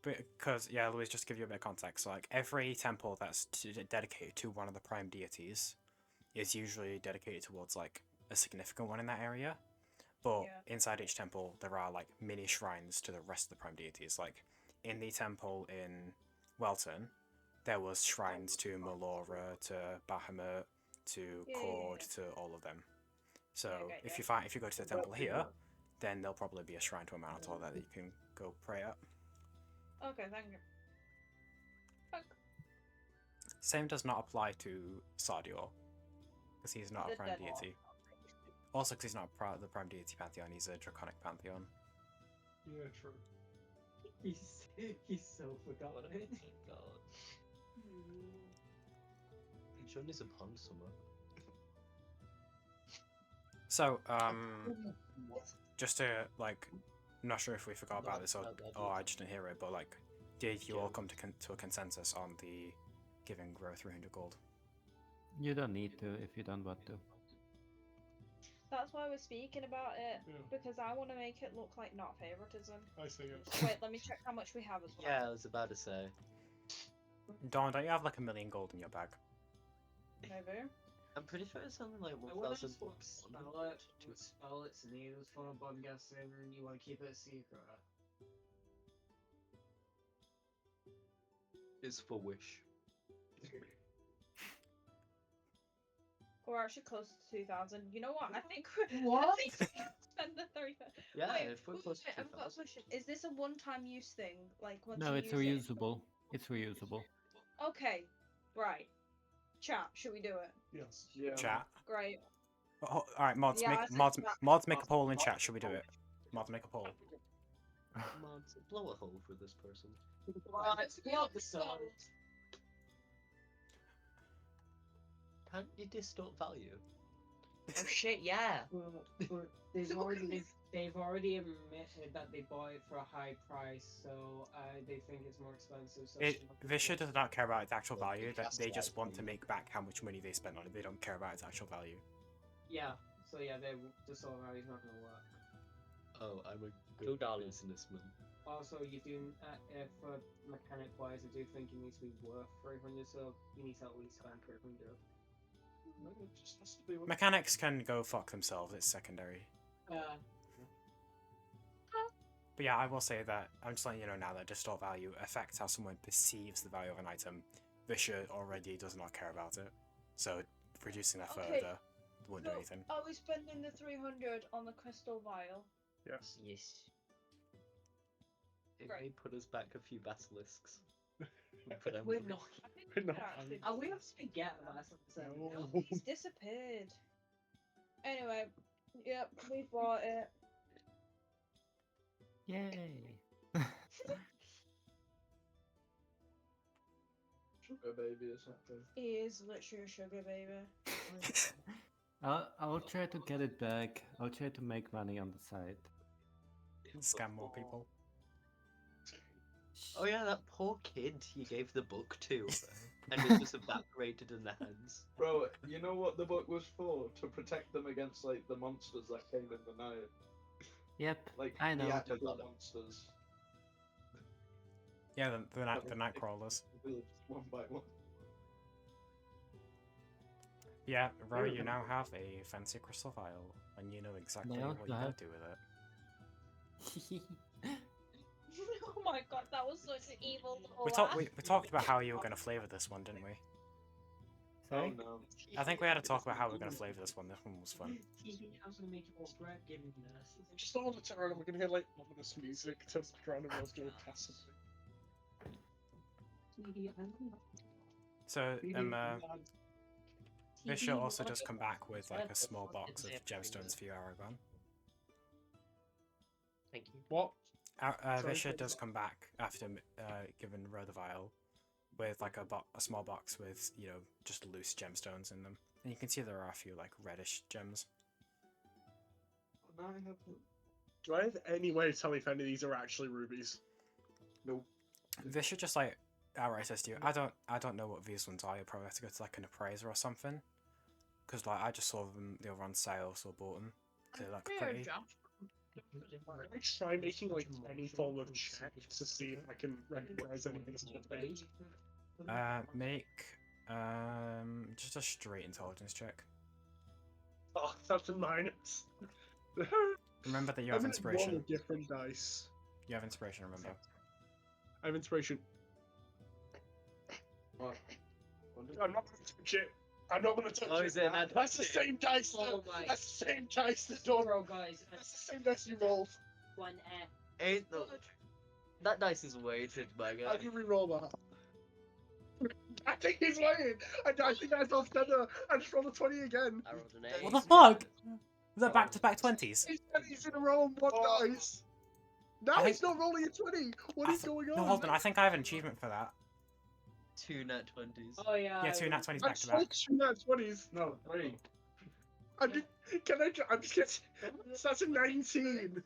Because Louise, just to give you a bit of context, so, like every temple that's dedicated to one of the prime deities is usually dedicated towards like a significant one in that area. But inside each temple, there are like mini shrines to the rest of the prime deities. Like in the temple in Welton, there was shrines to Melora, to Bahamut, to Cord, to all of them. So if you go to the temple here, then there'll probably be a shrine to a Minotaur there that you can go pray at. Okay, thank you. Same does not apply to Sardior, because he's not a prime deity. Also, because he's not part of the prime deity pantheon, he's a draconic pantheon. Yeah, true. He's so forgotten. God. John is upon somewhere. So, just to like, I'm not sure if we forgot about this or I just didn't hear it, but like, did you all come to a consensus on the giving Grow 300 gold? You don't need to if you don't want to. That's why we're speaking about it, because I want to make it look like not favoritism. I see, yes. Wait, let me check how much we have as well. Yeah, I was about to say. Dawn, don't you have like 1 million gold in your bag? Maybe. I'm pretty sure it's something like I want to 1,000. spell its needles for, but I'm guessing you want to keep it a secret. It's for wish. We're actually close to 2,000. You know what? I think What? I think we can spend the 30. Yeah, Wait, if we're close to I've got a 2,000. question. Is this a one-time use thing? Like once No, you it's use it? reusable. It's reusable. Okay, right. Chat, should we do it? Yes. Yeah. Chat. Great. Oh, all right, mods, Yeah, I make said mods, chat. mods, make a poll in chat. Should we do it? Mods, make a poll. Come on, blow a hole for this person. Let's build the song. Can't you distort value? Oh shit, yeah. But they've already admitted that they bought it for a high price, so they think it's more expensive. So Visha does not care about its actual value. That they just want to make back how much money they spent on it. They don't care about its actual value. yeah, so yeah, the solar value's not gonna work. Oh, I'm a good businessman. Also, you do for mechanic wise, I do think it needs to be worth 300, so you need to at least spend 300. It just has to be what- Mechanics can go fuck themselves. It's secondary. But yeah, I will say that I'm just letting you know now that distort value affects how someone perceives the value of an item. Visha already does not care about it, so reducing that Okay, further wouldn't do anything. Are we spending the 300 on the crystal vial? Yes. Yes. It Great. may put us back a few basilisks. But We're not. I think We're not. actually Are we have to forget about something? No, he's disappeared. Anyway, yep, we bought it. Yay! Sugar baby is happy. He is literally a sugar baby. I'll try to get it back. I'll try to make money on the side. Scam more people. Oh yeah, that poor kid you gave the book to, and it just evaporated in their hands. Bro, you know what the book was for? To protect them against like the monsters that came in the night. Yep, Like I know. the actual monsters. Yeah, the night crawlers. One by one. Yeah, Ro, you now have a fancy crystal vial, and you know exactly Now what you I gotta have- do with it. Oh my god, that was such an evil little We talked about how you were gonna flavor this one, didn't we? Oh Sorry? no. I think we had to talk about how we're gonna flavor this one. This one was fun. Just all the time, we're gonna hear like ominous music to drown everyone's doing passive. So, Visha also does come back with like a small box of gemstones for you, Aragon. Thank you. What? Sorry, Visha what does was come back after giving Ro the vial with like a small box with, you know, just loose gemstones in them. And you can see there are a few like reddish gems. Do I have any way to tell if any of these are actually rubies? Nope. Visha just like outright says to you, I don't know what these ones are. You'll probably have to go to like an appraiser or something. Because like I just saw them, they were on sale, so I bought them. They look pretty. I try making like any form of check to see if I can recognize anything as fake. Make just a straight intelligence check. Oh, that's a minus. Remember that you I'm have gonna roll inspiration. a different dice. You have inspiration, remember. I have inspiration. What? I'm not gonna touch it. I'm not gonna touch Oh, it. is it an That's the same dice. Oh my. That's the same dice. The door. Bro, guys. That's the same dice you rolled. One Ain't no. That dice is weighted, my guy. How do you re-roll that? I think he's lying. I think I saw Stella. I just rolled a 20 again. I rolled an 8. What the fuck? Was that back-to-back 20s? He's 20s in a row on one dice. Now I he's think- not rolling a 20. What is going on? No, hold on. I think I have an achievement for that. 2 nat 20s. Oh yeah. Yeah, 2 nat 20s I back-to-back. rolled 2 nat 20s. No, 3. I'm just, I'm just getting. That's a 19.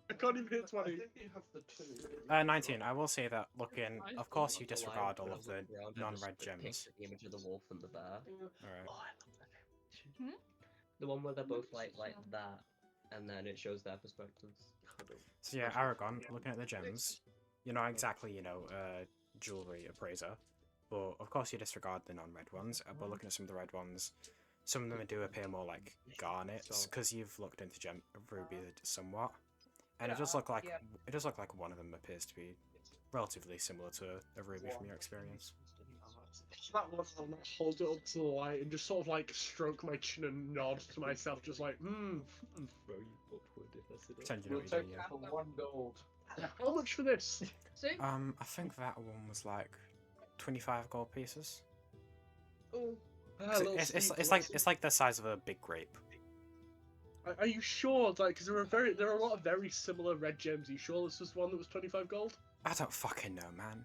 I can't even hit 20. I think you have the 2. 19. I will say that, looking, of course you disregard all of the non-red gems. The image of the wolf and the bear. Alright. Oh, I love that image. The one where they're both like that, and then it shows their perspectives. So yeah, Aragon, looking at the gems, you're not exactly, you know, jewelry appraiser, but of course you disregard the non-red ones, but looking at some of the red ones, some of them do appear more like garnets, because you've looked into ruby somewhat, and it does look like one of them appears to be relatively similar to a ruby from your experience. That one, I'll hold it up to the light and just sort of like stroke my chin and nod to myself, just like, Pretend you know We'll what you're take doing, it yeah. for 1 gold. How much for this? See? I think that one was like 25 gold pieces. Oh. 'Cause it's like the size of a big grape. Are you sure? Like, because there are a lot of very similar red gems. Are you sure this was one that was 25 gold? I don't fucking know, man.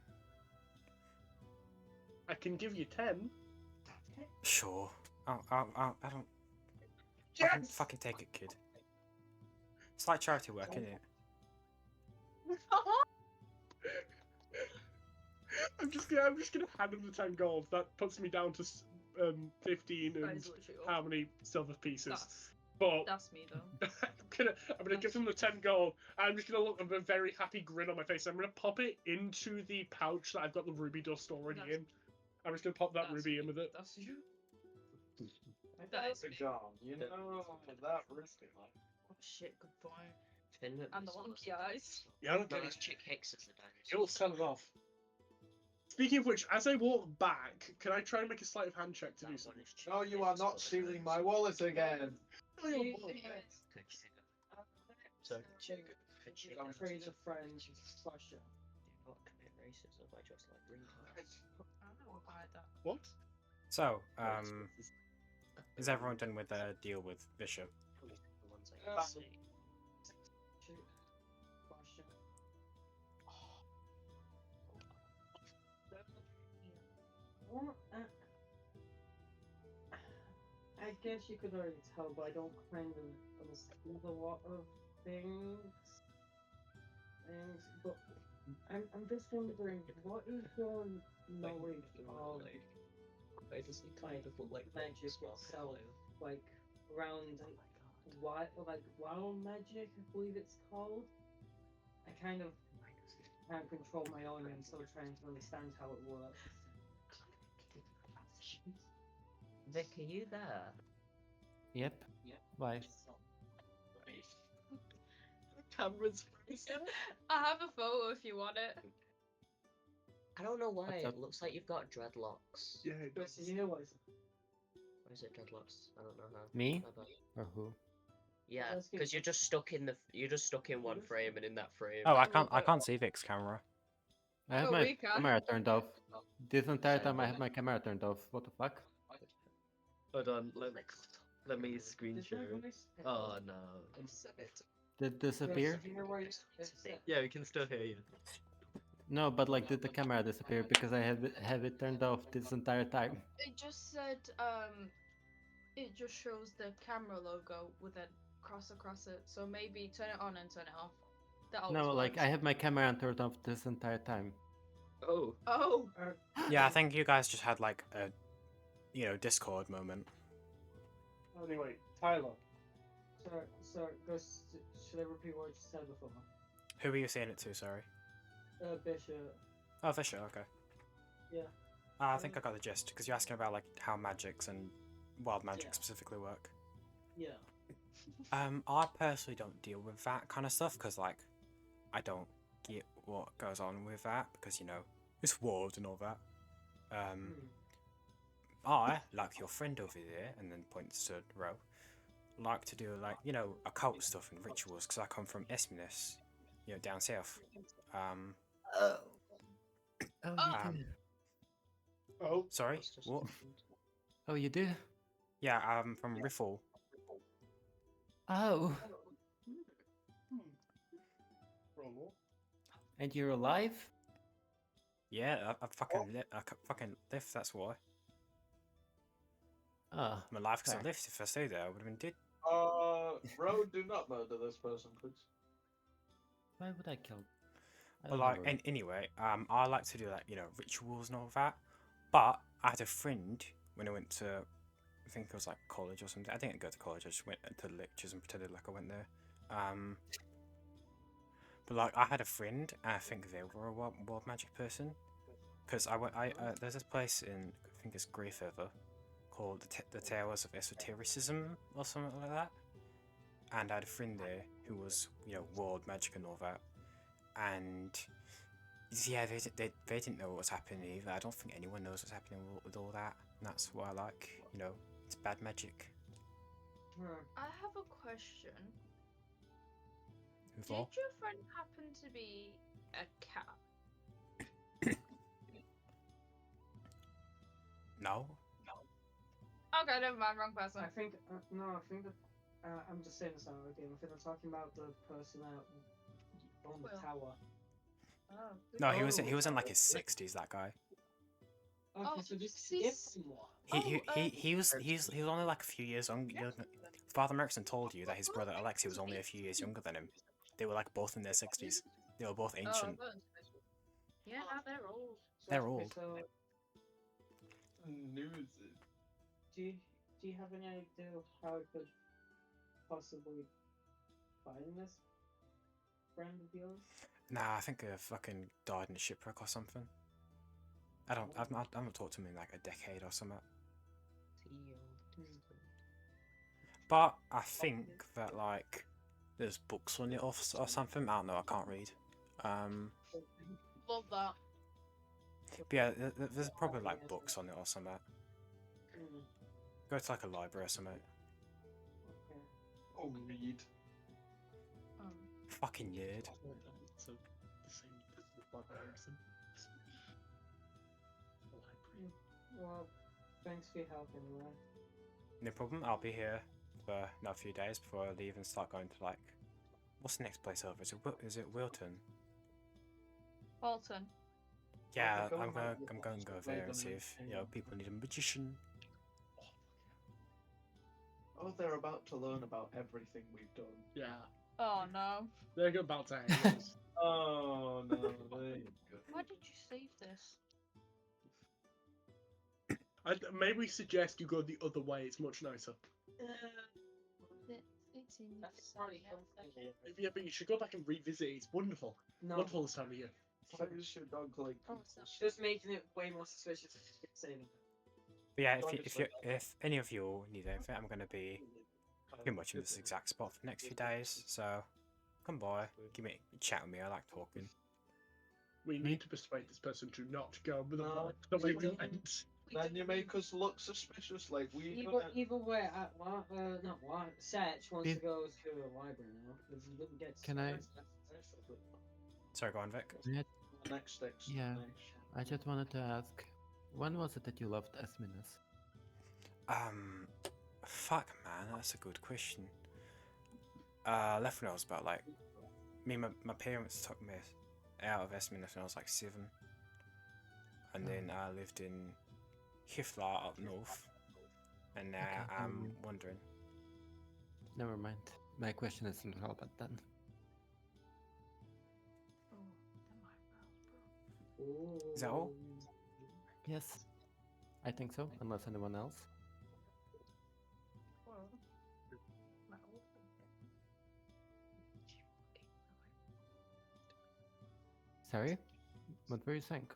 I can give you 10. Sure. I don't. Yes! Fucking take it, kid. It's like charity work, isn't it? I'm just gonna hand him the 10 gold. That puts me down to 15 and how many silver pieces. But That's me though. I'm gonna give him the 10 gold. I'm just gonna look with a very happy grin on my face. I'm gonna pop it into the pouch that I've got the ruby dust already in. I'm just gonna pop that ruby in with it. That's you. That's a job. You know that risky. Oh shit, good boy. Finland And the is wonky awesome. eyes. Yeah, I don't No, get it's it. Chick Hicks as the dinosaur. It'll sell it off. Speaking of which, as I walk back, can I try and make a sleight of hand check to do something? No, you are not stealing my wallet again. So, Praise of friends, Russia. do not commit racism by just like green cards. What? So, is everyone done with their deal with Visha? The ones I can see. Russia. What? I guess you could already tell, but I don't kind of understand a lot of things. But I'm just wondering, what is your knowledge of Wait, does he kind of look like magic Spark itself? Blue? Like around wild magic, I believe it's called. I kind of can't control my own. I'm still trying to understand how it works. Vic, are you there? Yep. Why? camera's freezing. I have a photo if you want it. I don't know why. What's up? It looks like you've got dreadlocks. Yeah, it Chris, does. did you hear what I said? Or is it dreadlocks? I don't know how. Me? How about- Or who? Yeah, Let's keep- because you're just stuck in one frame, and in that frame. Oh, I love can't it. see Vic's camera. I have Oh, my we can. camera turned off. This entire Same. time I have my camera turned off. What the fuck? Hold on, let me screen Did share. that it. voice- Oh no. Did Chris, disappear? did you hear what I said? Yeah, we can still hear you. No, but like did the camera disappear because I have it turned off this entire time? It just said it just shows the camera logo with a cross across it. So maybe turn it on and turn it off. That always No, like works. I have my camera turned off this entire time. Oh. Oh. Yeah, I think you guys just had like a, Discord moment. Anyway, Tyler. So, should I repeat what you said before? Who were you saying it to? Sorry. Bishop. Oh, Visha. Okay. Yeah. I think I got the gist because you're asking about like how magics and wild magic Yeah. specifically work. Yeah. I personally don't deal with that kind of stuff because like I don't get what goes on with that because it's wild and all that. I, like your friend over there, and then points to Ro, like to do like occult stuff and rituals because I come from Esminus, down south. Oh, you do. Oh, Sorry, what? Oh, you do? Yeah, I'm from Riffle. Oh, and you're alive? Yeah, I fucking lift. That's why Ah, I'm alive because I fair. lived. If I stayed there, I would have been dead. Bro, do not murder this person, please. Why would I kill? I But don't like, remember. anyway, I like to do like rituals and all that. But I had a friend when I went to, I think it was like college or something. I didn't go to college. I just went to the lectures and pretended like I went there. But like, I had a friend, and I think they were a wild magic person, because there's this place in, I think it's Greyfeather, called the Towers of Esotericism or something like that. And I had a friend there who was wild magic and all that, and yeah, they didn't know what was happening either. I don't think anyone knows what's happening with all that. And that's what I like. It's bad magic. I have a question. With Did all. your friend happen to be a cat? No. Okay, never mind, wrong person. I think no. I think that I'm just saying this now again. I think I'm talking about the person on the Well. tower. Oh. No, he was Oh. in like his 60s. That guy. Okay, Oh, so this is he's- different one. He was only like a few years younger. Father Merckson told you that his brother Alexei was only a few years younger than him. They were like both in their 60s. They were both ancient. Oh, yeah, they're old. They're Okay, old. So, News. do you have any idea of how I could possibly find this friend of yours? Nah, I think I fucking died in a shipwreck or something. I've not talked to him in like a decade or something. But I think that like there's books on it or something. I don't know. I can't read. Love that. But yeah, there's probably like books on it or something. Mm, Go to like a library or something. okay. Oh, read. Fucking nerd. So the same as barbarian. Well, thanks for your help anyway. No problem. I'll be here for another few days before I leave and start going to like, what's the next place over? Is it Wilton? Bolton. Yeah, go I'm around going to go the there and way see the if main- people need a magician. Oh, they're about to learn about everything we've done. yeah. Oh no. They're about to hang us. Oh no. Why did you save this? Maybe we suggest you go the other way. It's much nicer. It's in. Yeah, but you should go back and revisit it. It's wonderful. No, Wonderful this time of year. Why is your dog like? Oh, it's not. just making it way more suspicious. Saying But yeah, Dog is like- if any of you need anything, I'm going to be pretty much in this exact spot for the next few days. So Come by, give me chat with me. I like talking. We need to persuade this person to not go with No. the way we went. Then you make us look suspicious, like we. Either way, not what. Setch wants to If- go to the library now. Because he didn't get. Can I- Sorry, go on, Vic. Next explanation. Yeah. I just wanted to ask, when was it that you loved Esminus? Fuck, man, that's a good question. Left when I was about like, my parents took me out of Esminus when I was like 7, and then I lived in Hiflar up north, and now Okay, I'm wondering. Never mind. My question isn't relevant then. Is that all? Yes. I think so, unless anyone else. Sorry? What were you saying?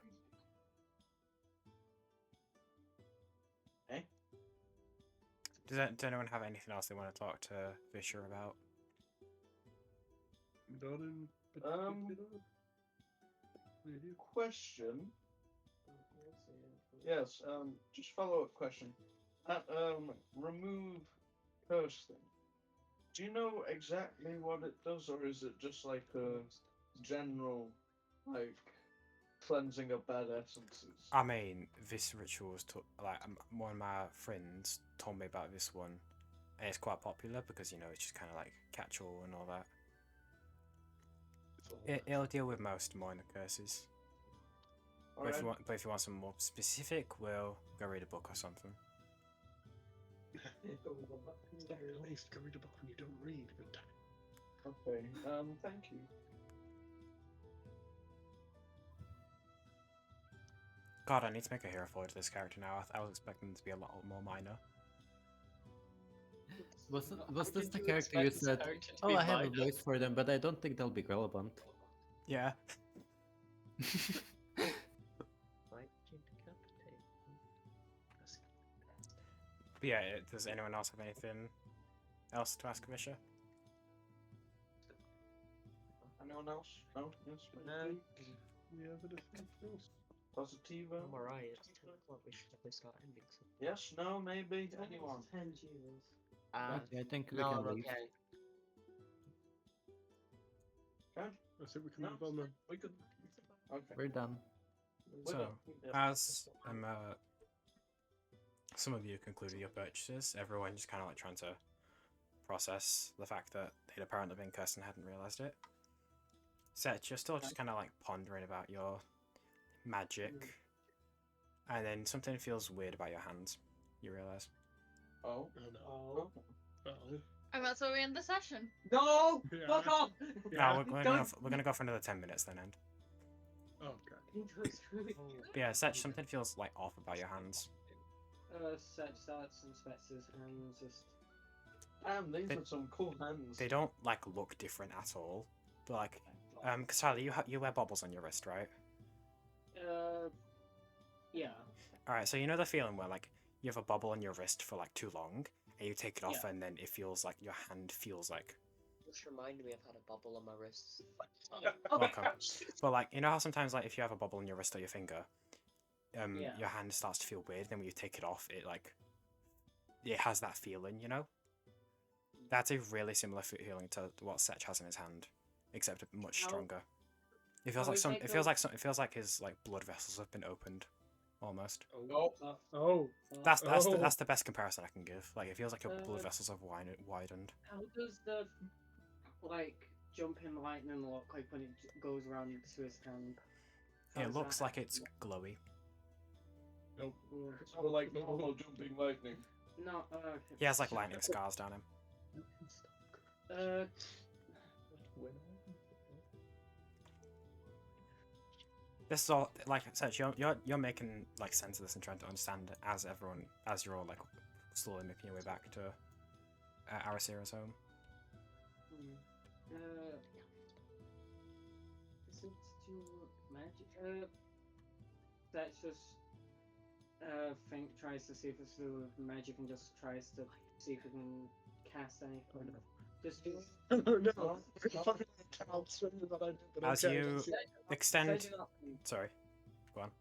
Does anyone have anything else they want to talk to Visha about? Question. Yes. Just follow-up question. That remove curse thing. Do you know exactly what it does, or is it just like a general, like, cleansing of bad essences? I mean, this ritual was like one of my friends told me about this one, and it's quite popular because you know it's just kind of like catch-all and all that. It'll deal with most minor curses. But if you want some more specific, we'll go read a book or something. Please go read a book when you don't read. Okay. Thank you. God, I need to make a hero for this character now. I was expecting them to be a lot more minor. Was this the character you said, oh, I have a voice for them, but I don't think they'll be relevant? Yeah. But yeah, does anyone else have anything else to ask Visha? Anyone else? No? Yes? No. Yeah, but else. Positivo? I'm alright, it's 10 o'clock, we should probably start ending soon. Yes, no, maybe, anyone? 10 G's. Okay, I think we no, can I'm leave. okay. Okay. I think we can move on then. We could. Okay. We're done. So, as some of you concluded your purchases, everyone just kind of like trying to process the fact that they'd apparently been cursed and hadn't realized it. Set, you're still just kind of like pondering about your magic, and then something feels weird about your hands. You realize. Oh. Oh no. Oh. And that's where we end the session. No! Yeah. Fuck off! No, we're gonna go for another 10 minutes then, end. Oh god. But yeah, Set, something feels like off about your hands. Setch starts inspects his hands, just. These They- are some cool hands. They don't like look different at all. But like, Casali, you wear baubles on your wrist, right? Yeah. Alright, so you know the feeling where like you have a bubble on your wrist for like too long, and you take it off, Yeah. and then it feels like your hand feels like Just remind me I've had a bubble on my wrists. welcome. But like, you know how sometimes like if you have a bubble on your wrist or your finger, Yeah. your hand starts to feel weird. Then when you take it off, it has that feeling, you know. That's a really similar feeling to what Setch has in his hand, except much How- stronger. It feels how like is some. it It feels go- like some. It feels like his like blood vessels have been opened, almost. Oh. That's Oh. that's the best comparison I can give. Like it feels like your blood Uh, vessels have widened. How does the like jumping lightning look like when it goes around into his hand? How It does looks that- like it's glowy. Nope. It's not like normal jumping lightning. No. He has like lightning scars down him. Uh. This is all like Setch, you're making like sense of this and trying to understand it as you're all like slowly making your way back to Arasira's home. Is it to magic? That's just tries to see if it's to do with magic and just tries to see if he can cast anything. Just do Oh no. Counts that I did, but As okay, you let's see. extend. Search is not, Sorry. Go on.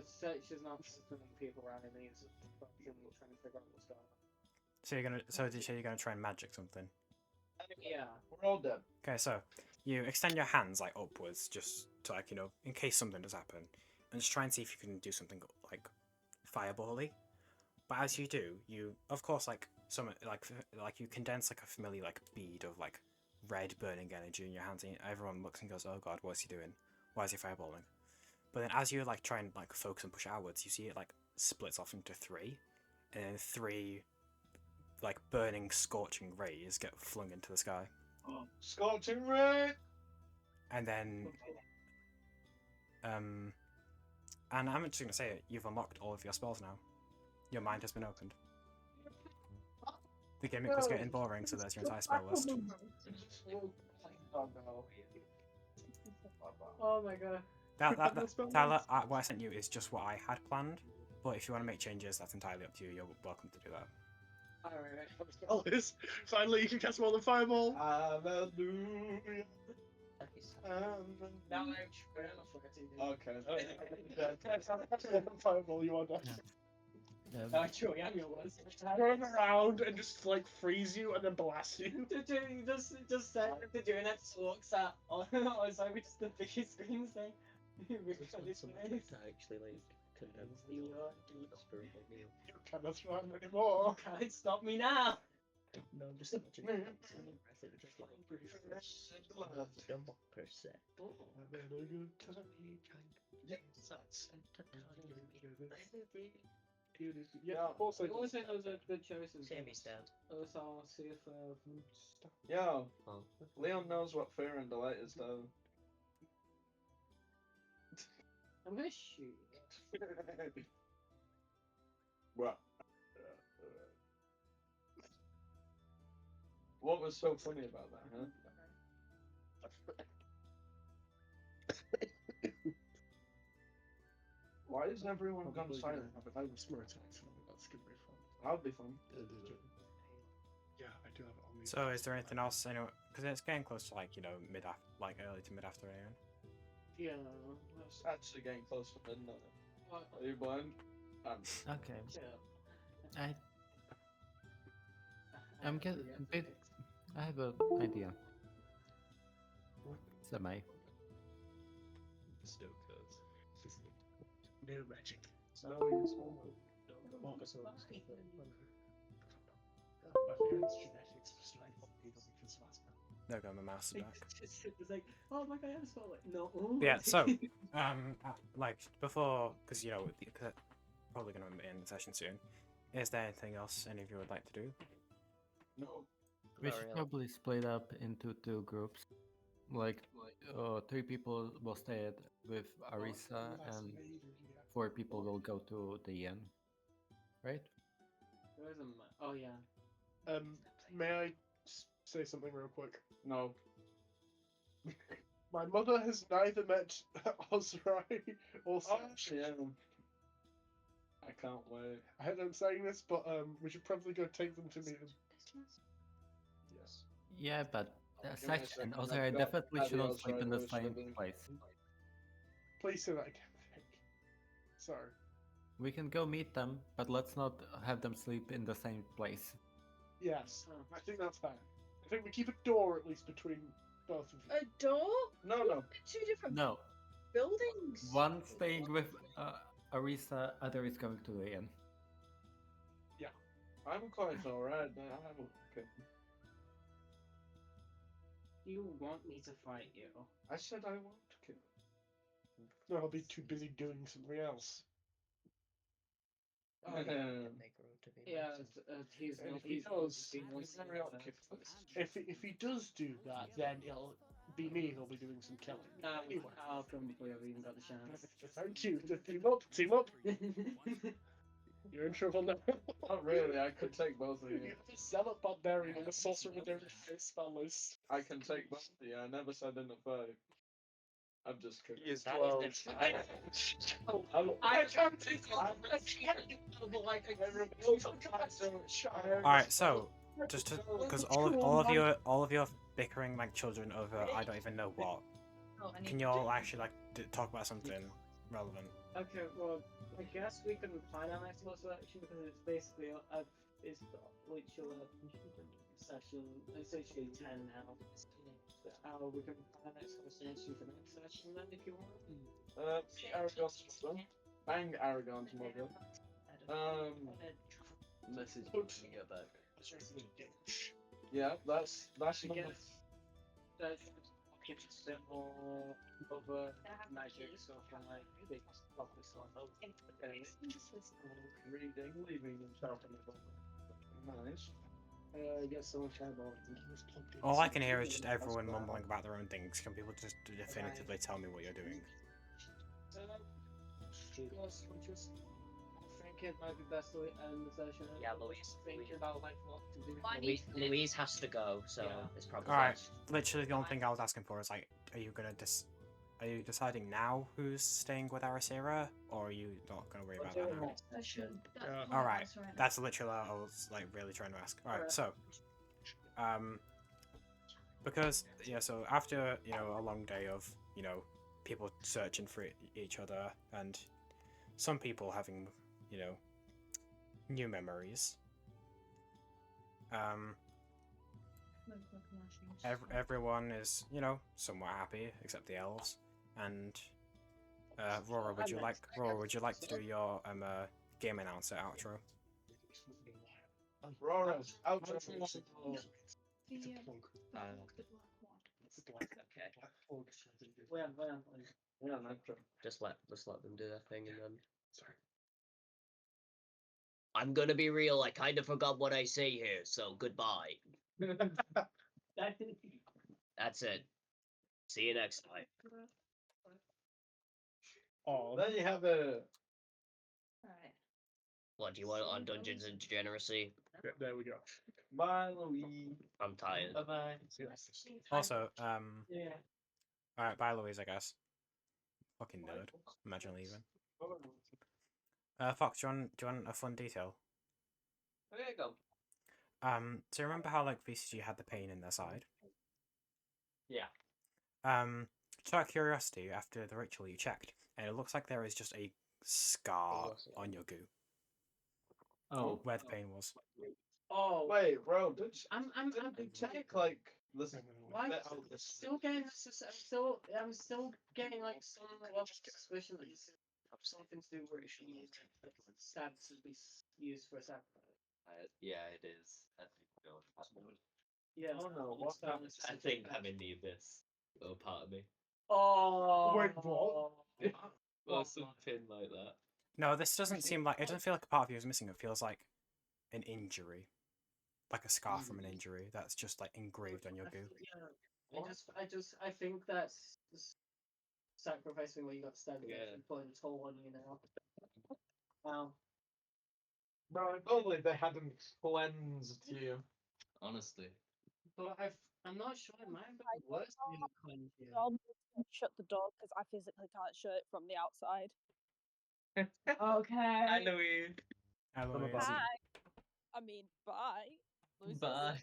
search is not summoning people around. It means fucking trying to figure out what's going on. So you're gonna. So did you say you're gonna try and magic something? Yeah. We're all dead. Okay, so you extend your hands like upwards, just to like in case something does happen, and just try and see if you can do something like firebally. But as you do, you of course like you condense like a familiar like bead of like red burning energy in your hands, and everyone looks and goes, "Oh God, what's he doing? Why is he fireballing?" But then as you like try and like focus and push outwards, you see it like splits off into three, and then three like burning, scorching rays get flung into the sky. Scorching ray! And then, and I'm just gonna say it, you've unlocked all of your spells now. Your mind has been opened. The gimmick was getting boring, so there's your entire spell list. Oh no. Oh my god. Tyler, what I sent you is just what I had planned, but if you want to make changes, that's entirely up to you. You're welcome to do that. Alright. Finally, you can cast more than fireball. Hallelujah. Now I'm Okay. Fireball, you are done. True, yeah, you was. Turn around and just like freeze you and then blast you. Just they're doing it, just walks out. Oh, sorry, just the biggest screen thing. Actually, like, condense the spirit of meal. You cannot run anymore. Can't stop me now. No, just imagine it just like percent. Yeah, of course I always think those are good choices. Sammy's dead. Those are see if Yo, Oh. Leon knows what fear and delight is though. I'm gonna shoot. What? What was so funny about that, huh? Why is everyone gone silent? I have a smart attack, so that's gonna be fun. That'll be fun. Yeah, I do have it on me. So, is there anything else? Because it's getting close to like early to mid afternoon. Yeah. It's actually getting close to midnight. Are you blind? Okay. Yeah. I'm getting a bit. I have an idea. Semi. Stokers. No magic. There go my mouse is back. It's like, oh my god, I just felt like no. Yeah, so like before, because cause probably gonna end the session soon. Is there anything else any of you would like to do? No. We should probably split up into two groups. Like, 3 people will stay with Arisa, and 4 people will go to the inn. Right? Where's the oh yeah. May I say something real quick? No. My mother has neither met Ozrai or Sash. Yeah. I can't wait. I hate I'm saying this, but we should probably go take them to meet them. Yes. Yeah, but Give me a Sash second, and I've Ozai got definitely shouldn't Adios sleep in the right same living. place. Please say that again. Sorry. We can go meet them, but let's not have them sleep in the same place. Yes, I think that's fair. I think we keep a door at least between both of you. A door? No. Two different No, buildings? one staying with Arisa, other is going to the inn. I'm quite alright now. I'm okay. You want me to fight you? I said I want to kill. No, I'll be too busy doing something else. Oh, yeah. They grow to be Yeah, monsters. he's And not. if he does, if he does do that, then it'll be me who'll be doing some killing. Anyway. I'll come before you've even got the chance. Thank you. Team up, team up. You're in trouble now. Not really, I could take both of You you. have a zealot barbarian and a sorcerer with their spell list. I can take both of you. I never said in a fight. I'm just kidding. He is 12. I can't take Alright, so just because all of your bickering like children over I don't even know what. Can you all actually like talk about something relevant? Okay, well, I guess we can plan our next course of action because it's basically it's literally a session. It's literally 10 now. We can plan our next course of action for the next session then if you want. Aragon's mother. Bang Aragon's mother. Message when we get back. Yeah, that's I number. guess that's a bit more of a magic stuff and like big topics on Reading, leaving himself in the book. Nice. get so much eyeball. All I can hear is just everyone mumbling about their own things. Can people just definitively tell me what you're doing? I think it might be best to end the session. Yeah, Louise. Thinking about like what to do. Louise has to go, so it's probably Alright, best. literally the only thing I was asking for is like, are you deciding now who's staying with Aracera, or are you not gonna worry about that now? Alright, that's literally what I was like really trying to ask. Alright, so because so after a long day of people searching for each other and some people having new memories, everyone is somewhat happy except the elves. And Rora, would you like to do your game announcer outro? Rora's outro. Just let them do their thing and then. Sorry. I'm gonna be real. I kind of forgot what I say here, so goodbye. That's it. See you next time. Oh, there you have it. Alright. What do you want on Dungeons and Degeneracy? Yeah, there we go. Bye, Louise. I'm tired. Bye bye. Also, Yeah. alright, bye Louise, I guess. Fucking nerd. Imagine leaving. Fox, do you want a fun detail? There you go. So remember how like VCG had the pain in their side? Yeah. Just out of curiosity, after the ritual you checked, and it looks like there is just a scar on your goo. Oh. Where the pain was. Oh Wait, bro, I'm check like this. why still getting this? I'm still getting like some level of suspicion that this have something to do with ritual stab to be used for a sacrifice. Yeah, it is. I think so. Yeah. Oh no, what happened? I think I'm in the abyss. Oh, part of me. Oh. Wait, what? Or something like that. No, this doesn't seem like it doesn't feel like a part of you is missing. It feels like an injury, like a scar from an injury that's just like engraved on your goo. Yeah. I think that's sacrificing where you got stabbed and putting a toll on you now. Wow. Bro, if only they hadn't cleansed you. Honestly. But I'm not sure it might have been worse than you cleanse you. I'll shut the door because I physically can't shut it from the outside. Okay. Hi, Louise. Hello. Hi. I mean, bye. Bye.